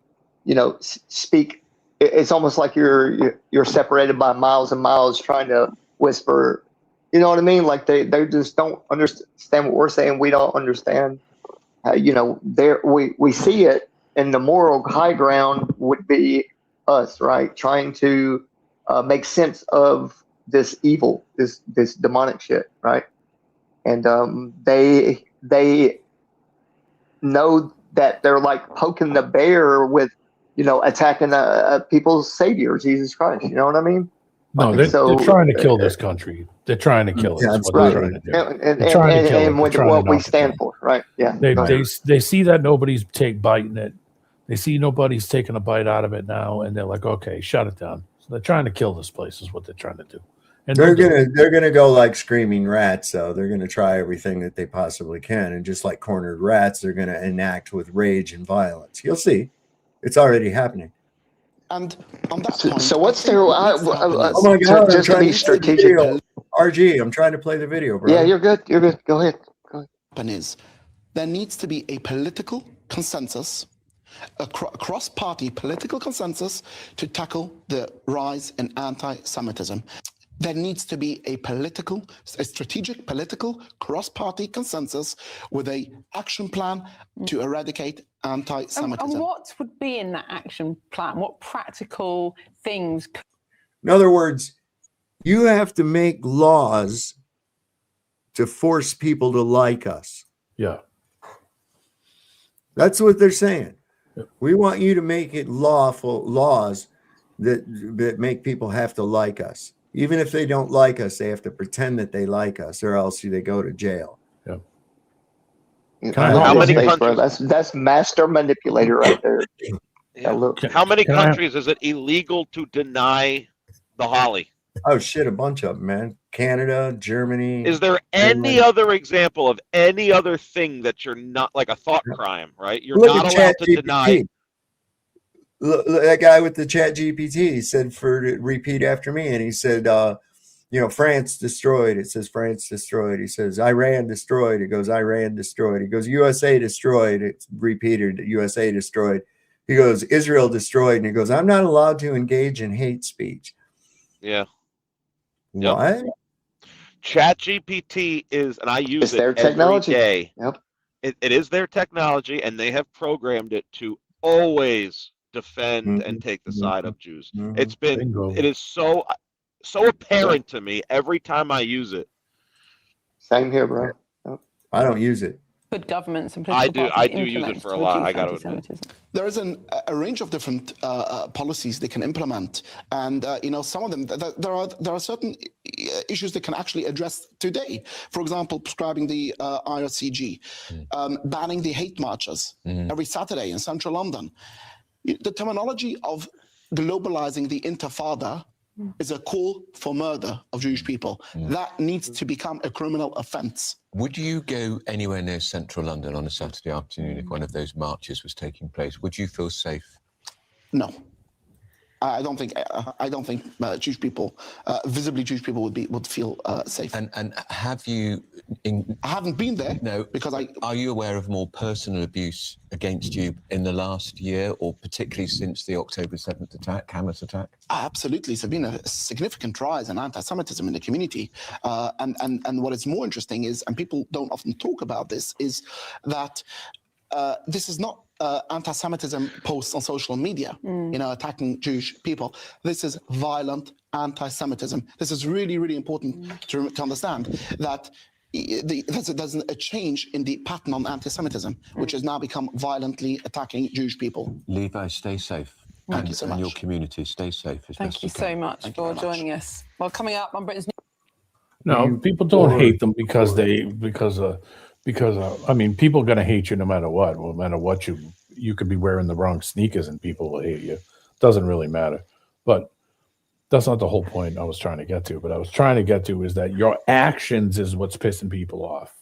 you know, speak. It's almost like you're separated by miles and miles trying to whisper. You know what I mean? Like they just don't understand what we're saying. We don't understand. You know, we see it, and the moral high ground would be us, right? Trying to make sense of this evil, this demonic shit, right? And they know that they're like poking the bear with, you know, attacking people's savior, Jesus Christ. You know what I mean? No, they're trying to kill this country. They're trying to kill us. That's what they're trying to do. And with what we stand for, right? Yeah. They see that nobody's biting it. They see nobody's taking a bite out of it now, and they're like, okay, shut it down. So they're trying to kill this place, is what they're trying to do. And they're gonna go like screaming rats. So they're gonna try everything that they possibly can, and just like cornered rats, they're gonna enact with rage and violence. You'll see, it's already happening. And on that point, so what's their? Oh my God! Just to be strategic. RG, I'm trying to play the video, bro. Yeah, you're good. You're good. Go ahead. There needs to be a political consensus, a cross-party political consensus to tackle the rise in anti-Semitism. There needs to be a strategic political cross-party consensus with a action plan to eradicate anti-Semitism. And what would be in that action plan? What practical things? In other words, you have to make laws to force people to like us. Yeah. That's what they're saying. We want you to make it laws that make people have to like us. Even if they don't like us, they have to pretend that they like us, or else they go to jail. Yeah. How many countries? That's master manipulator right there. Yeah. How many countries is it illegal to deny the holly? Oh shit, a bunch of them, man. Canada, Germany. Is there any other example of any other thing that you're not, like a thought crime, right? You're not allowed to deny. Look, that guy with the chat GPT, he said repeat after me, and he said, you know, France destroyed. It says France destroyed. He says Iran destroyed. It goes Iran destroyed. He goes USA destroyed. It's repeated USA destroyed. He goes Israel destroyed, and he goes, I'm not allowed to engage in hate speech. Yeah. What? Chat GPT is, and I use it their technology. every day. Yep. it is their technology, and they have programmed it to always defend and take the side of Jews. It is so apparent to me every time I use it. Same here, bro. I don't use it. Good governments and political I parties do use it implement for a to lot. reduce I got to admit. anti-Semitism. There is a range of different policies they can implement, and some of them there are certain issues they can actually address today. For example, prescribing the IRCG, banning the hate marches every Saturday in central London. The terminology of globalizing the Intifada is a call for murder of Jewish people. That needs to become a criminal offense. Would you go anywhere near central London on a Saturday afternoon if one of those marches was taking place? Would you feel safe? No. I don't think Jewish people, visibly Jewish people, would feel safe. And have you? I haven't been there. No, because Are you aware of more personal abuse against you in the last year, or particularly since the October 7th attack, Hamas attack? Absolutely, it's been a significant rise in anti-Semitism in the community, and what is more interesting is, and people don't often talk about this, is that this is not anti-Semitism posts on social media, attacking Jewish people. This is violent anti-Semitism. This is really, really important to understand that there's a change in the pattern on anti-Semitism, which has now become violently attacking Jewish people. Levi, stay safe. Thank you so much. And your community, stay safe. Thank you so much for joining us. Well, coming up on Britain's No, people don't hate them because I mean, people are going to hate you no matter what. No matter what you could be wearing the wrong sneakers and people will hate you. Doesn't really matter. But that's not the whole point I was trying to get to. But I was trying to get to is that your actions is what's pissing people off.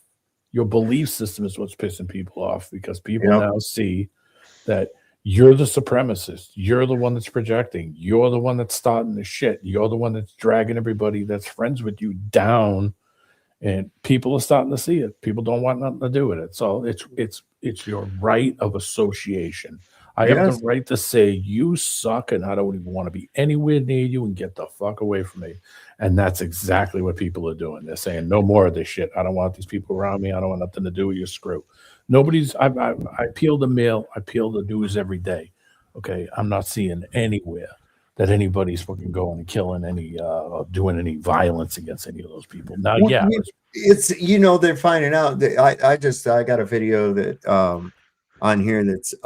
Your belief system is what's pissing people off because people now see that you're the supremacist. You're the one that's projecting. You're the one that's starting the shit. You're the one that's dragging everybody that's friends with you down. And people are starting to see it. People don't want nothing to do with it. So it's your right of association. I have the right to say you suck and I don't even want to be anywhere near you and get the fuck away from me. And that's exactly what people are doing. They're saying no more of this shit. I don't want these people around me. I don't want nothing to do with your screw. I peel the mail. I peel the news every day. Okay. I'm not seeing anywhere that anybody's fucking going and killing any, doing any violence against any of those people. Now, it's they're finding out that I got a video that on here that's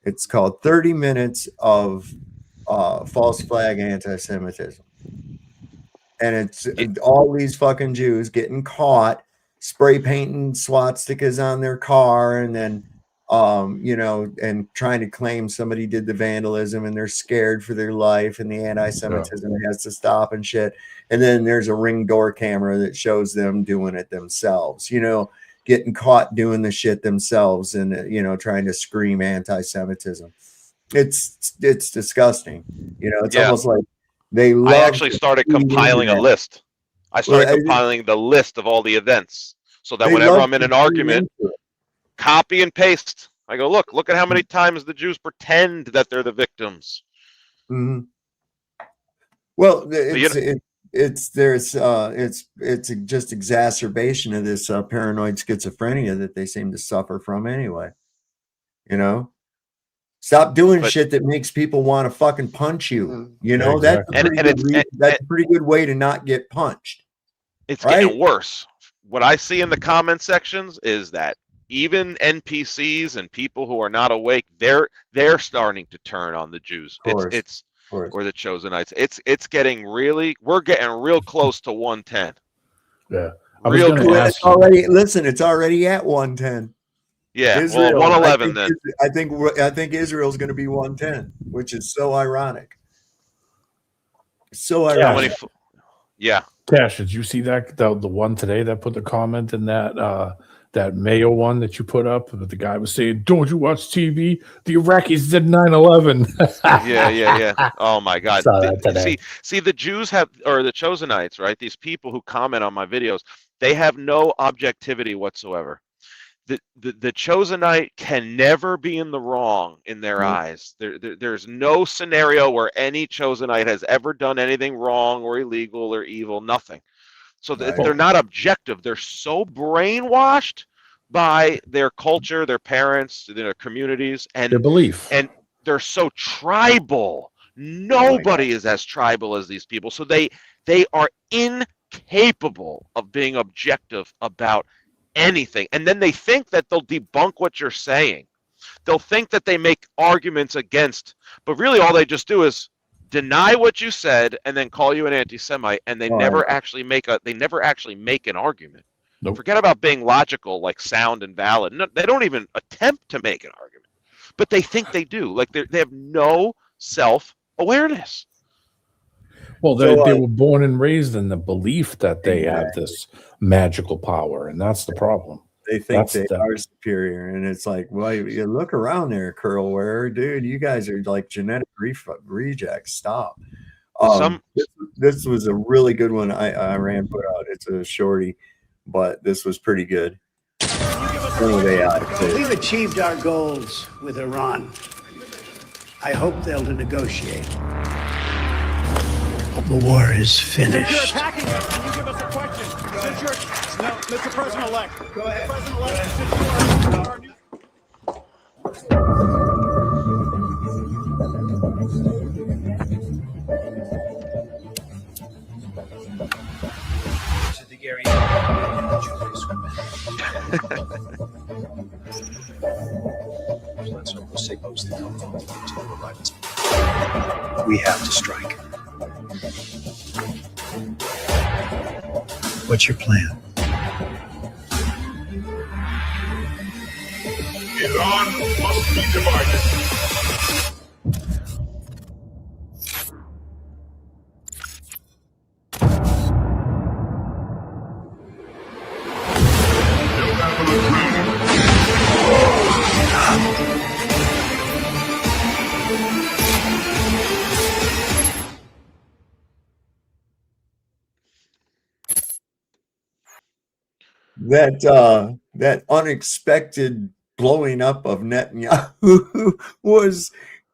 it's called 30 Minutes of False Flag Anti-Semitism, and it's all these fucking Jews getting caught spray painting swastikas on their car, and then and trying to claim somebody did the vandalism and they're scared for their life and the anti-Semitism has to stop and shit. And then there's a Ring door camera that shows them doing it themselves, getting caught doing the shit themselves and, trying to scream anti-Semitism. It's disgusting. It's almost like I actually started compiling a list. I started compiling the list of all the events so that whenever I'm in an argument, copy and paste. I go, look at how many times the Jews pretend that they're the victims. Mm-hmm. Well, it's just exacerbation of this paranoid schizophrenia that they seem to suffer from anyway. Stop doing shit that makes people want to fucking punch you. That's a pretty good way to not get punched. It's getting worse. What I see in the comment sections is that even NPCs and people who are not awake, they're starting to turn on the Jews. It's or the Chosenites. We're getting real close to 110. Yeah. Real close. It's already at 110. Yeah, Israel, 111 then. I think Israel's going to be 110, which is so ironic. So ironic. Yeah. Cash, did you see that the one today that put the comment in that Mayo one that you put up that the guy was saying, "Don't you watch TV? The Iraqis did 9/11." Yeah. Oh my God. See, the Jews or the Chosenites, right? These people who comment on my videos, they have no objectivity whatsoever. The Chosenite can never be in the wrong in their eyes. There's no scenario where any Chosenite has ever done anything wrong or illegal or evil, nothing. So they're not objective. They're so brainwashed by their culture, their parents, their communities, and Their belief. And they're so tribal. Nobody is as tribal as these people. So they are incapable of being objective about anything. And then they think that they'll debunk what you're saying. They'll think that they make arguments against, but really all they just do is deny what you said and then call you an anti-Semite, and they never actually make an argument. Nope. Forget about being logical, like sound and valid. No, they don't even attempt to make an argument, but they think they do. Like they have no self-awareness. Well, they were born and raised in the belief that they have this magical power, and that's the problem. They think they are superior, and it's like, well, you look around there, curl wearer, dude. You guys are like genetic rejects. Stop. This was a really good one. Iran put out. It's a shorty, but this was pretty good. We've achieved our goals with Iran. I hope they'll negotiate. The war is finished. Since you're attacking us, can you give us a question? Since you're, no, Mr. President-elect. Go ahead. President-elect, since you are our new... We have to strike. What's your plan? Iran must be divided. That unexpected blowing up of Netanyahu was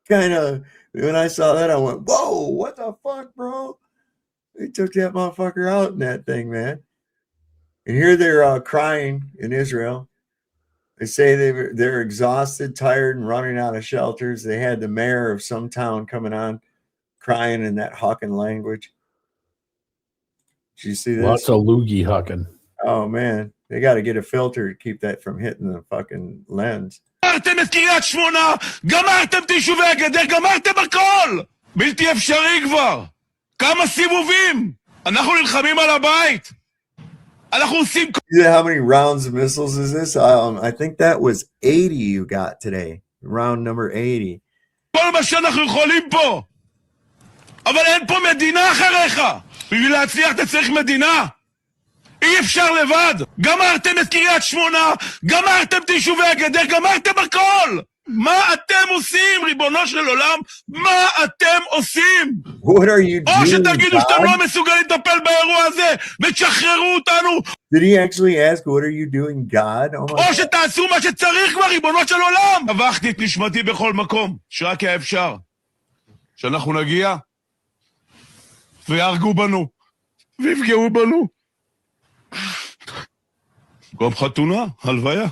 kind of, when I saw that, I went, whoa, what the fuck, bro? They took that motherfucker out in that thing, man. And here they're crying in Israel. They say they're exhausted, tired, and running out of shelters. They had the mayor of some town coming on crying in that Hucking language. Did you see this? Lots of loogie hucking. Oh, man. They got to get a filter to keep that from hitting the fucking lens. גמרתם את קריית שמונה, גמרתם את יישובי הגדר, גמרתם הכל! בלתי אפשרי כבר. כמה סיבובים? אנחנו נלחמים על הבית. אנחנו עושים... You know how many rounds of missiles is this? I think that was 80 you got today. Round number 80. כל מה שאנחנו יכולים פה. אבל אין פה מדינה אחריך. בשביל להצליח אתה צריך מדינה. אי אפשר לבד. גמרתם את קריית שמונה, גמרתם את יישובי הגדר, גמרתם הכל. מה אתם עושים, ריבונו של עולם? מה אתם עושים? What are you doing, או שתגידו שאתם God? לא מסוגלים לטפל באירוע הזה ותשחררו אותנו. Did he actually ask, what are you doing, God? Oh my או שתעשו מה שצריך כבר, ריבונו של עולם. טבחתי את נשמתי בכל מקום, שרק היה אפשר. שאנחנו נגיע ויהרגו בנו ויפגעו בנו. קום חתונה, הלוויה.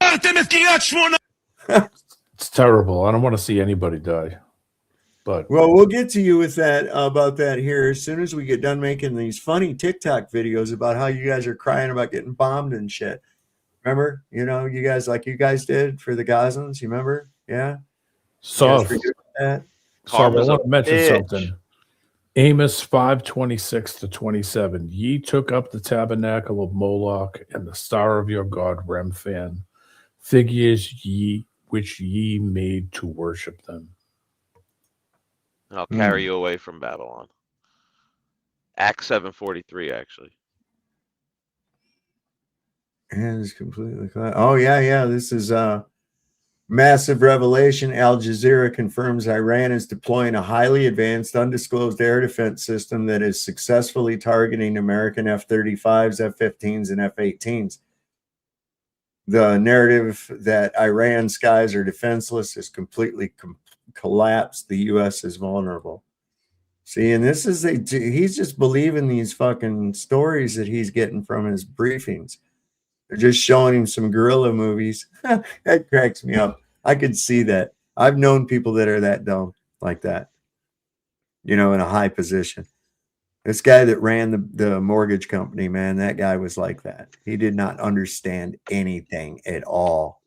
גמרתם את קריית שמונה. It's terrible. I don't want to see anybody die. But Well, we'll get to you with that about that here as soon as we get done making these funny TikTok videos about how you guys are crying about getting bombed and shit. Remember, you know, you guys did for the Gazans. You remember? Yeah. So, You guys forget that? so I want to mention something. Amos 5:26-27. Ye took up the tabernacle of Moloch and the star of your god Remphan, figures ye which ye made to worship them. I'll carry you away from Babylon. Acts 7:43, actually. And it's completely clear. Oh, yeah. This is massive revelation. Al Jazeera confirms Iran is deploying a highly advanced, undisclosed air defense system that is successfully targeting American F-35s, F-15s, and F-18s. The narrative that Iran's skies are defenseless is completely collapsed. The U.S. is vulnerable. See, and this is he's just believing these fucking stories that he's getting from his briefings. They're just showing him some guerrilla movies. That cracks me up. I could see that. I've known people that are that dumb like that, you know, in a high position. This guy that ran the mortgage company, man, that guy was like that. He did not understand anything at all.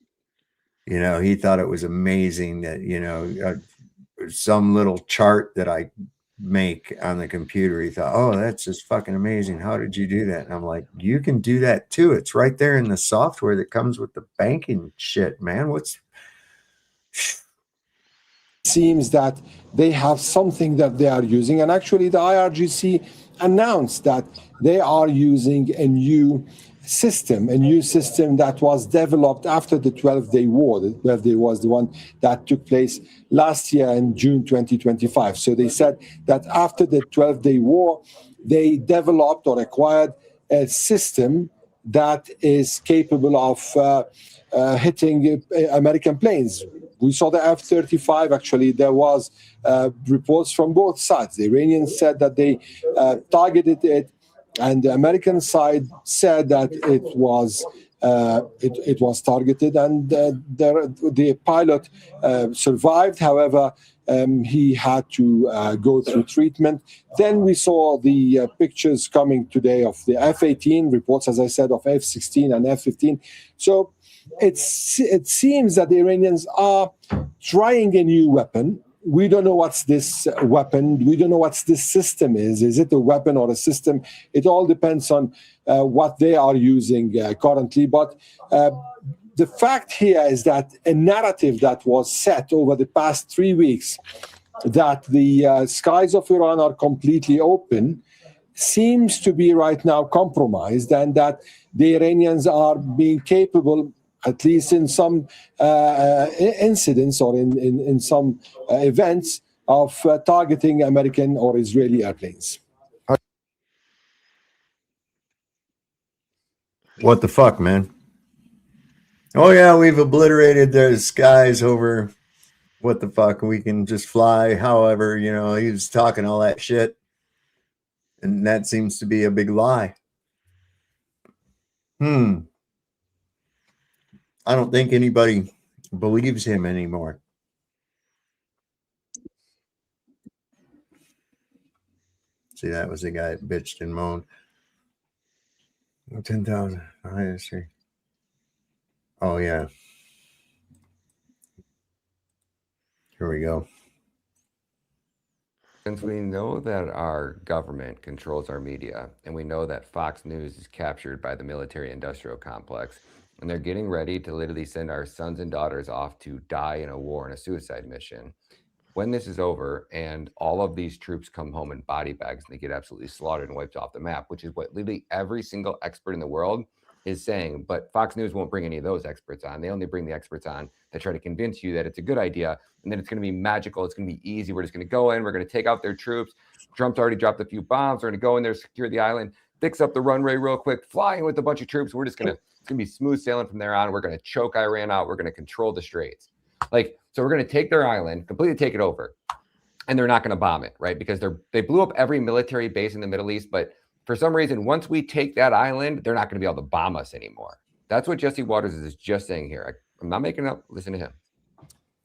You know, he thought it was amazing that, you know, some little chart that I make on the computer. He thought, oh, that's just fucking amazing. How did you do that? And I'm like, you can do that too. It's right there in the software that comes with the banking shit, man. Seems that they have something that they are using. And actually the IRGC announced that they are using a new system that was developed after the 12-day war. The 12-day was the one that took place last year in June 2025. So they said that after the 12-day war, they developed or acquired a system that is capable of hitting American planes. We saw the F-35. Actually, there was reports from both sides. The Iranians said that they targeted it, and the American side said that it was targeted, and the pilot survived. However, he had to go through treatment. Then we saw the pictures coming today of the F-18 reports, as I said, of F-16 and F-15. So it seems that the Iranians are trying a new weapon. We don't know what's this weapon. We don't know what this system is. Is it a weapon or a system? It all depends on what they are using currently. But the fact here is that a narrative that was set over the past 3 weeks, that the skies of Iran are completely open, seems to be right now compromised, and that the Iranians are being capable, at least in some incidents or in some events, of targeting American or Israeli airplanes. What the fuck, man? Oh yeah, we've obliterated the skies over. What the fuck? We can just fly. However, you know, he was talking all that shit, and that seems to be a big lie. I don't think anybody believes him anymore. See, that was the guy that bitched and moaned. 10,000. Oh, yeah. Here we go. Since we know that our government controls our media, and we know that Fox News is captured by the military-industrial complex, and they're getting ready to literally send our sons and daughters off to die in a war and a suicide mission. When this is over and all of these troops come home in body bags and they get absolutely slaughtered and wiped off the map, which is what literally every single expert in the world is saying, but Fox News won't bring any of those experts on. They only bring the experts on that try to convince you that it's a good idea and that it's going to be magical. It's going to be easy. We're just going to go in. We're going to take out their troops. Trump's already dropped a few bombs. We're going to go in there, secure the island, fix up the runway real quick, fly in with a bunch of troops. We're just going to, it's going to be smooth sailing from there on. We're going to choke Iran out. We're going to control the straits. Like, so we're going to take their island, completely take it over, and they're not going to bomb it, right? Because they blew up every military base in the Middle East, but for some reason, once we take that island, they're not going to be able to bomb us anymore. That's what Jesse Waters is just saying here. I'm not making it up. Listen to him.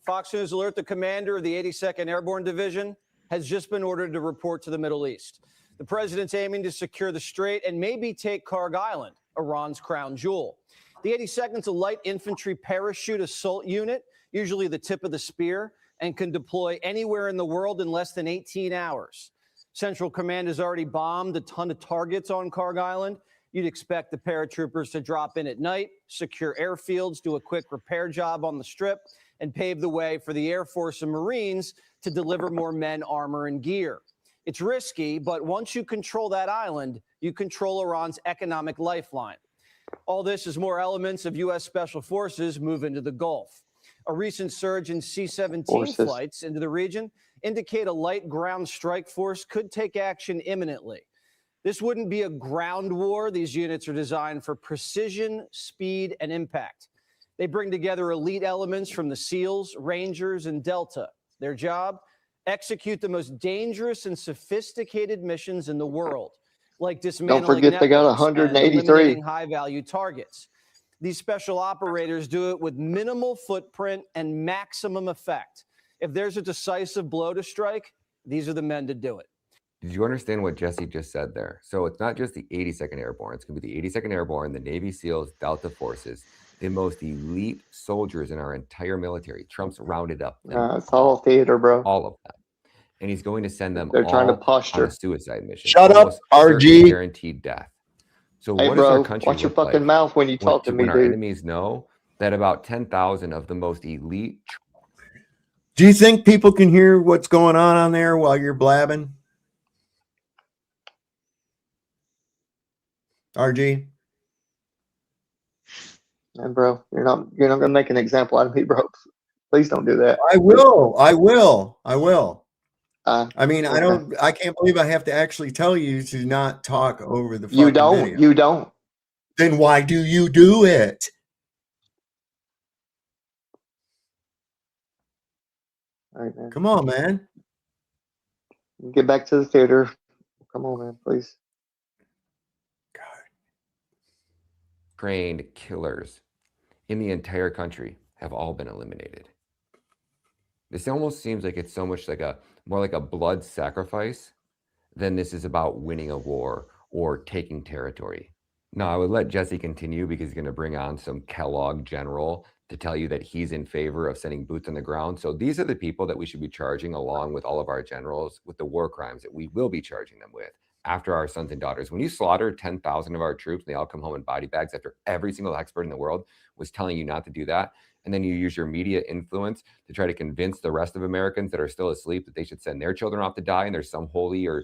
Fox News alert: the commander of the 82nd Airborne Division has just been ordered to report to the Middle East. The president's aiming to secure the strait and maybe take Karg Island, Iran's crown jewel. The 82nd is a light infantry parachute assault unit, usually the tip of the spear, and can deploy anywhere in the world in less than 18 hours. Central Command has already bombed a ton of targets on Karg Island. You'd expect the paratroopers to drop in at night, secure airfields, do a quick repair job on the strip, and pave the way for the Air Force and Marines to deliver more men, armor, and gear. It's risky, but once you control that island, you control Iran's economic lifeline. All this as more elements of U.S. Special Forces move into the Gulf. A recent surge in C-17 flights into the region indicate a light ground strike force could take action imminently. This wouldn't be a ground war. These units are designed for precision, speed, and impact. They bring together elite elements from the SEALs, Rangers, and Delta. Their job? Execute the most dangerous and sophisticated missions in the world, like dismantling Don't forget they got networks and 183 eliminating high-value targets. These special operators do it with minimal footprint and maximum effect. If there's a decisive blow to strike, these are the men to do it. Did you understand what Jesse just said there? So it's not just the 82nd Airborne. It's going to be the 82nd Airborne, the Navy SEALs, Delta Forces, the most elite soldiers in our entire military. Trump's rounded up them It's all theater, bro. all of them. And he's going to send them They're all trying to on a posture. suicide mission. Shut up, Almost certain RG. guaranteed death. So Hey, what does our bro, country watch your look fucking like mouth when you talk to me, when our dude. enemies know that about 10,000 of the most elite? Do you think people can hear what's going on there while you're blabbing? RG? And bro, you're not gonna make an example out of me, bro. Please don't do that. I will. I mean, Okay. I can't believe I have to actually tell you to not talk over the fucking You don't. video. You don't. Then why do you do it? All right, man. Come on, man. Get back to the theater. Come on, man, please. Trained killers in the entire country have all been eliminated. This almost seems like it's so much like more like a blood sacrifice than this is about winning a war or taking territory. Now, I would let Jesse continue because he's going to bring on some Kellogg general to tell you that he's in favor of sending boots on the ground. So these are the people that we should be charging along with all of our generals with the war crimes that we will be charging them with after our sons and daughters. When you slaughter 10,000 of our troops and they all come home in body bags after every single expert in the world was telling you not to do that, and then you use your media influence to try to convince the rest of Americans that are still asleep that they should send their children off to die, and there's some holy or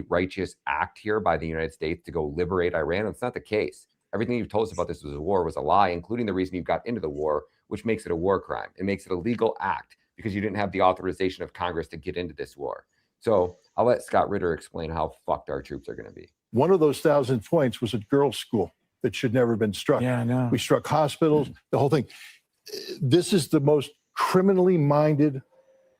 righteous act here by the United States to go liberate Iran. It's not the case. Everything you've told us about this was a war was a lie, including the reason you got into the war, which makes it a war crime. It makes it a legal act because you didn't have the authorization of Congress to get into this war. So I'll let Scott Ritter explain how fucked our troops are going to be. One of those 1,000 points was a girls' school that should never have been struck. Yeah, I know. We struck hospitals, the whole thing. This is the most criminally minded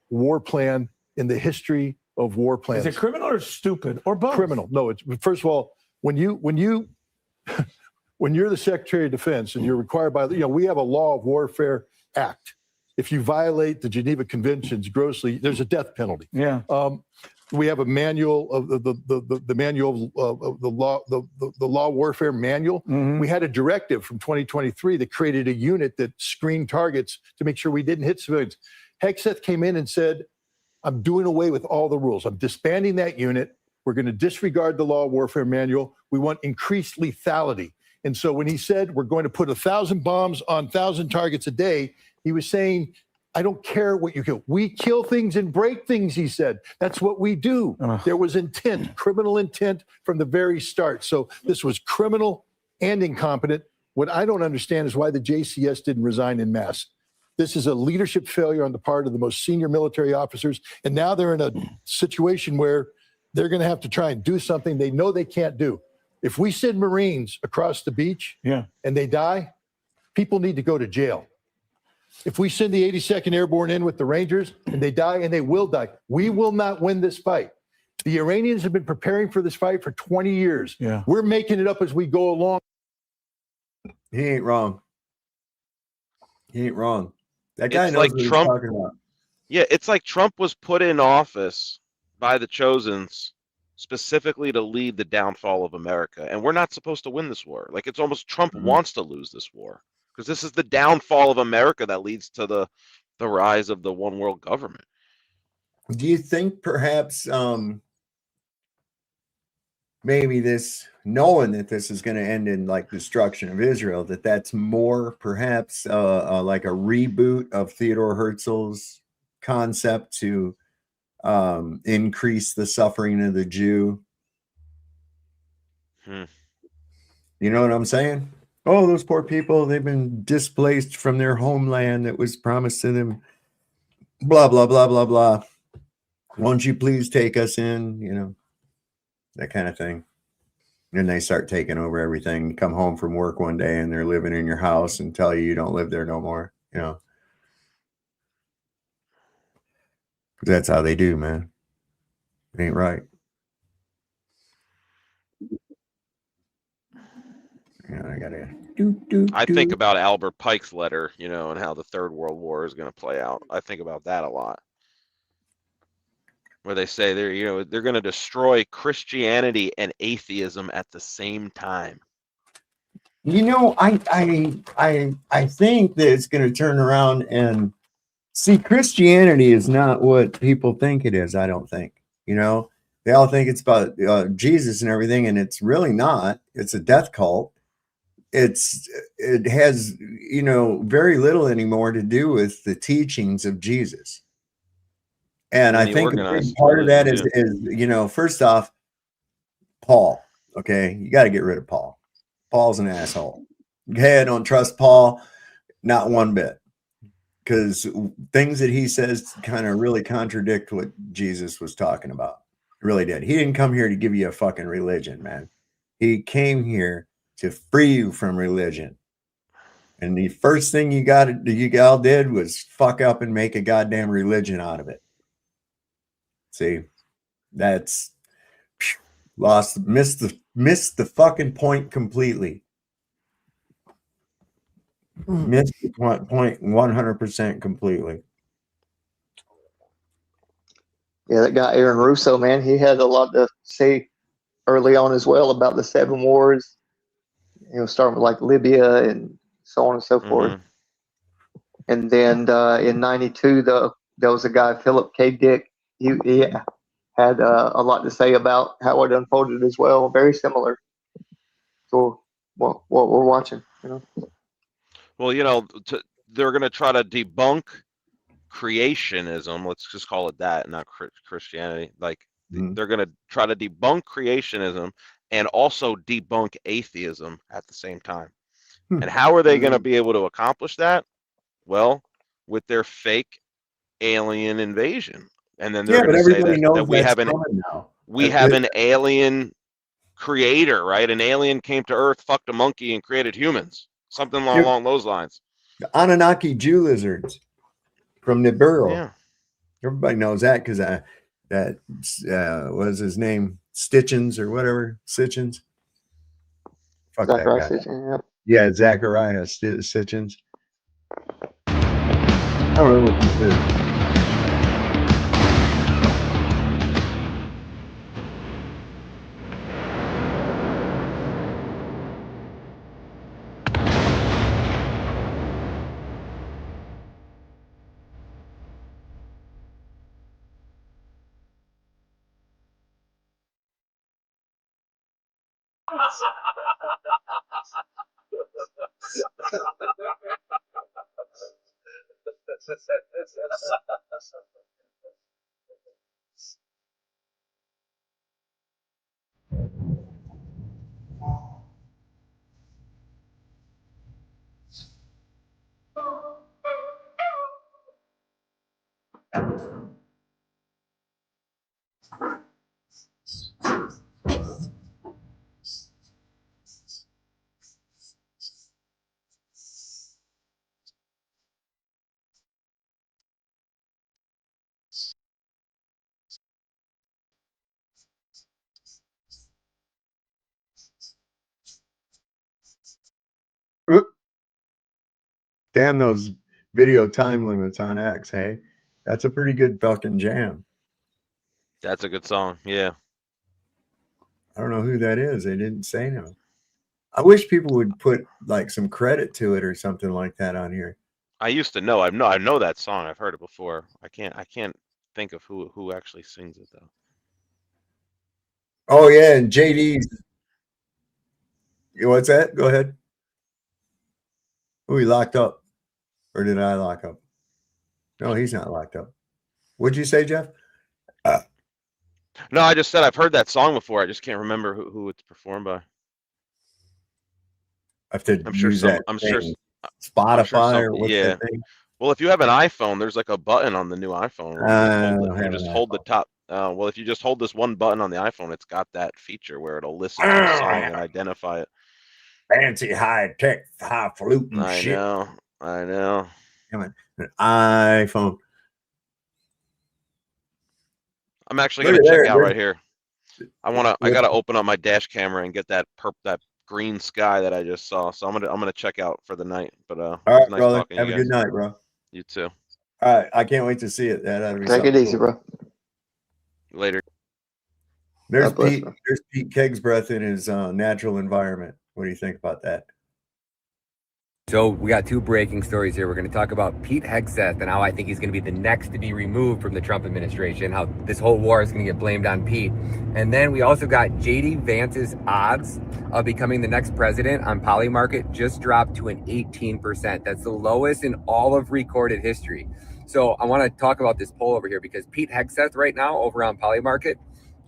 war plan in the history of war plans. Is it criminal or stupid or both? Criminal. No, it's first of all, when you're the Secretary of Defense and you're required by we have a law of warfare act. If you violate the Geneva Conventions grossly, there's a death penalty. Yeah. We have a manual of the manual of the law warfare manual. Mm-hmm. We had a directive from 2023 that created a unit that screened targets to make sure we didn't hit civilians. Hegseth came in and said, I'm doing away with all the rules. I'm disbanding that unit. We're going to disregard the law of warfare manual. We want increased lethality. And so when he said we're going to put 1,000 bombs on 1,000 targets a day, he was saying, I don't care what you kill. We kill things and break things, he said. That's what we do. There was intent, criminal intent from the very start. So this was criminal and incompetent. What I don't understand is why the JCS didn't resign en masse. This is a leadership failure on the part of the most senior military officers. And now they're in a situation where they're going to have to try and do something they know they can't do. If we send Marines across the beach and they die, people need to go to jail. If we send the 82nd Airborne in with the Rangers and they die, and they will die, we will not win this fight. The Iranians have been preparing for this fight for 20 years. Yeah. We're making it up as we go along. He ain't wrong. He ain't wrong. That guy It's knows like what Trump- he's talking about. Yeah, it's like Trump was put in office by the Chosens specifically to lead the downfall of America. And we're not supposed to win this war. Like, it's almost Trump wants to lose this war because this is the downfall of America that leads to the rise of the one world government. Do you think perhaps maybe this, knowing that this is going to end in like destruction of Israel, that's more perhaps like a reboot of Theodore Herzl's concept to increase the suffering of the Jew? You know what I'm saying? Oh, those poor people, they've been displaced from their homeland that was promised to them. Blah, blah, blah, blah, blah. Won't you please take us in? You know, that kind of thing. And they start taking over everything, come home from work one day and they're living in your house and tell you don't live there no more. You know, that's how they do, man. It ain't right. I gotta. I think about Albert Pike's letter, and how the Third World War is going to play out. I think about that a lot, where they say they're going to destroy Christianity and atheism at the same time. I think that it's going to turn around and see, Christianity is not what people think it is. I don't think, they all think it's about Jesus and everything, and it's really not. It's a death cult. It has, very little anymore to do with the teachings of Jesus. And I think a big part of that is, first off, Paul. Okay. You got to get rid of Paul. Paul's an asshole. Okay. I don't trust Paul. Not one bit. Because things that he says kind of really contradict what Jesus was talking about. Really did. He didn't come here to give you a fucking religion, man. He came here to free you from religion. And the first thing you all did was fuck up and make a goddamn religion out of it. See, that's missed the fucking point completely. Missed the point 100% completely. Yeah, that guy Aaron Russo, man, he had a lot to say early on as well about the 7 wars. Starting with like Libya and so on and so forth. And then in '92, there was a guy, Philip K. Dick. He had a lot to say about how it unfolded as well. Very similar to what we're watching. Well, they're going to try to debunk creationism. Let's just call it that, not Christianity. They're going to try to debunk creationism and also debunk atheism at the same time. And how are they going to be able to accomplish that? Well, with their fake alien invasion. And then they're going to say that we have an alien creator, right? An alien came to Earth, fucked a monkey, and created humans. Something along those lines. The Anunnaki Jew lizards from Nibiru. Yeah. Everybody knows that because that was his name, Stitchins or whatever. Stitchins. Fuck Zachariah that guy. Sitchin, Yeah, Zachariah Stitchins. I don't know what he did. Damn those video time limits on X, hey? That's a pretty good fucking jam. That's a good song, yeah. I don't know who that is. They didn't say no. I wish people would put like some credit to it or something like that on here. I used to know. I know that song. I've heard it before. I can't think of who actually sings it though. Oh yeah, and JD's. What's that? Go ahead. Oh, he locked up. Or did I lock up? No, he's not locked up. What'd you say, Jeff? No, I just said I've heard that song before. I just can't remember who it's performed by. I'm sure Spotify or what's that thing? Well, if you have an iPhone, there's like a button on the new iPhone. You just hold the top. Well, if you just hold this one button on the iPhone, it's got that feature where it'll listen to the song and identify it. Fancy high-tech, highfalutin shit. I know. Come on, an iPhone. I'm actually gonna check out right here. I gotta open up my dash camera and get that green sky that I just saw. So I'm gonna check out for the night. But All it right, was nice brother. talking to Have you a guys. good night, bro. You too. All right, I can't wait to see it. That'd be Take it something easy, cool. bro. Later. There's God bless, Pete. bro. There's Pete Kegsbreath in his natural environment. What do you think about that? So we got two breaking stories here. We're going to talk about Pete Hegseth and how I think he's going to be the next to be removed from the Trump administration, how this whole war is going to get blamed on Pete. And then we also got JD Vance's odds of becoming the next president on Polymarket just dropped to an 18%. That's the lowest in all of recorded history. So I want to talk about this poll over here because Pete Hegseth right now over on Polymarket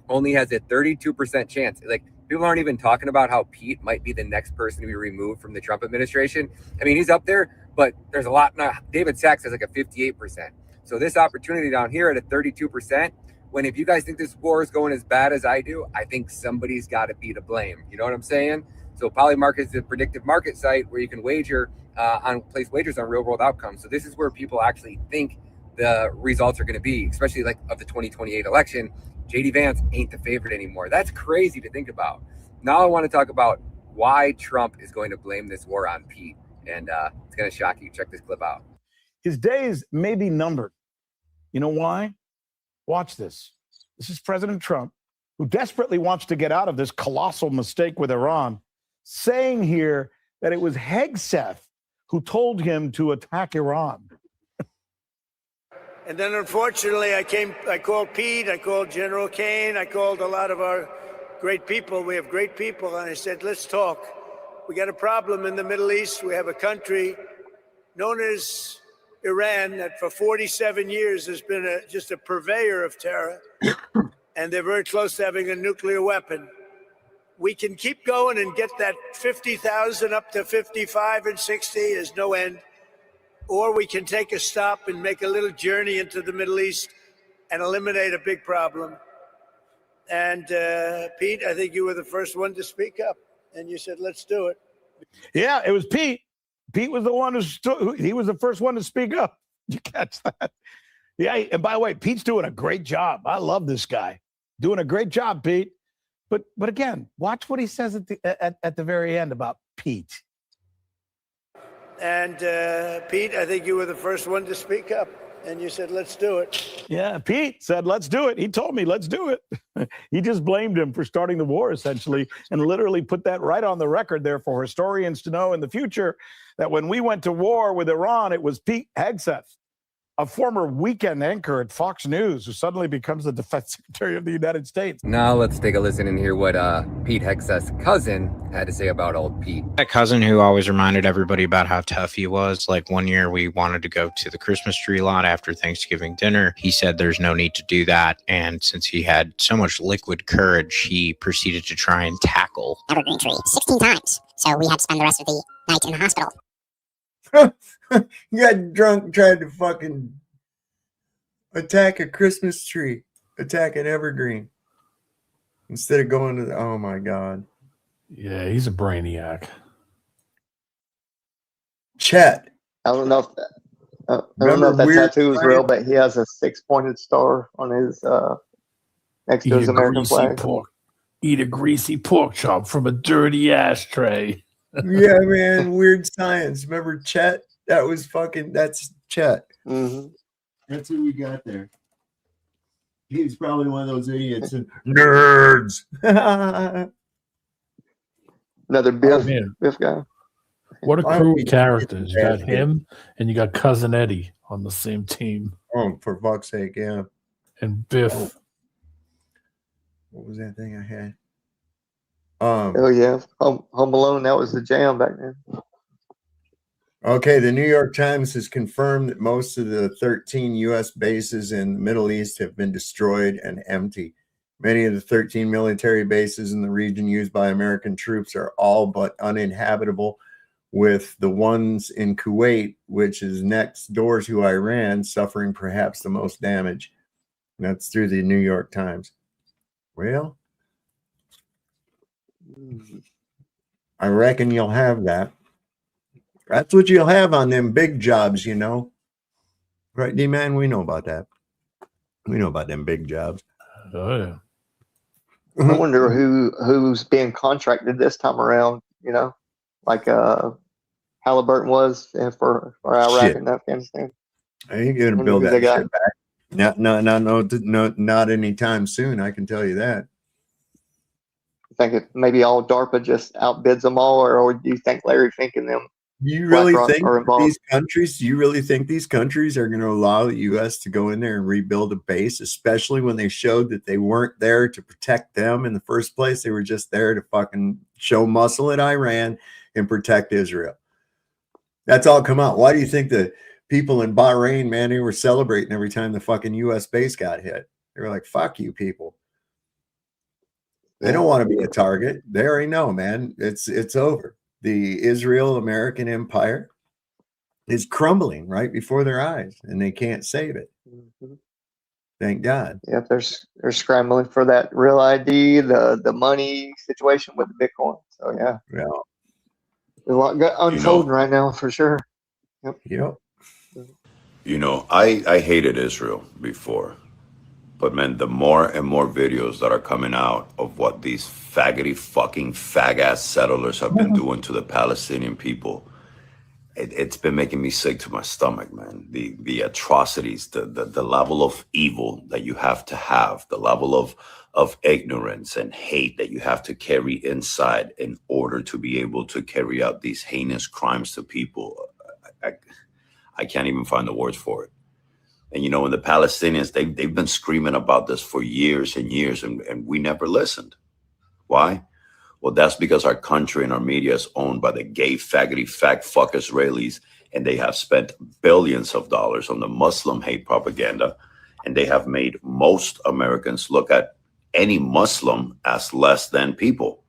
only has a 32% chance. Like, people aren't even talking about how Pete might be the next person to be removed from the Trump administration. I mean, he's up there, but there's a lot. Now, David Sachs has like a 58%. So this opportunity down here at a 32%, when if you guys think this war is going as bad as I do, I think somebody's got to be to blame. You know what I'm saying? So Polymarket is a predictive market site where you can wager place wagers on real world outcomes. So this is where people actually think the results are going to be, especially like of the 2028 election. JD Vance ain't the favorite anymore. That's crazy to think about. Now I want to talk about why Trump is going to blame this war on Pete. And it's going to shock you. Check this clip out. His days may be numbered. You know why? Watch this. This is President Trump, who desperately wants to get out of this colossal mistake with Iran, saying here that it was Hegseth who told him to attack Iran. And then, unfortunately, I called Pete, I called General Kane, I called a lot of our great people. We have great people. And I said, let's talk. We got a problem in the Middle East. We have a country known as Iran that for 47 years has been just a purveyor of terror. And they're very close to having a nuclear weapon. We can keep going and get that 50,000 up to 55 and 60 is no end. Or we can take a stop and make a little journey into the Middle East and eliminate a big problem. And Pete, I think you were the first one to speak up, and you said, let's do it. Yeah, it was Pete. Pete was the one he was the first one to speak up. You catch that? Yeah, and by the way, Pete's doing a great job. I love this guy. Doing a great job, Pete. But again, watch what he says at the very end about Pete. And Pete, I think you were the first one to speak up, and you said, let's do it. Yeah, Pete said, let's do it. He told me, let's do it. He just blamed him for starting the war, essentially, and literally put that right on the record there for historians to know in the future that when we went to war with Iran, it was Pete Hegseth, a former weekend anchor at Fox News, who suddenly becomes the defense secretary of the United States. Now let's take a listen and hear what Pete Hegseth's cousin had to say about old Pete. That cousin who always reminded everybody about how tough he was. Like one year we wanted to go to the Christmas tree lot after Thanksgiving dinner. He said there's no need to do that. And since he had so much liquid courage, he proceeded to try and tackle evergreen tree 16 times. So we had to spend the rest of the night in the hospital. You got drunk, tried to fucking attack a Christmas tree, attack an evergreen instead of going to the, oh my God. Yeah, he's a brainiac. Chet. I don't know if that tattoo is real, but he has a 6-pointed star on his next to his American flag. Eat a greasy pork chop from a dirty ashtray. Yeah, man. Weird science. Remember Chet? That's Chet. Mm-hmm. That's who we got there. He's probably one of those idiots. Nerds. Another Biff guy. What a crew of characters. You got him and you got Cousin Eddie on the same team. Oh, for fuck's sake, yeah. And Biff. Oh. What was that thing I had? Oh yeah, Home Alone. That was the jam back then. Okay, the New York Times has confirmed that most of the 13 U.S. bases in the Middle East have been destroyed and empty. Many of the 13 military bases in the region used by American troops are all but uninhabitable, with the ones in Kuwait, which is next door to Iran, suffering perhaps the most damage. And that's through the New York Times. Well, I reckon you'll have that. That's what you'll have on them big jobs, you know. Right, D-Man? We know about that. We know about them big jobs. Oh, yeah. I wonder who's being contracted this time around you know, like Halliburton was for Iraq Shit. and Afghanistan. I ain't gonna When build they that got- shit back. Not anytime soon. I can tell you that. You think it maybe all DARPA just outbids them all, or do you think Larry Fink and them? You really BlackRock think are involved? these countries? Do you really think these countries are going to allow the U.S. to go in there and rebuild a base, especially when they showed that they weren't there to protect them in the first place? They were just there to fucking show muscle at Iran and protect Israel. That's all come out. Why do you think the people in Bahrain, man, they were celebrating every time the fucking U.S. base got hit? They were like, "Fuck you, people." They don't want to be a target. They already know, man. It's over. The Israel-American empire is crumbling right before their eyes, and they can't save it. Thank God. Yep, they're scrambling for that real ID, the money situation with the Bitcoin. So yeah, Yeah. there's a lot unfolding right now for sure. Yep. You know, I hated Israel before, but man, the more and more videos that are coming out of what these faggoty fucking fag-ass settlers have been doing to the Palestinian people, it's been making me sick to my stomach, man. The atrocities, the level of evil that you have to have, the level of ignorance and hate that you have to carry inside in order to be able to carry out these heinous crimes to people. I can't even find the words for it. And, you know, and the Palestinians, they've been screaming about this for years and years, and we never listened. Why? Well, that's because our country and our media is owned by the gay, faggoty, fag fuck Israelis, and they have spent billions of dollars on the Muslim hate propaganda, and they have made most Americans look at any Muslim as less than people.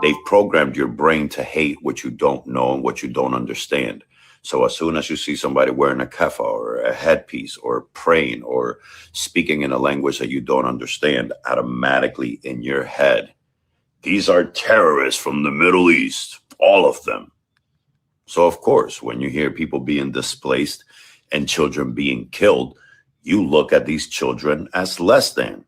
They've programmed your brain to hate what you don't know and what you don't understand. So as soon as you see somebody wearing a keffah or a headpiece or praying or speaking in a language that you don't understand, automatically in your head, these are terrorists from the Middle East, all of them. So of course, when you hear people being displaced and children being killed, you look at these children as less than.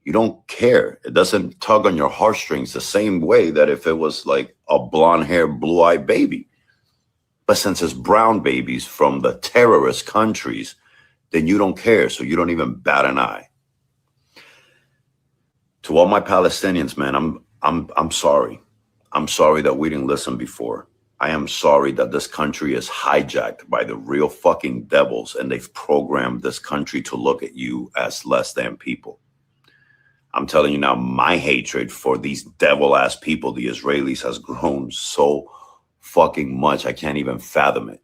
You don't care. It doesn't tug on your heartstrings the same way that if it was like a blonde-haired, blue-eyed baby. But since it's brown babies from the terrorist countries, then you don't care. So you don't even bat an eye. To all my Palestinians, man, I'm sorry. I'm sorry that we didn't listen before. I am sorry that this country is hijacked by the real fucking devils, and they've programmed this country to look at you as less than people. I'm telling you now, my hatred for these devil-ass people, the Israelis, has grown so fucking much. I can't even fathom it.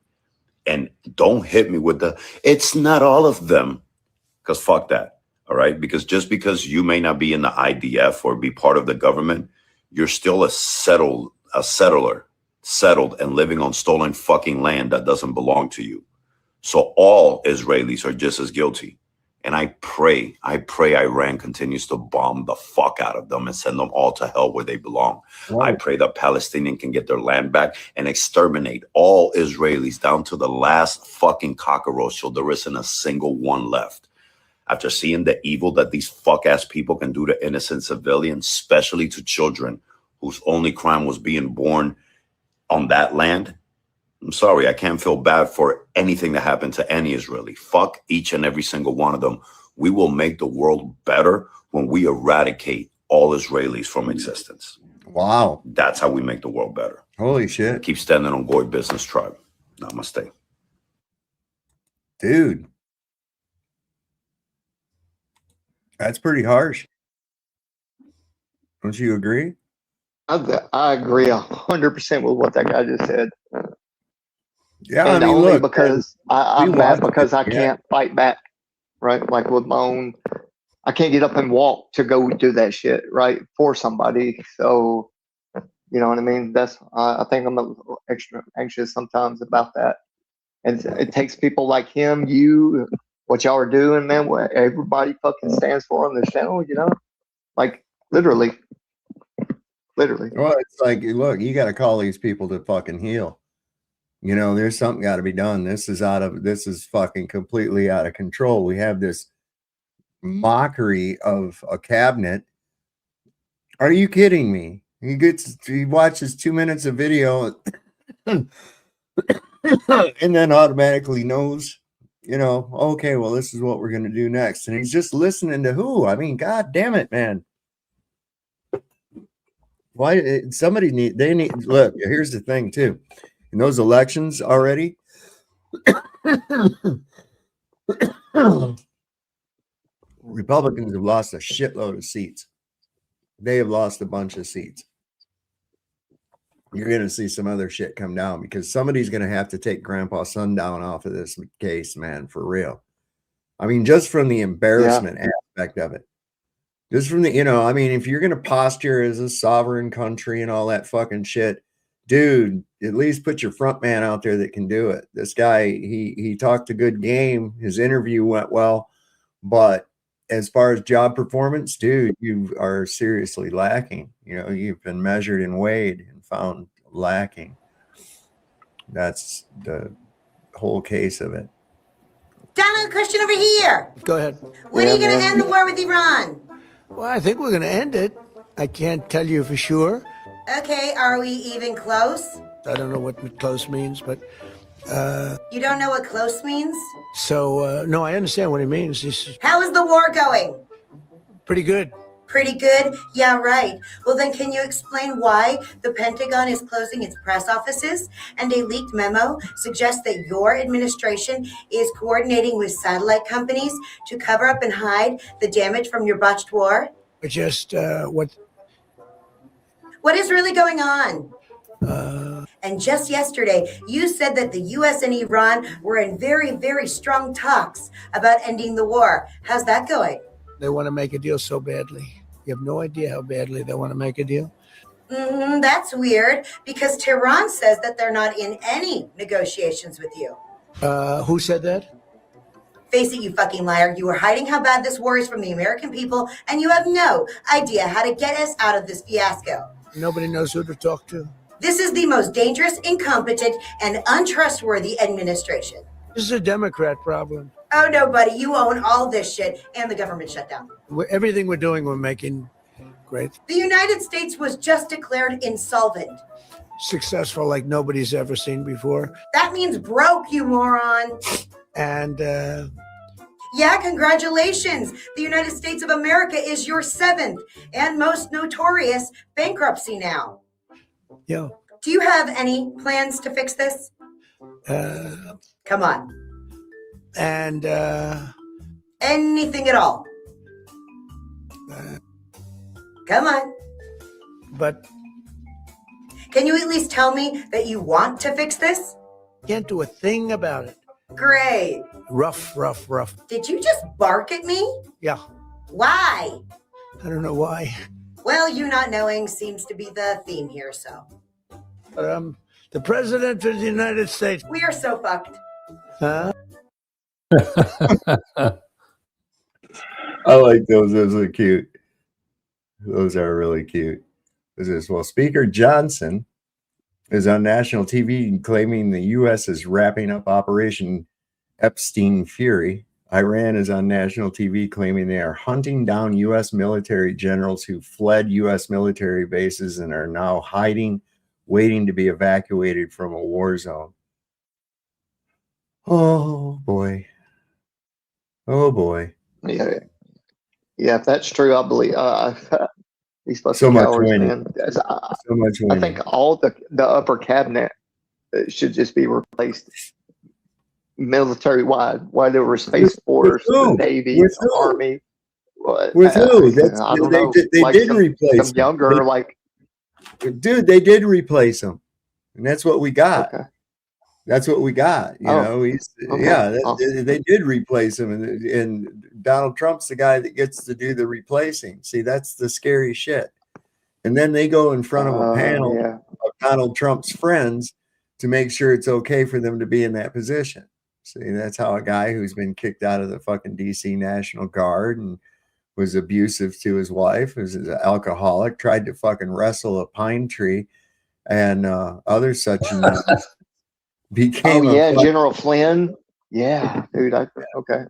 And don't hit me with it's not all of them, because fuck that. All right. Because just because you may not be in the IDF or be part of the government, you're still a settler, settled and living on stolen fucking land that doesn't belong to you. So all Israelis are just as guilty. And I pray Iran continues to bomb the fuck out of them and send them all to hell where they belong. Wow. I pray that Palestinians can get their land back and exterminate all Israelis down to the last fucking cockroach till there isn't a single one left. After seeing the evil that these fuck-ass people can do to innocent civilians, especially to children whose only crime was being born on that land, I'm sorry, I can't feel bad for anything that happened to any Israeli. Fuck each and every single one of them. We will make the world better when we eradicate all Israelis from existence. Wow. That's how we make the world better. Holy shit. Keep standing on Goy Business Tribe. Namaste. Dude. That's pretty harsh. Don't you agree? I agree 100% with what that guy just said. Yeah, and I mean, only look, because I'm mad because I can't fight back, right? Like with my own, I can't get up and walk to go do that shit, right? For somebody. So, you know what I mean? That's, I think I'm a little extra anxious sometimes about that. And it takes people like him, you, what y'all are doing, man, what everybody fucking stands for on this channel, you know? Like, literally. Well, it's like, look, you got to call these people to fucking heal. You know, there's something got to be done. This is fucking completely out of control. We have this mockery of a cabinet. Are you kidding me? He watches 2 minutes of video and then automatically knows, okay, well, this is what we're going to do next. And he's just listening to who? I mean, God damn it, man. Why they need look, here's the thing too. In those elections already, Republicans have lost a shitload of seats. They have lost a bunch of seats. You're going to see some other shit come down because somebody's going to have to take Grandpa Sundown off of this case, man, for real. I mean, just from the embarrassment aspect of it. Just from the, I mean, if you're going to posture as a sovereign country and all that fucking shit, dude, at least put your front man out there that can do it. This guy, he talked a good game. His interview went well, but as far as job performance, dude, you are seriously lacking. You've been measured and weighed and found lacking. That's the whole case of it. Donald, question over here. Go ahead. When are you going to end the war with Iran? Well, I think we're going to end it. I can't tell you for sure. Okay, are we even close? I don't know what close means, but... You don't know what close means? So, no, I understand what it means. How is the war going? Pretty good. Pretty good? Yeah, right. Well, then can you explain why the Pentagon is closing its press offices and a leaked memo suggests that your administration is coordinating with satellite companies to cover up and hide the damage from your botched war? Just, What is really going on? And just yesterday, you said that the U.S. and Iran were in very, very strong talks about ending the war. How's that going? They want to make a deal so badly. You have no idea how badly they want to make a deal. That's weird, because Tehran says that they're not in any negotiations with you. Who said that? Face it, you fucking liar. You are hiding how bad this war is from the American people, and you have no idea how to get us out of this fiasco. Nobody knows who to talk to. This is the most dangerous, incompetent, and untrustworthy administration. This is a Democrat problem. Oh, no, buddy. You own all this shit and the government shutdown. Everything we're doing, we're making great. The United States was just declared insolvent. Successful like nobody's ever seen before. That means broke, you moron. And, yeah, congratulations. The United States of America is your 7th and most notorious bankruptcy now. Yeah. Do you have any plans to fix this? Come on. And, anything at all. Come on. But can you at least tell me that you want to fix this? Can't do a thing about it. Great. Rough. Did you just bark at me? Yeah. Why? I don't know why. Well, you not knowing seems to be the theme here, so. The President of the United States. We are so fucked. Huh? I like those. Those are cute. Those are really cute. Well, Speaker Johnson is on national TV claiming the U.S. is wrapping up Operation Epstein Fury. Iran is on national TV claiming they are hunting down U.S. military generals who fled U.S. military bases and are now hiding, waiting to be evacuated from a war zone. Oh, boy. Oh, boy. Yeah, if that's true, I believe these fucking So much cowards, winning. man. So much I winning. think all the upper cabinet should just be replaced military-wide, whether it's Space Force, the Navy, the Army. With who? I don't know. They Like did some replace them. younger, Dude, they did replace them. And that's what we got. Okay. That's what we got. They did replace him, and Donald Trump's the guy that gets to do the replacing. See, that's the scary shit. And then they go in front of a panel of Donald Trump's friends to make sure it's okay for them to be in that position. See, that's how a guy who's been kicked out of the fucking DC National Guard and was abusive to his wife, was an alcoholic, tried to fucking wrestle a pine tree, and other such became General Flynn. Yeah, dude. Okay.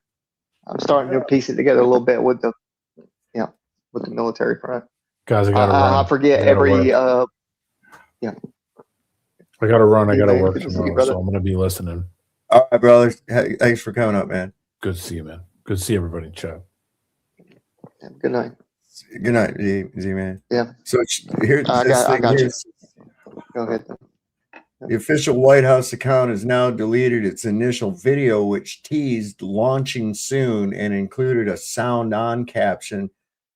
I'm starting to piece it together a little bit with the military front. Guys, I gotta run. I forget I gotta every. work. Yeah. I gotta run. I Hey, gotta man, work good to see you, tomorrow, brother. so I'm gonna be listening. All right, brother. Thanks for coming up, man. Good to see you, man. Good to see everybody in chat. Good night. Good night, Z man. Yeah. So here's I this thing. got you. Here's, Go ahead. the official White House account has now deleted its initial video, which teased launching soon and included a sound on caption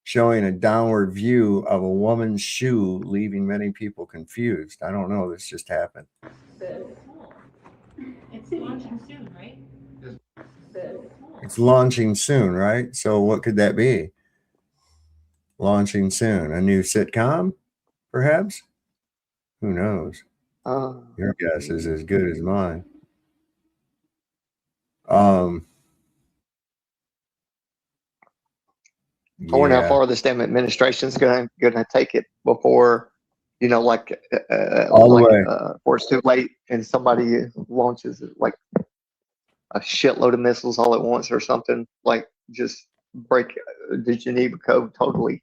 showing a downward view of a woman's shoe, leaving many people confused. I don't know. This just happened. It's launching soon, right? It's launching soon, right? So what could that be? Launching soon. A new sitcom, perhaps? Who knows? Your guess is as good as mine. I wonder how far this damn administration is gonna take it before, you know, like all the way. Or it's too late and somebody launches like a shitload of missiles all at once or something, like just break the Geneva Code totally,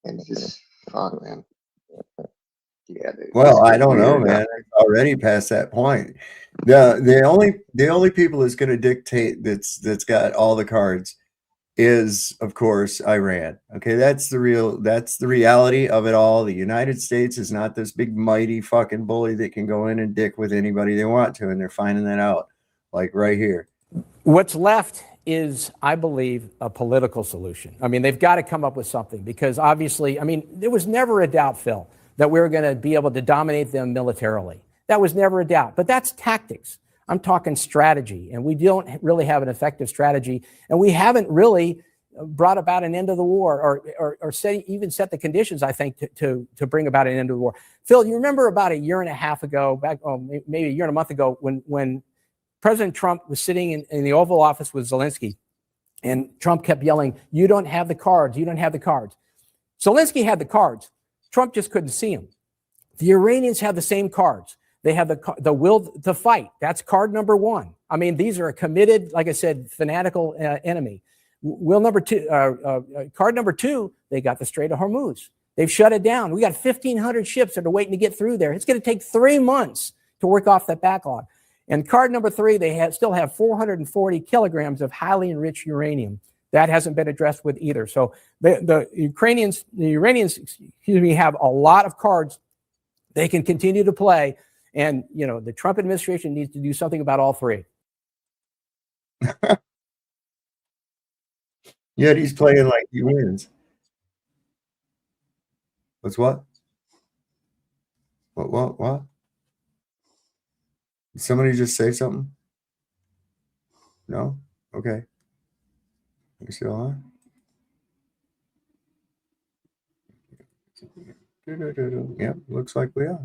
and just fuck, man. Yeah, dude. Well, I don't know, man. It's already past that point. The only people that's going to dictate that's got all the cards is, of course, Iran. Okay, that's the reality of it all. The United States is not this big mighty fucking bully that can go in and dick with anybody they want to, and they're finding that out, like right here. What's left is, I believe, a political solution. I mean, they've got to come up with something, because obviously, I mean, there was never a doubt, Phil, that we were going to be able to dominate them militarily. That was never a doubt. But that's tactics. I'm talking strategy, and we don't really have an effective strategy, and we haven't really brought about an end of the war, or even set the conditions, I think, to bring about an end of the war. Phil, you remember about a year and a half ago, maybe a year and a month ago, when President Trump was sitting in the Oval Office with Zelensky, and Trump kept yelling, "You don't have the cards, you don't have the cards." Zelensky had the cards. Trump just couldn't see them. The Iranians have the same cards. They have the will to fight. That's card number one. I mean, these are a committed, like I said, fanatical enemy. Card number two, they got the Strait of Hormuz. They've shut it down. We got 1,500 ships that are waiting to get through there. It's going to take 3 months to work off that backlog. And card number three, they still have 440 kilograms of highly enriched uranium. That hasn't been addressed with either. So the Iranians, have a lot of cards they can continue to play. And, you know, the Trump administration needs to do something about all three. Yet he's playing like he wins. What's what? What? Did somebody just say something? No? Okay. You still on? Yep, looks like we are.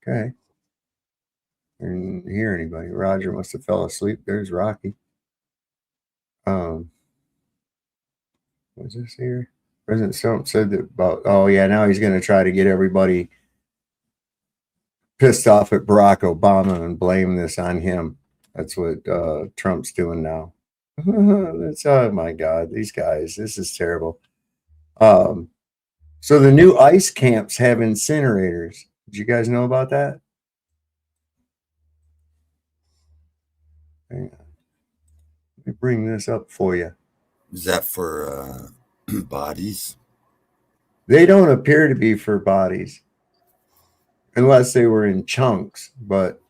Okay. I didn't hear anybody. Roger must have fell asleep. There's Rocky. What's this here? President Trump said that about, oh yeah, now he's going to try to get everybody pissed off at Barack Obama and blame this on him. That's what Trump's doing now. Oh my God, these guys, this is terrible. So the new ICE camps have incinerators. Did you guys know about that? Hang on. Let me bring this up for you. Is that for bodies? They don't appear to be for bodies, unless they were in chunks, but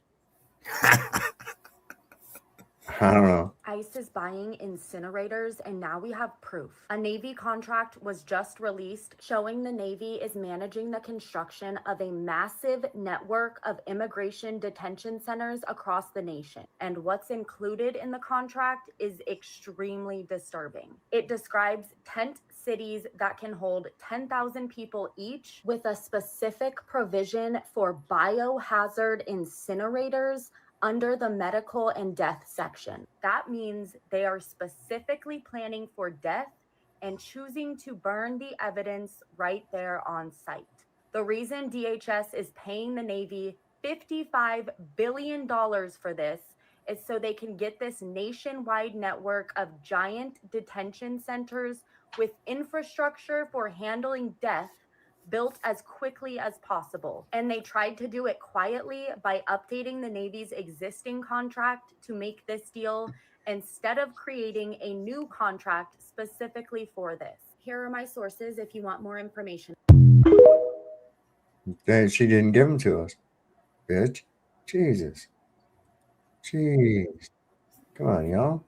I don't know. ICE is buying incinerators, and now we have proof. A Navy contract was just released showing the Navy is managing the construction of a massive network of immigration detention centers across the nation. And what's included in the contract is extremely disturbing. It describes tent cities that can hold 10,000 people each, with a specific provision for biohazard incinerators under the medical and death section. That means they are specifically planning for death and choosing to burn the evidence right there on site. The reason DHS is paying the Navy $55 billion for this is so they can get this nationwide network of giant detention centers with infrastructure for handling death built as quickly as possible. And they tried to do it quietly by updating the Navy's existing contract to make this deal instead of creating a new contract specifically for this. Here are my sources if you want more information. She didn't give them to us, bitch. Jesus. Jeez. Come on, y'all.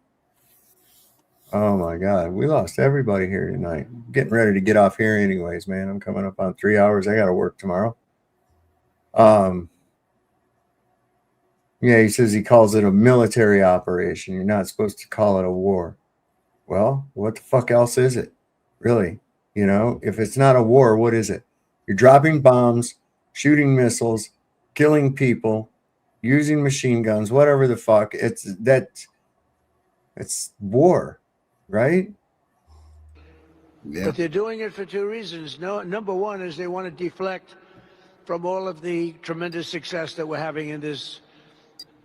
Oh my God. We lost everybody here tonight. Getting ready to get off here anyways, man. I'm coming up on 3 hours. I got to work tomorrow. Yeah, he says he calls it a military operation. You're not supposed to call it a war. Well, what the fuck else is it? Really? You know, if it's not a war, what is it? You're dropping bombs, shooting missiles, killing people, using machine guns, whatever the fuck. It's war, right? Yeah. But they're doing it for two reasons. Number one is they want to deflect from all of the tremendous success that we're having in this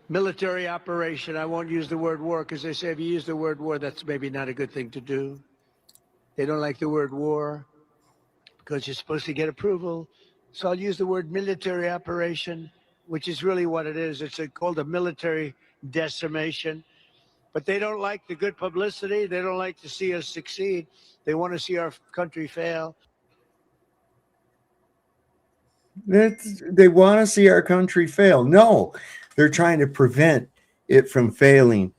military operation. I won't use the word war because they say if you use the word war, that's maybe not a good thing to do. They don't like the word war because you're supposed to get approval. So I'll use the word military operation, which is really what it is. It's called a military decimation. But they don't like the good publicity. They don't like to see us succeed. They want to see our country fail. They want to see our country fail. No, they're trying to prevent it from failing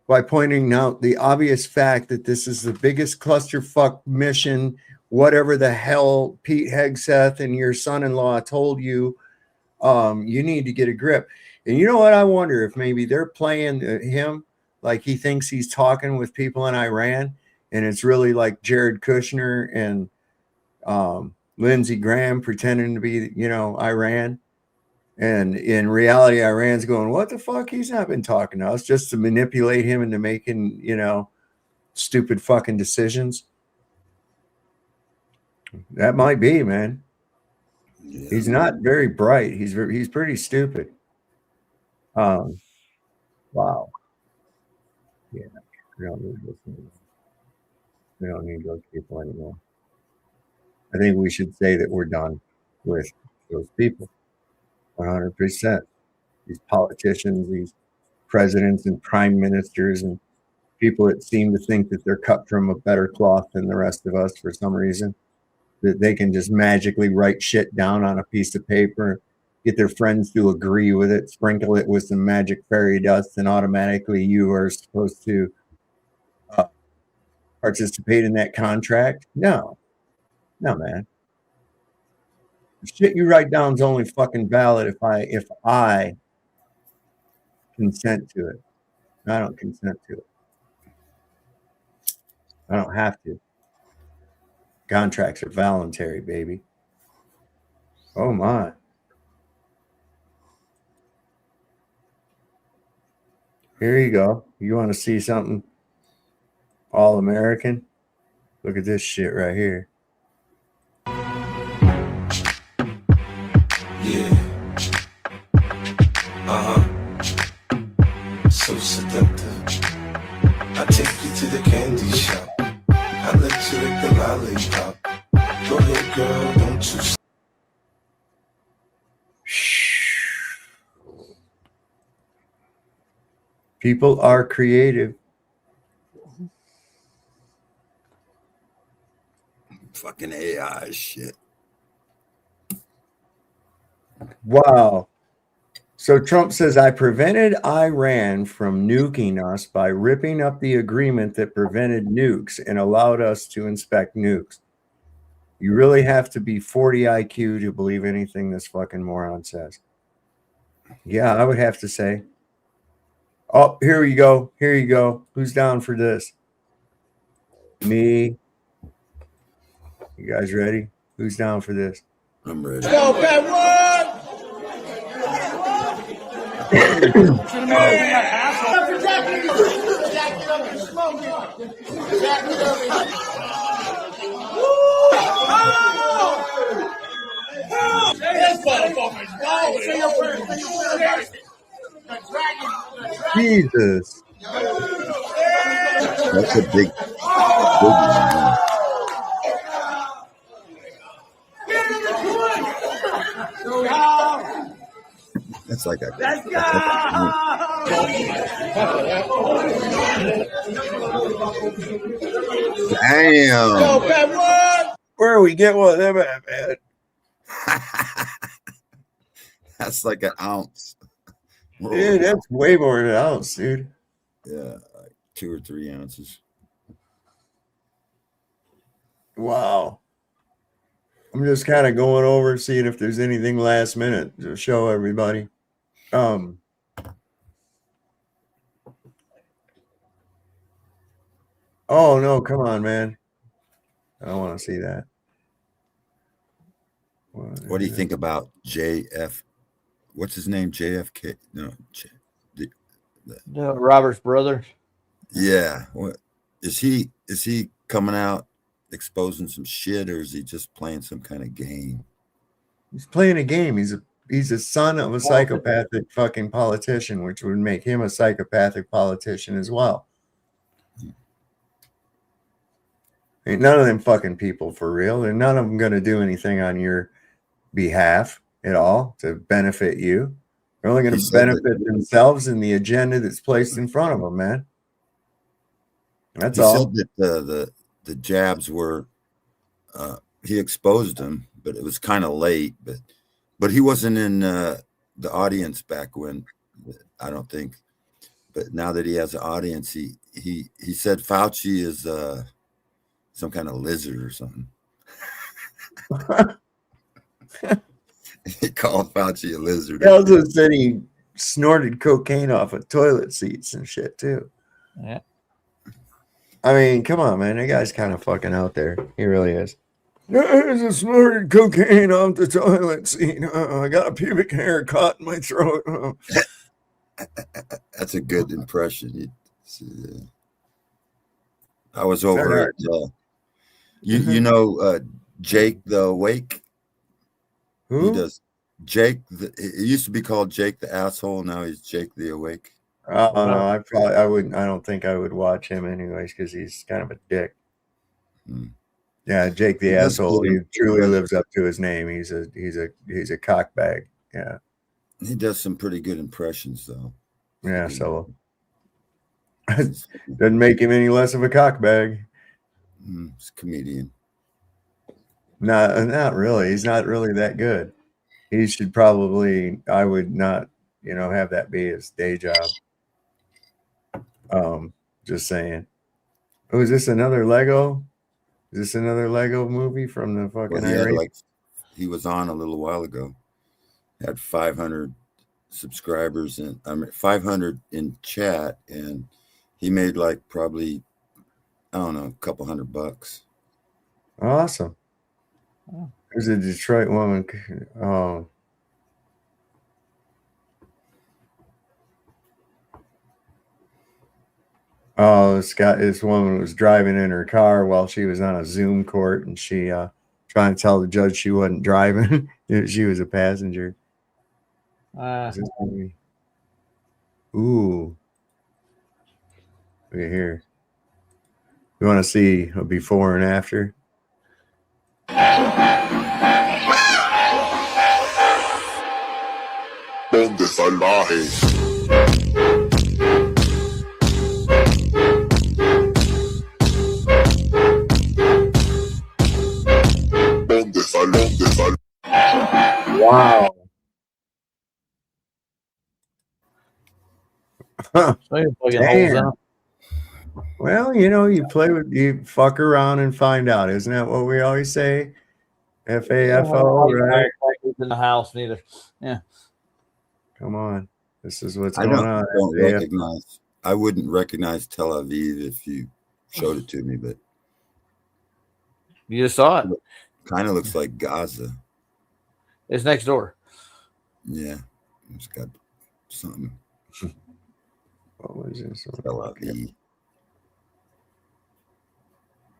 by pointing out the obvious fact that this is the biggest clusterfuck mission, whatever the hell Pete Hegseth and your son-in-law told you. You need to get a grip. And you know what? I wonder if maybe they're playing him like he thinks he's talking with people in Iran, and it's really like Jared Kushner and Lindsey Graham pretending to be, you know, Iran. And in reality, Iran's going, what the fuck? He's not been talking to us, just to manipulate him into making, you know, stupid fucking decisions. That might be, man. Yeah. He's not very bright. He's pretty stupid. Wow. Yeah. We don't need those people anymore. I think we should say that we're done with those people. 100%. These politicians, these presidents and prime ministers and people that seem to think that they're cut from a better cloth than the rest of us for some reason, that they can just magically write shit down on a piece of paper, get their friends to agree with it, sprinkle it with some magic fairy dust, and automatically you are supposed to participate in that contract. No, man. The shit you write down is only fucking valid if I consent to it. I don't consent to it. I don't have to. Contracts are voluntary, baby. Oh my. Here you go. You want to see something all American? Look at this shit right here. Yeah. So seductive. I take you to the candy shop. I let you lick the lollipop. Go ahead, girl, don't you? People are creative. Fucking AI shit. Wow. So Trump says, I prevented Iran from nuking us by ripping up the agreement that prevented nukes and allowed us to inspect nukes. You really have to be 40 IQ to believe anything this fucking moron says. Yeah, I would have to say. Oh, here you go. Here you go. Who's down for this? Me. You guys ready? Who's down for this? I'm ready. Go, bad This motherfucker's going. Jesus. That's a big one. That's like a. Damn. Where we get one of them at, man? That's like an ounce. Dude, that's way more than an ounce, dude. Yeah, like 2 or 3 ounces. Wow. I'm just kind of going over, seeing if there's anything last minute to show everybody. Oh no, come on, man. I don't want to see that. What do you think about JF? What's his name? JFK? No, Robert's brother. Yeah. What is he? Is he coming out exposing some shit, or is he just playing some kind of game? He's playing a game. He's a son of a psychopathic fucking politician, which would make him a psychopathic politician as well. Ain't none of them fucking people for real. They're none of them going to do anything on your behalf at all to benefit you. They're only going to benefit themselves and the agenda that's placed in front of them, man. That's all. He said that the jabs were he exposed them, but it was kind of late. But he wasn't in the audience back when, I don't think. But now that he has an audience, he said Fauci is some kind of lizard or something. He called Fauci a lizard. He also said he snorted cocaine off of toilet seats and shit too. Yeah. I mean, come on, man. That guy's kind of fucking out there. He really is. I just snorted cocaine off the toilet seat. I got a pubic hair caught in my throat. That's a good impression. I was over at you know Jake the Awake. Who? He does Jake. It used to be called Jake the Asshole. Now he's Jake the Awake. Oh no, I wouldn't. I don't think I would watch him anyways because he's kind of a dick. Yeah, Jake the Asshole. He truly lives up to his name. He's a cockbag. Yeah. He does some pretty good impressions though. Yeah, so doesn't make him any less of a cockbag. He's a comedian. Not really. He's not really that good. He should probably. I would not, have that be his day job. Just saying. Oh, is this another Lego? Is this another Lego movie from the fucking? Well, he was on a little while ago. Had 500 subscribers and 500 in chat, and he made probably I don't know, a couple $100. Awesome. There's a Detroit woman. This woman was driving in her car while she was on a Zoom court, and she trying to tell the judge she wasn't driving. She was a passenger. Ooh. Look at here. You want to see a before and after? ¿Dónde salvaje? Wow. Damn. Well, you fuck around and find out. Isn't that what we always say? FAFO, right? In the house, neither. Yeah. Come on. This is what's going on. I wouldn't recognize Tel Aviv if you showed it to me, but you just saw it. Kind of looks like Gaza. It's next door. Yeah. It's got something. What was this? Tel Aviv.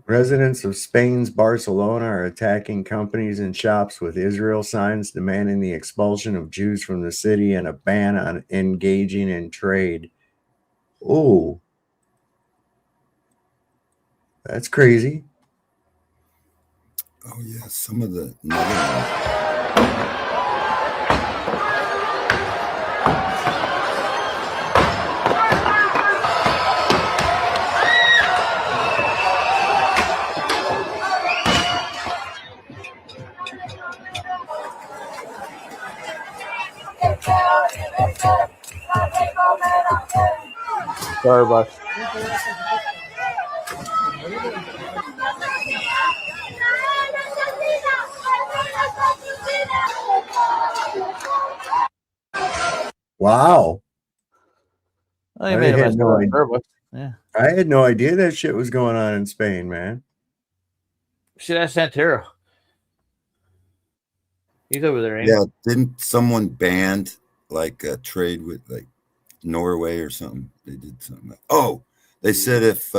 Residents of Spain's Barcelona are attacking companies and shops with Israel signs demanding the expulsion of Jews from the city and a ban on engaging in trade Oh, that's crazy. Oh yeah, some of the Netherlands. Starbucks. Wow. I made a mess of Starbucks. Yeah. I had no idea that shit was going on in Spain, man. Shit, that's Santero. He's over there, ain't Yeah, didn't someone banned like a trade with like Norway or something? They did something. Oh, they said if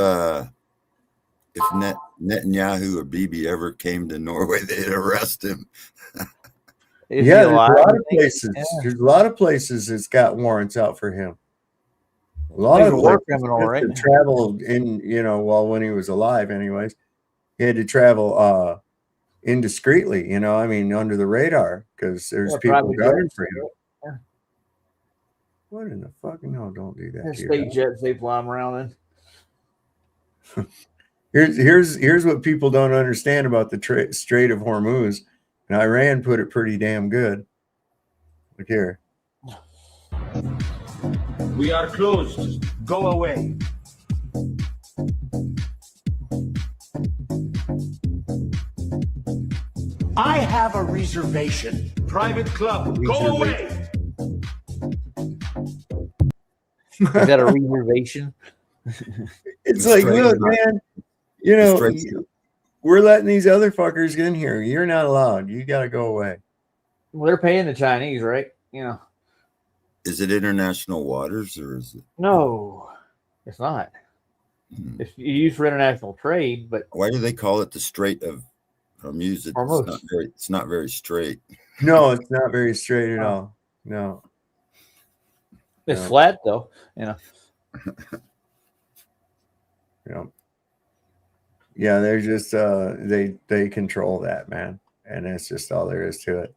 Netanyahu or Bibi ever came to Norway, they'd arrest him. Is Yeah, he there's a alive, lot you of think? places. Yeah. There's a lot of places that's got warrants out for him. A lot He's of a war places criminal, just right? to travel in, well, when he was alive, anyways, he had to travel indiscreetly, I mean, under the radar, because there's Yeah, people private gunning jets. for him. Yeah. What in the fucking hell? Don't do that. There's to state yourself. jets they fly them around in. Here's what people don't understand about the Strait of Hormuz, and Iran put it pretty damn good. Look here. We are closed. Go away. I have a reservation. Private club. Go away. Is that a reservation? It's like, look, man, we're letting these other fuckers in here. You're not allowed. You got to go away. Well, they're paying the Chinese, right? Is it international waters or is it? No, it's not. It's used for international trade, but Why do they call it the Strait of Hormuz? It's not very straight. No, it's not very straight at all. No. It's No. flat though, Yeah. Yeah, they're just they control that, man. And that's just all there is to it.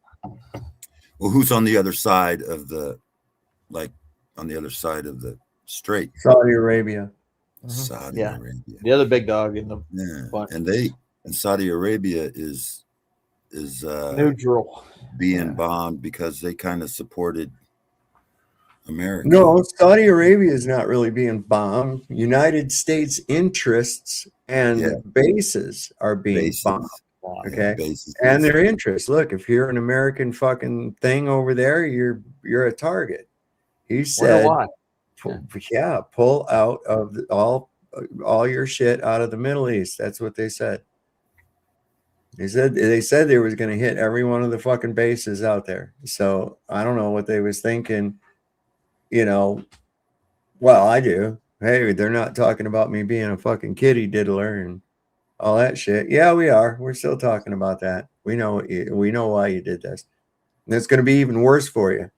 Well, who's on the other side of the strait? Saudi Arabia. Saudi Arabia. The other big dog in the bunch. And Saudi Arabia is neutral, being bombed because they kind of supported America. No, Saudi Arabia is not really being bombed. United States interests and bases are being bombed. Okay. And their interests. Look, if you're an American fucking thing over there, you're a target. He said, pull out of all your shit out of the Middle East. That's what they said. They said they was going to hit every one of the fucking bases out there. So I don't know what they was thinking. Well, I do. Hey, they're not talking about me being a fucking kitty diddler and all that shit. Yeah, we are. We're still talking about that. We know why you did this. And it's going to be even worse for you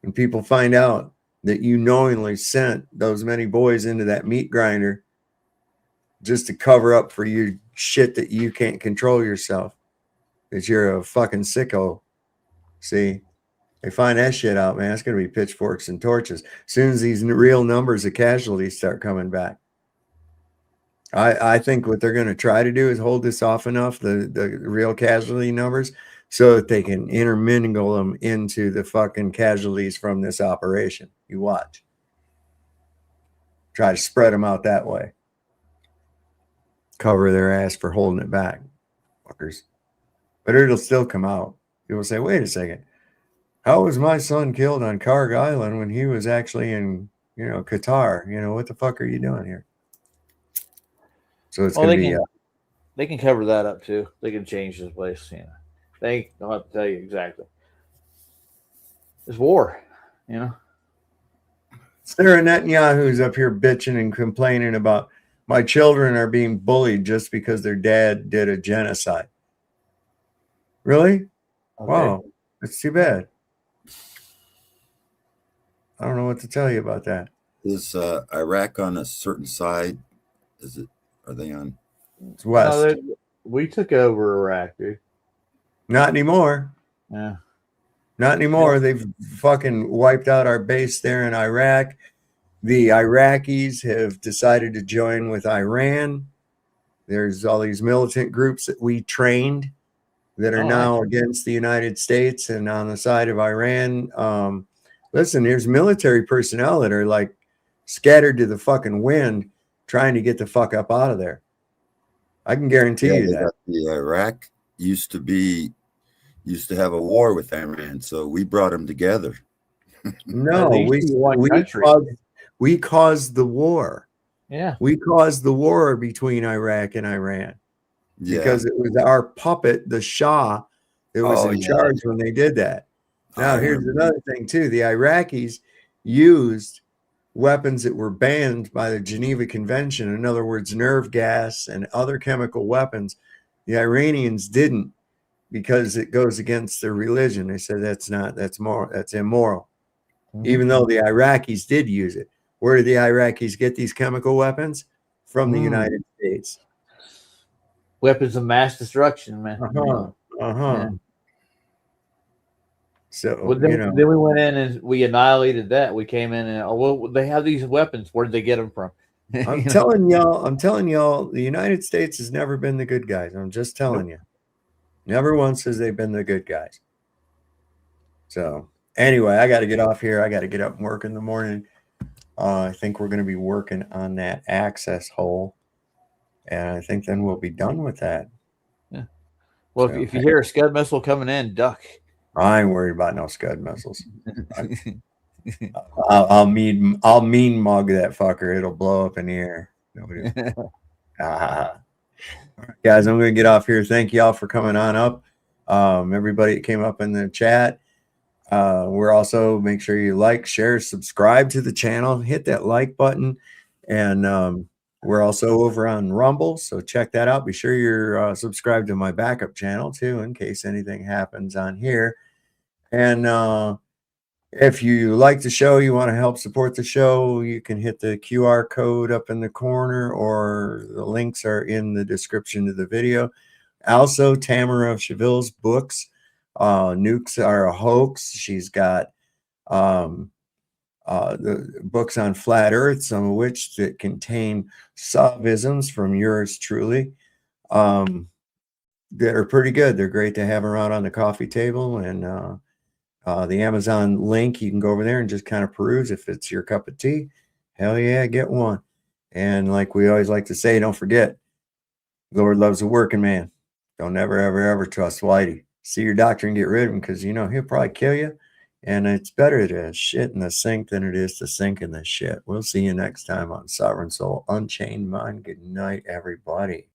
when people find out that you knowingly sent those many boys into that meat grinder just to cover up for you shit that you can't control yourself. That you're a fucking sicko. See? They find that shit out, man. It's going to be pitchforks and torches. As soon as these real numbers of casualties start coming back. I think what they're going to try to do is hold this off enough, the real casualty numbers, so that they can intermingle them into the fucking casualties from this operation. You watch. Try to spread them out that way. Cover their ass for holding it back. Fuckers. But it'll still come out. People say, wait a second. How was my son killed on Karg Island when he was actually in, Qatar? What the fuck are you doing here? So it's going to be. They can cover that up too. They can change this place. They don't have to tell you exactly. It's war. Sarah Netanyahu's up here bitching and complaining about my children are being bullied just because their dad did a genocide. Really? Okay. Wow, that's too bad. I don't know what to tell you about that. Is Iraq on a certain side? Is it? Are they on? It's west. No, we took over Iraq, dude. Not anymore. Yeah. Not anymore. Yeah. They've fucking wiped out our base there in Iraq. The Iraqis have decided to join with Iran. There's all these militant groups that we trained that are now against the United States and on the side of Iran. Listen, there's military personnel that are like scattered to the fucking wind trying to get the fuck up out of there. I can guarantee you that. The Iraq used to have a war with Iran, so we brought them together. No, we caused the war. Yeah. We caused the war between Iraq and Iran because it was our puppet, the Shah, that was in charge when they did that. Now, here's another thing, too. The Iraqis used weapons that were banned by the Geneva Convention. In other words, nerve gas and other chemical weapons. The Iranians didn't because it goes against their religion. They said that's immoral. Mm-hmm. Even though the Iraqis did use it. Where did the Iraqis get these chemical weapons? From the United States. Weapons of mass destruction, man. Yeah. So well, then we went in and we annihilated that. We came in and they have these weapons. Where did they get them from? I'm telling y'all, the United States has never been the good guys. I'm just telling you. Never once has they been the good guys. So anyway, I got to get off here. I got to get up and work in the morning. I think we're going to be working on that access hole. And I think then we'll be done with that. Yeah. Well, if you hear a Scud missile coming in, duck. I ain't worried about no Scud missiles. I'll mean mug that fucker. It'll blow up in the air. Nobody. Guys, I'm going to get off here. Thank y'all for coming on up. Everybody that came up in the chat. We're also, make sure you like, share, subscribe to the channel, hit that like button. And we're also over on Rumble, so check that out. Be sure you're subscribed to my backup channel too, in case anything happens on here. And if you like the show, you want to help support the show, you can hit the QR code up in the corner, or the links are in the description of the video. Also, Tamara of Cheville's books, Nukes Are a Hoax. She's got the books on flat earth, some of which that contain sophisms from yours truly, that are pretty good. They're great to have around on the coffee table. And the Amazon link, you can go over there and just kind of peruse. If it's your cup of tea, hell yeah, get one. And like we always like to say, don't forget, the Lord loves a working man. Don't ever, ever, ever trust Whitey. See your doctor and get rid of him, because you know he'll probably kill you. And it's better to shit in the sink than it is to sink in the shit. We'll see you next time on Sovereign Soul Unchained Mind. Good night, everybody.